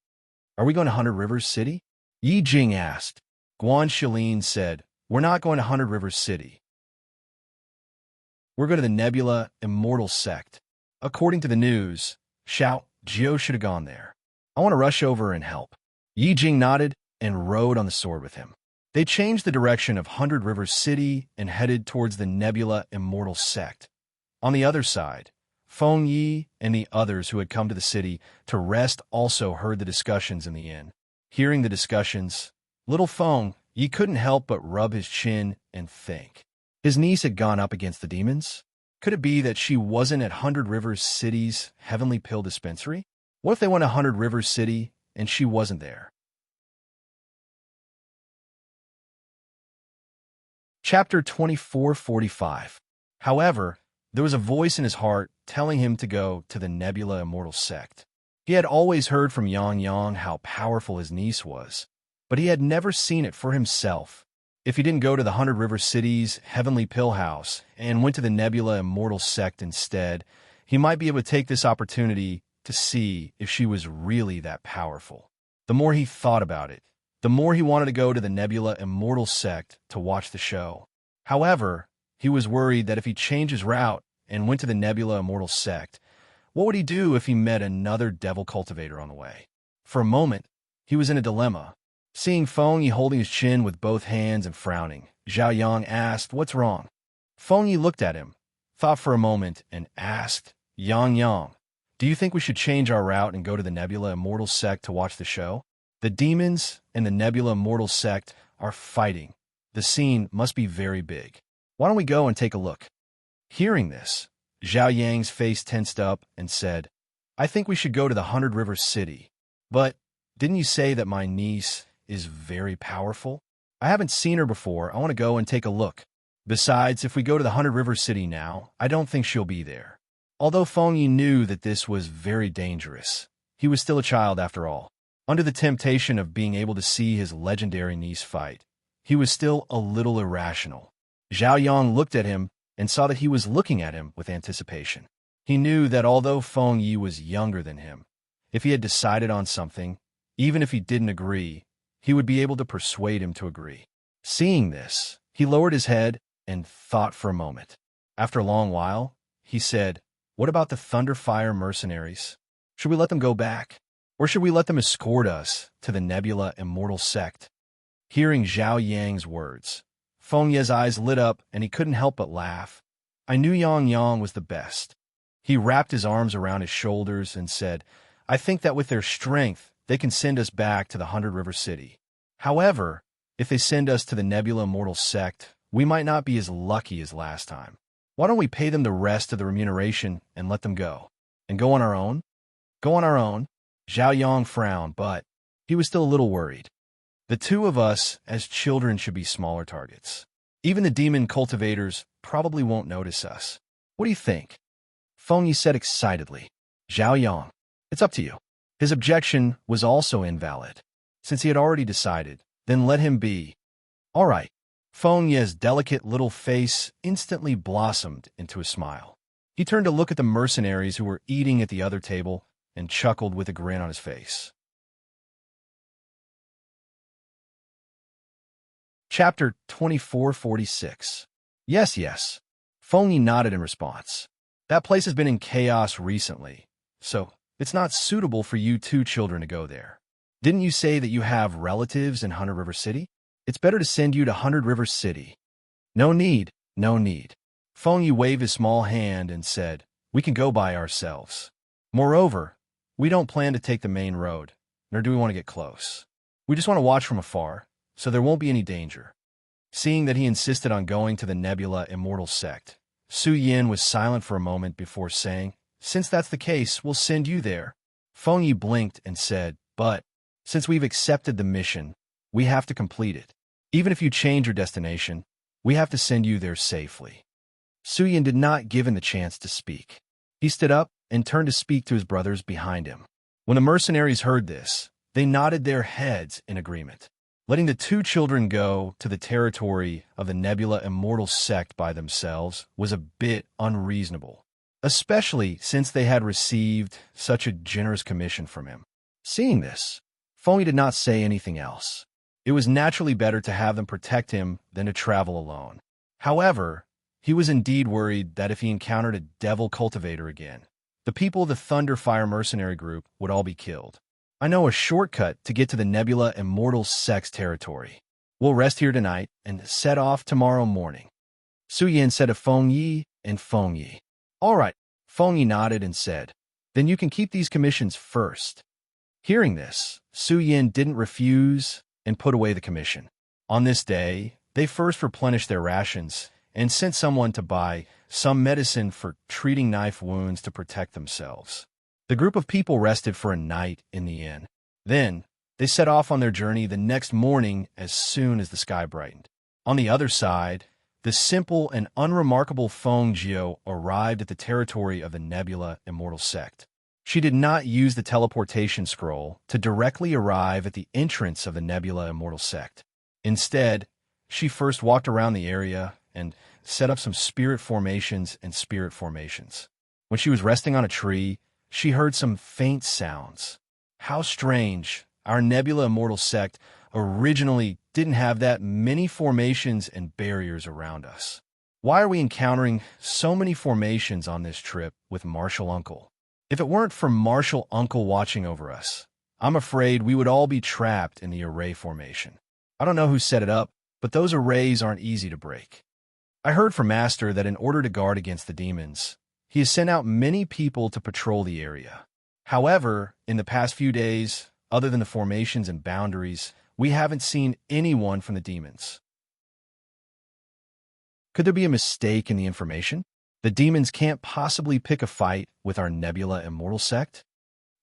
"Are we going to 100 Rivers City?" Yi Jing asked. Guan Shilin said, "We're not going to 100 Rivers City. We're going to the Nebula Immortal Sect. According to the news, Xiao Jiao should have gone there. I want to rush over and help." Yi Jing nodded and rode on the sword with him. They changed the direction of 100 Rivers City and headed towards the Nebula Immortal Sect. On the other side, Feng Yi and the others who had come to the city to rest also heard the discussions in the inn. Hearing the discussions, little Feng Yi couldn't help but rub his chin and think. His niece had gone up against the demons? Could it be that she wasn't at 100 Rivers City's Heavenly Pill Dispensary? What if they went to 100 Rivers City and she wasn't there? Chapter 2445. However, there was a voice in his heart telling him to go to the Nebula Immortal Sect. He had always heard from Yang Yang how powerful his niece was, but he had never seen it for himself. If he didn't go to the 100 River City's Heavenly Pill House and went to the Nebula Immortal Sect instead, he might be able to take this opportunity to see if she was really that powerful. The more he thought about it, the more he wanted to go to the Nebula Immortal sect to watch the show. However, he was worried that if he changed his route and went to the Nebula Immortal sect, what would he do if he met another devil cultivator on the way? For a moment, he was in a dilemma. Seeing Feng Yi holding his chin with both hands and frowning, Zhao Yang asked, "What's wrong?" Feng Yi looked at him, thought for a moment, and asked, Yang, do you think we should change our route and go to the Nebula Immortal sect to watch the show? The demons and the Nebula Immortal sect are fighting. The scene must be very big. Why don't we go and take a look? Hearing this, Zhao Yang's face tensed up and said, I think we should go to the 100 River City. But didn't you say that my niece is very powerful? I haven't seen her before. I want to go and take a look. Besides, if we go to the 100 River City now, I don't think she'll be there. Although Feng Yi knew that this was very dangerous, he was still a child after all. Under the temptation of being able to see his legendary niece fight, he was still a little irrational. Zhao Yang looked at him and saw that he was looking at him with anticipation. He knew that although Feng Yi was younger than him, if he had decided on something, even if he didn't agree, he would be able to persuade him to agree. Seeing this, he lowered his head and thought for a moment. After a long while, he said, What about the Thunderfire mercenaries? Should we let them go back? Or should we let them escort us to the Nebula Immortal sect? Hearing Zhao Yang's words, Feng Yi's eyes lit up and he couldn't help but laugh. I knew Yang was the best. He wrapped his arms around his shoulders and said, I think that with their strength, they can send us back to the 100 River City. However, if they send us to the Nebula Immortal sect, we might not be as lucky as last time. Why don't we pay them the rest of the remuneration and let them go? And go on our own? Go on our own? Zhao Yang frowned, but he was still a little worried. The two of us, as children, should be smaller targets. Even the demon cultivators probably won't notice us. What do you think? Feng Yi said excitedly. Zhao Yang, it's up to you. His objection was also invalid. Since he had already decided, then let him be. All right. Feng Yi's delicate little face instantly blossomed into a smile. He turned to look at the mercenaries who were eating at the other table and chuckled with a grin on his face. Chapter 2446. Yes. Feng Yi nodded in response. That place has been in chaos recently, so it's not suitable for you two children to go there. Didn't you say that you have relatives in 100 River City? It's better to send you to 100 River City. No need. Feng Yi waved his small hand and said, We can go by ourselves. Moreover, we don't plan to take the main road, nor do we want to get close. We just want to watch from afar, so there won't be any danger. Seeing that he insisted on going to the Nebula Immortal sect, Su Yin was silent for a moment before saying, Since that's the case, we'll send you there. Feng Yi blinked and said, But, since we've accepted the mission, we have to complete it. Even if you change your destination, we have to send you there safely. Su Yin did not give him the chance to speak. He stood up and turned to speak to his brothers behind him. When the mercenaries heard this, they nodded their heads in agreement. Letting the two children go to the territory of the Nebula Immortal sect by themselves was a bit unreasonable, especially since they had received such a generous commission from him. Seeing this, Feng Yi did not say anything else. It was naturally better to have them protect him than to travel alone. However, he was indeed worried that if he encountered a devil cultivator again, the people of the Thunderfire mercenary group would all be killed. I know a shortcut to get to the Nebula Immortal sect's territory. We'll rest here tonight and set off tomorrow morning. Su Yin said to Feng Yi and Feng Yi. All right, Feng Yi nodded and said, Then you can keep these commissions first. Hearing this, Su Yin didn't refuse and put away the commission. On this day, they first replenished their rations and sent someone to buy some medicine for treating knife wounds to protect themselves. The group of people rested for a night in the inn. Then, they set off on their journey the next morning as soon as the sky brightened. On the other side, the simple and unremarkable Feng Jiu arrived at the territory of the Nebula Immortal sect. She did not use the teleportation scroll to directly arrive at the entrance of the Nebula Immortal sect. Instead, she first walked around the area and set up some spirit formations and spirit formations. When she was resting on a tree, she heard some faint sounds. How strange. Our Nebula Immortal sect originally didn't have that many formations and barriers around us. Why are we encountering so many formations on this trip with Martial Uncle? If it weren't for Martial Uncle watching over us, I'm afraid we would all be trapped in the array formation. I don't know who set it up, but those arrays aren't easy to break. I heard from Master that in order to guard against the demons, he has sent out many people to patrol the area. However, in the past few days, other than the formations and boundaries, we haven't seen anyone from the demons. Could there be a mistake in the information? The demons can't possibly pick a fight with our Nebula Immortal sect?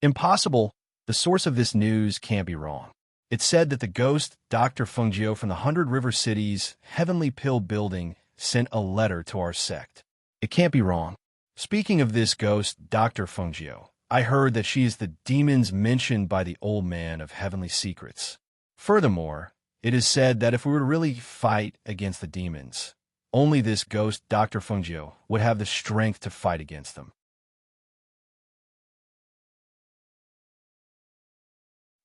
Impossible. The source of this news can't be wrong. It said that the ghost Dr. Fungio from the 100 River City's Heavenly Pill building sent a letter to our sect. It can't be wrong. Speaking of this ghost Dr. Fungio, I heard that she is the demons mentioned by the old man of Heavenly Secrets. Furthermore, it is said that if we were to really fight against the demons, only this ghost Dr. Fungio would have the strength to fight against them.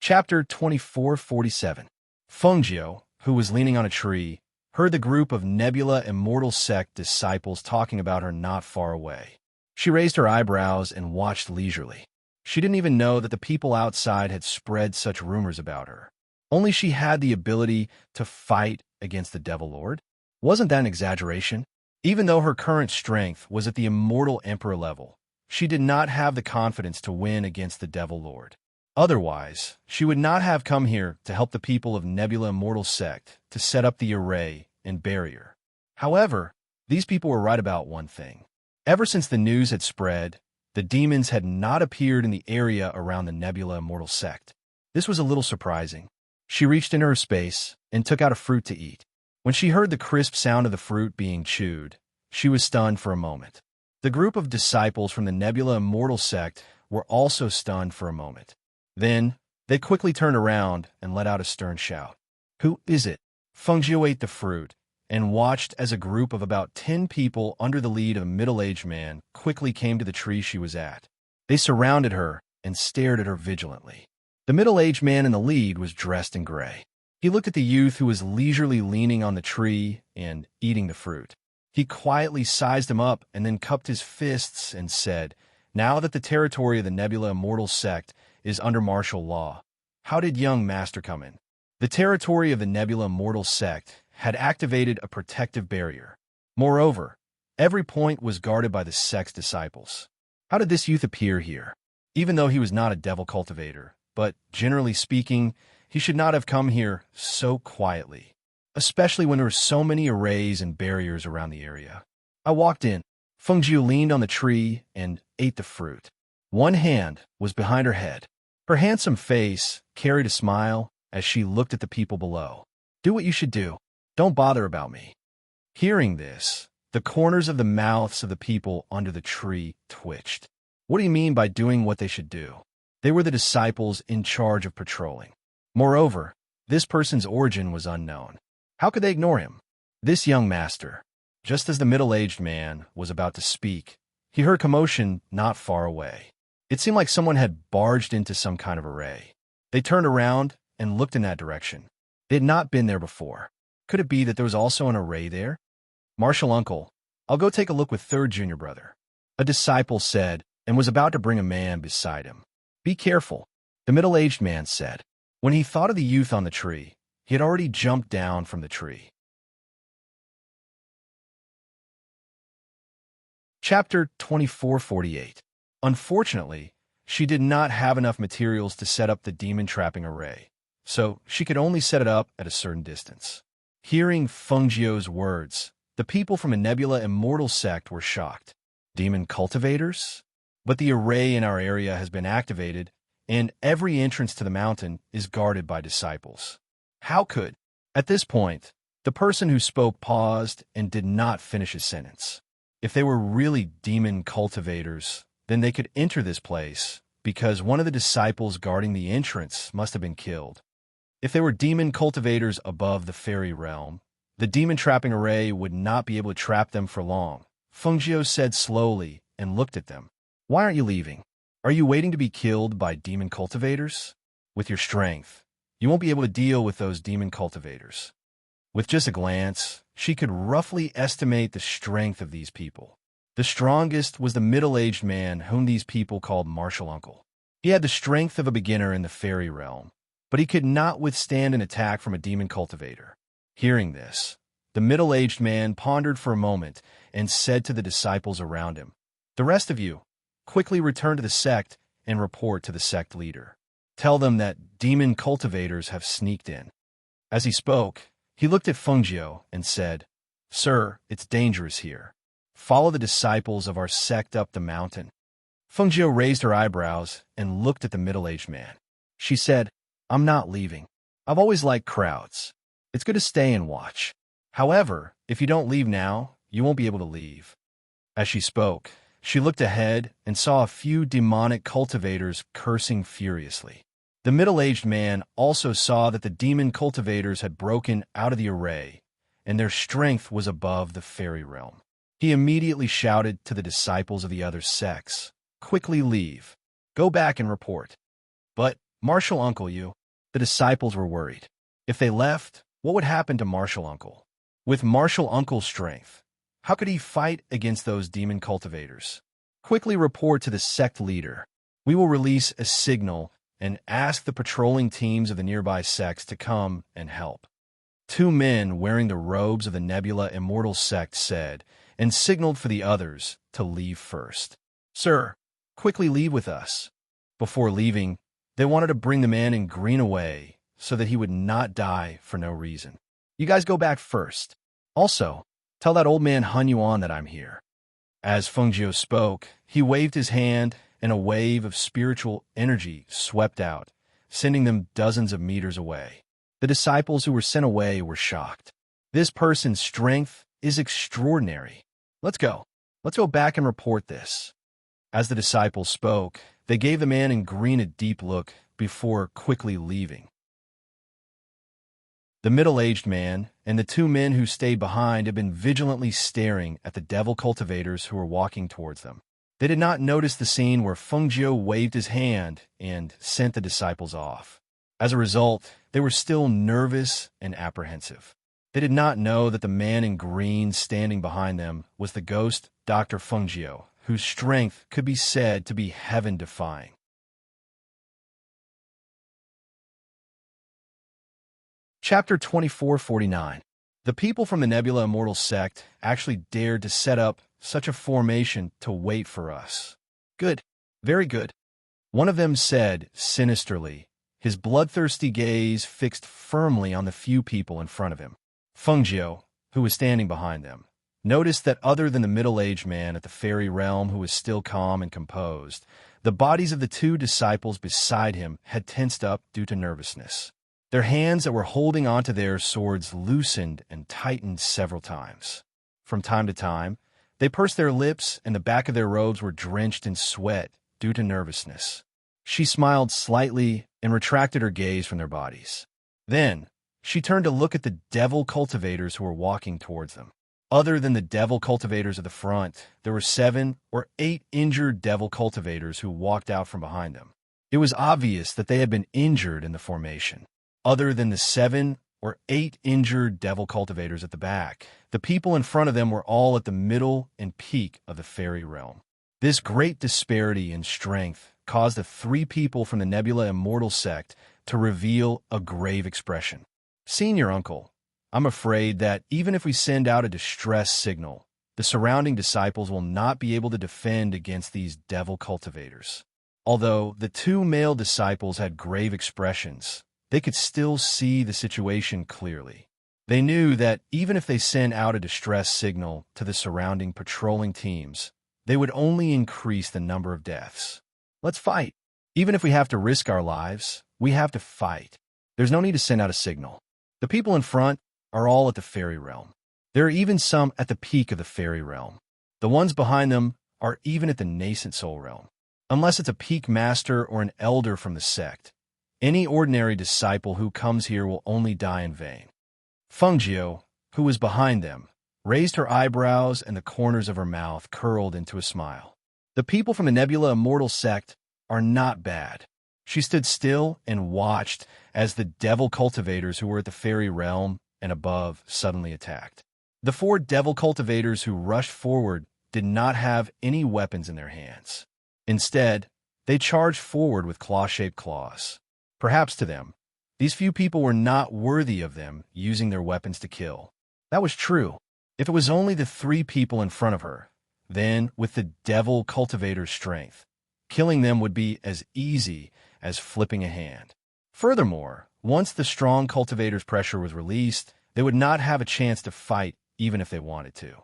Chapter 2447. Fungio, who was leaning on a tree, heard the group of Nebula Immortal sect disciples talking about her not far away. She raised her eyebrows and watched leisurely. She didn't even know that the people outside had spread such rumors about her. Only she had the ability to fight against the Devil Lord? Wasn't that an exaggeration? Even though her current strength was at the Immortal Emperor level, she did not have the confidence to win against the Devil Lord. Otherwise, she would not have come here to help the people of Nebula Immortal sect to set up the array and barrier. However, these people were right about one thing. Ever since the news had spread, the demons had not appeared in the area around the Nebula Immortal sect. This was a little surprising. She reached into her space and took out a fruit to eat. When she heard the crisp sound of the fruit being chewed, she was stunned for a moment. The group of disciples from the Nebula Immortal sect were also stunned for a moment. Then, they quickly turned around and let out a stern shout. Who is it? Fungio ate the fruit and watched as a group of about 10 people under the lead of a middle-aged man quickly came to the tree she was at. They surrounded her and stared at her vigilantly. The middle-aged man in the lead was dressed in gray. He looked at the youth who was leisurely leaning on the tree and eating the fruit. He quietly sized him up and then cupped his fists and said, "Now that the territory of the Nebula Immortal sect is under martial law, how did young Master come in?" The territory of the Nebula Immortal sect had activated a protective barrier. Moreover, every point was guarded by the sect's disciples. How did this youth appear here? Even though he was not a devil cultivator, but generally speaking, he should not have come here so quietly, especially when there were so many arrays and barriers around the area. I walked in. Fungio leaned on the tree and ate the fruit. One hand was behind her head. Her handsome face carried a smile as she looked at the people below. Do what you should do. Don't bother about me. Hearing this, the corners of the mouths of the people under the tree twitched. What do you mean by doing what they should do? They were the disciples in charge of patrolling. Moreover, this person's origin was unknown. How could they ignore him? This young master. Just as the middle-aged man was about to speak, he heard commotion not far away. It seemed like someone had barged into some kind of array. They turned around and looked in that direction. They had not been there before. Could it be that there was also an array there? Martial Uncle, I'll go take a look with third junior brother, a disciple said, and was about to bring a man beside him. Be careful, the middle-aged man said. When he thought of the youth on the tree, he had already jumped down from the tree. Chapter 2448. Unfortunately, she did not have enough materials to set up the demon-trapping array, so she could only set it up at a certain distance. Hearing Fungio's words, the people from a Nebula Immortal sect were shocked. Demon cultivators? But the array in our area has been activated, and every entrance to the mountain is guarded by disciples. How could? At this point, the person who spoke paused and did not finish his sentence. If they were really demon cultivators, then they could enter this place, because one of the disciples guarding the entrance must have been killed. If they were demon cultivators above the fairy realm, the demon-trapping array would not be able to trap them for long. Fungio said slowly and looked at them. Why aren't you leaving? Are you waiting to be killed by demon cultivators? With your strength, you won't be able to deal with those demon cultivators. With just a glance, she could roughly estimate the strength of these people. The strongest was the middle-aged man whom these people called Martial Uncle. He had the strength of a beginner in the fairy realm, but he could not withstand an attack from a demon cultivator. Hearing this, the middle-aged man pondered for a moment and said to the disciples around him, "The rest of you, quickly return to the sect and report to the sect leader. Tell them that demon cultivators have sneaked in." As he spoke, he looked at Fengjiu and said, "Sir, it's dangerous here. Follow the disciples of our sect up the mountain." Fengjiu raised her eyebrows and looked at the middle-aged man. She said, "I'm not leaving. I've always liked crowds. It's good to stay and watch. However, if you don't leave now, you won't be able to leave." As she spoke, she looked ahead and saw a few demonic cultivators cursing furiously. The middle-aged man also saw that the demon cultivators had broken out of the array, and their strength was above the fairy realm. He immediately shouted to the disciples of the other sects, "Quickly leave. Go back and report." But, Martial Uncle, the disciples were worried. If they left, what would happen to Martial Uncle? With Martial Uncle's strength, how could he fight against those demon cultivators? Quickly report to the sect leader. We will release a signal and ask the patrolling teams of the nearby sects to come and help. Two men wearing the robes of the Nebula Immortal sect said, and signaled for the others to leave first. "Sir, quickly leave with us." Before leaving, they wanted to bring the man in green away so that he would not die for no reason. "You guys go back first. Also, tell that old man Han Yuan that I'm here." As Fengjiu spoke, he waved his hand and a wave of spiritual energy swept out, sending them dozens of meters away. The disciples who were sent away were shocked. This person's strength is extraordinary. Let's go back and report this." As the disciples spoke, they gave the man in green a deep look before quickly leaving. The middle-aged man and the two men who stayed behind had been vigilantly staring at the devil cultivators who were walking towards them. They did not notice the scene where Fengjiu waved his hand and sent the disciples off. As a result, they were still nervous and apprehensive. They did not know that the man in green standing behind them was the ghost Dr. Fengjiu, whose strength could be said to be heaven-defying. Chapter 2449. The people from the Nebula Immortal sect actually dared to set up such a formation to wait for us. "Good, very good," one of them said sinisterly, his bloodthirsty gaze fixed firmly on the few people in front of him. Fengjiu, who was standing behind them, noticed that other than the middle-aged man at the fairy realm who was still calm and composed, the bodies of the two disciples beside him had tensed up due to nervousness. Their hands that were holding onto their swords loosened and tightened several times. From time to time, they pursed their lips and the back of their robes were drenched in sweat due to nervousness. She smiled slightly and retracted her gaze from their bodies. Then, she turned to look at the devil cultivators who were walking towards them. Other than the devil cultivators at the front, there were 7 or 8 injured devil cultivators who walked out from behind them. It was obvious that they had been injured in the formation. Other than the 7 or 8 injured devil cultivators at the back, the people in front of them were all at the middle and peak of the fairy realm. This great disparity in strength caused the 3 people from the Nebula Immortal sect to reveal a grave expression. "Senior Uncle, I'm afraid that even if we send out a distress signal, the surrounding disciples will not be able to defend against these devil cultivators." Although the 2 male disciples had grave expressions, they could still see the situation clearly. They knew that even if they sent out a distress signal to the surrounding patrolling teams, they would only increase the number of deaths. "Let's fight. Even if we have to risk our lives, we have to fight. There's no need to send out a signal. The people in front are all at the fairy realm. There are even some at the peak of the fairy realm. The ones behind them are even at the nascent soul realm. Unless it's a peak master or an elder from the sect, any ordinary disciple who comes here will only die in vain." Fengjiu, who was behind them, raised her eyebrows and the corners of her mouth curled into a smile. The people from the Nebula Immortal sect are not bad. She stood still and watched as the devil cultivators who were at the fairy realm and above suddenly attacked. The 4 devil cultivators who rushed forward did not have any weapons in their hands. Instead, they charged forward with claw-shaped claws. Perhaps to them, these few people were not worthy of them using their weapons to kill. That was true. If it was only the 3 people in front of her, then, with the devil cultivator's strength, killing them would be as easy as flipping a hand. Furthermore, once the strong cultivator's pressure was released, they would not have a chance to fight even if they wanted to.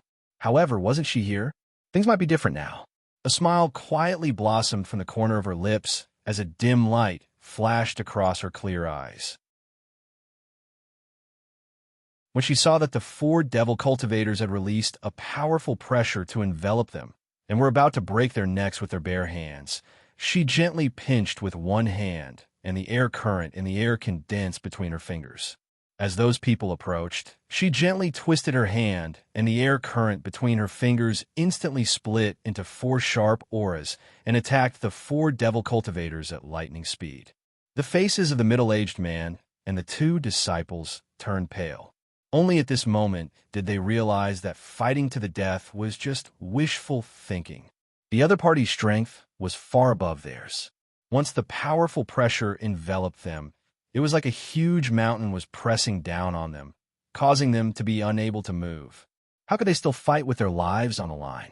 However, wasn't she here? Things might be different now. A smile quietly blossomed from the corner of her lips as a dim light flashed across her clear eyes. When she saw that the 4 devil cultivators had released a powerful pressure to envelop them and were about to break their necks with their bare hands, she gently pinched with one hand, and the air current in the air condensed between her fingers. As those people approached, she gently twisted her hand, and the air current between her fingers instantly split into 4 sharp auras and attacked the 4 devil cultivators at lightning speed. The faces of the middle-aged man and the 2 disciples turned pale. Only at this moment did they realize that fighting to the death was just wishful thinking. The other party's strength was far above theirs. Once the powerful pressure enveloped them, it was like a huge mountain was pressing down on them, causing them to be unable to move. How could they still fight with their lives on the line?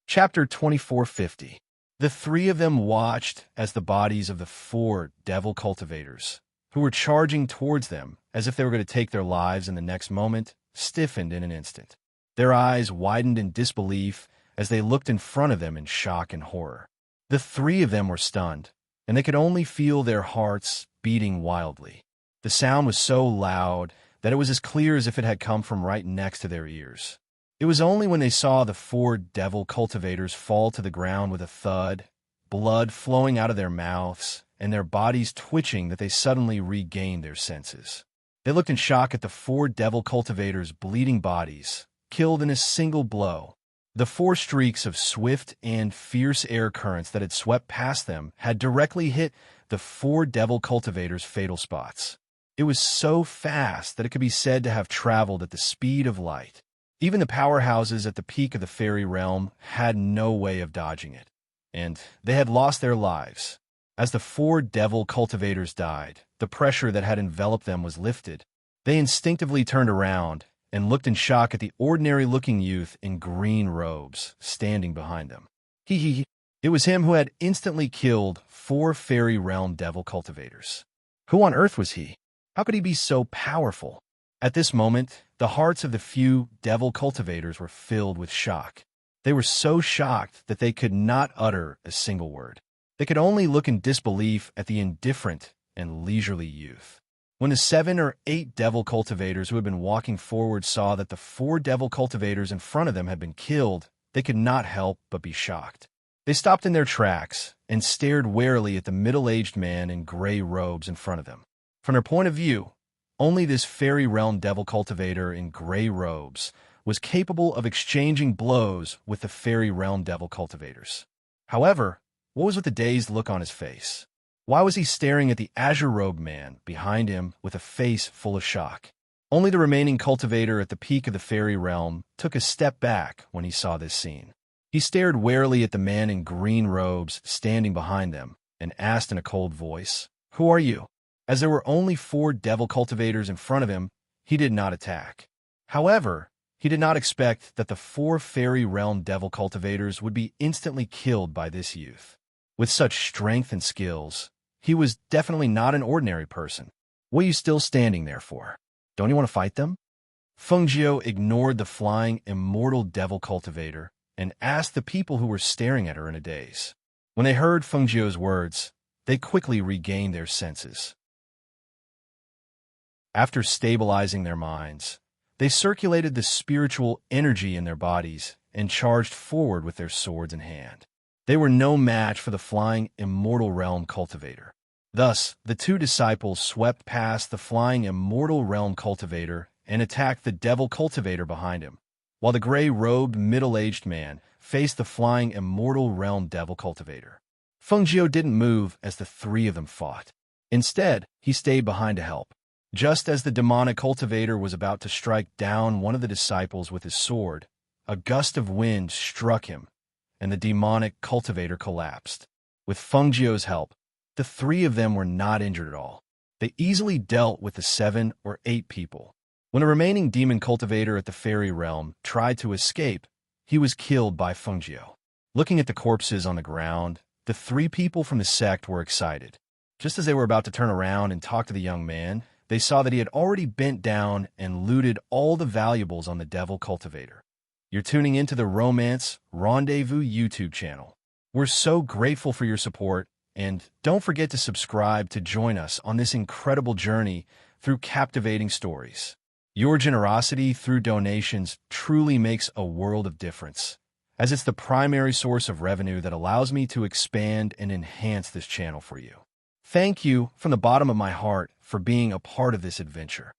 Chapter 2450. The 3 of them watched as the bodies of the 4 devil cultivators, who were charging towards them as if they were going to take their lives in the next moment, stiffened in an instant. Their eyes widened in disbelief as they looked in front of them in shock and horror. The 3 of them were stunned, and they could only feel their hearts beating wildly. The sound was so loud that it was as clear as if it had come from right next to their ears. It was only when they saw the 4 devil cultivators fall to the ground with a thud, blood flowing out of their mouths, and their bodies twitching that they suddenly regained their senses. They looked in shock at the 4 devil cultivators' bleeding bodies, killed in a single blow. The 4 streaks of swift and fierce air currents that had swept past them had directly hit the 4 devil cultivators' fatal spots. It was so fast that it could be said to have traveled at the speed of light. Even the powerhouses at the peak of the fairy realm had no way of dodging it, and they had lost their lives. As the 4 devil cultivators died, the pressure that had enveloped them was lifted. They instinctively turned around and looked in shock at the ordinary-looking youth in green robes standing behind them. It was him who had instantly killed 4 fairy realm devil cultivators. Who on earth was he? How could he be so powerful? At this moment, the hearts of the few devil cultivators were filled with shock. They were so shocked that they could not utter a single word. They could only look in disbelief at the indifferent and leisurely youth. When the 7 or 8 devil cultivators who had been walking forward saw that the 4 devil cultivators in front of them had been killed, they could not help but be shocked. They stopped in their tracks and stared warily at the middle-aged man in gray robes in front of them. From their point of view, only this fairy realm devil cultivator in gray robes was capable of exchanging blows with the fairy realm devil cultivators. However, what was with the dazed look on his face? Why was he staring at the azure-robed man behind him with a face full of shock? Only the remaining cultivator at the peak of the fairy realm took a step back when he saw this scene. He stared warily at the man in green robes standing behind them and asked in a cold voice, "Who are you?" As there were only 4 devil cultivators in front of him, he did not attack. However, he did not expect that the 4 fairy realm devil cultivators would be instantly killed by this youth. With such strength and skills, he was definitely not an ordinary person. What are you still standing there for? Don't you want to fight them? Fengjiu ignored the flying immortal devil cultivator and asked the people who were staring at her in a daze. When they heard Fengjiu's words, they quickly regained their senses. After stabilizing their minds, they circulated the spiritual energy in their bodies and charged forward with their swords in hand. They were no match for the flying immortal realm cultivator. Thus, the 2 disciples swept past the flying immortal realm cultivator and attacked the devil cultivator behind him. while the gray-robed, middle-aged man faced the flying immortal realm devil cultivator. Fengjiu didn't move as the three of them fought. Instead, he stayed behind to help. Just as the demonic cultivator was about to strike down one of the disciples with his sword, a gust of wind struck him, and the demonic cultivator collapsed. With Fengjiu's help, the three of them were not injured at all. They easily dealt with the 7 or 8 people. When a remaining demon cultivator at the fairy realm tried to escape, he was killed by Fengjiu. Looking at the corpses on the ground, the 3 people from the sect were excited. Just as they were about to turn around and talk to the young man, they saw that he had already bent down and looted all the valuables on the devil cultivator. You're tuning into the Romance Rendezvous YouTube channel. We're so grateful for your support, and don't forget to subscribe to join us on this incredible journey through captivating stories. Your generosity through donations truly makes a world of difference, as it's the primary source of revenue that allows me to expand and enhance this channel for you. Thank you from the bottom of my heart for being a part of this adventure.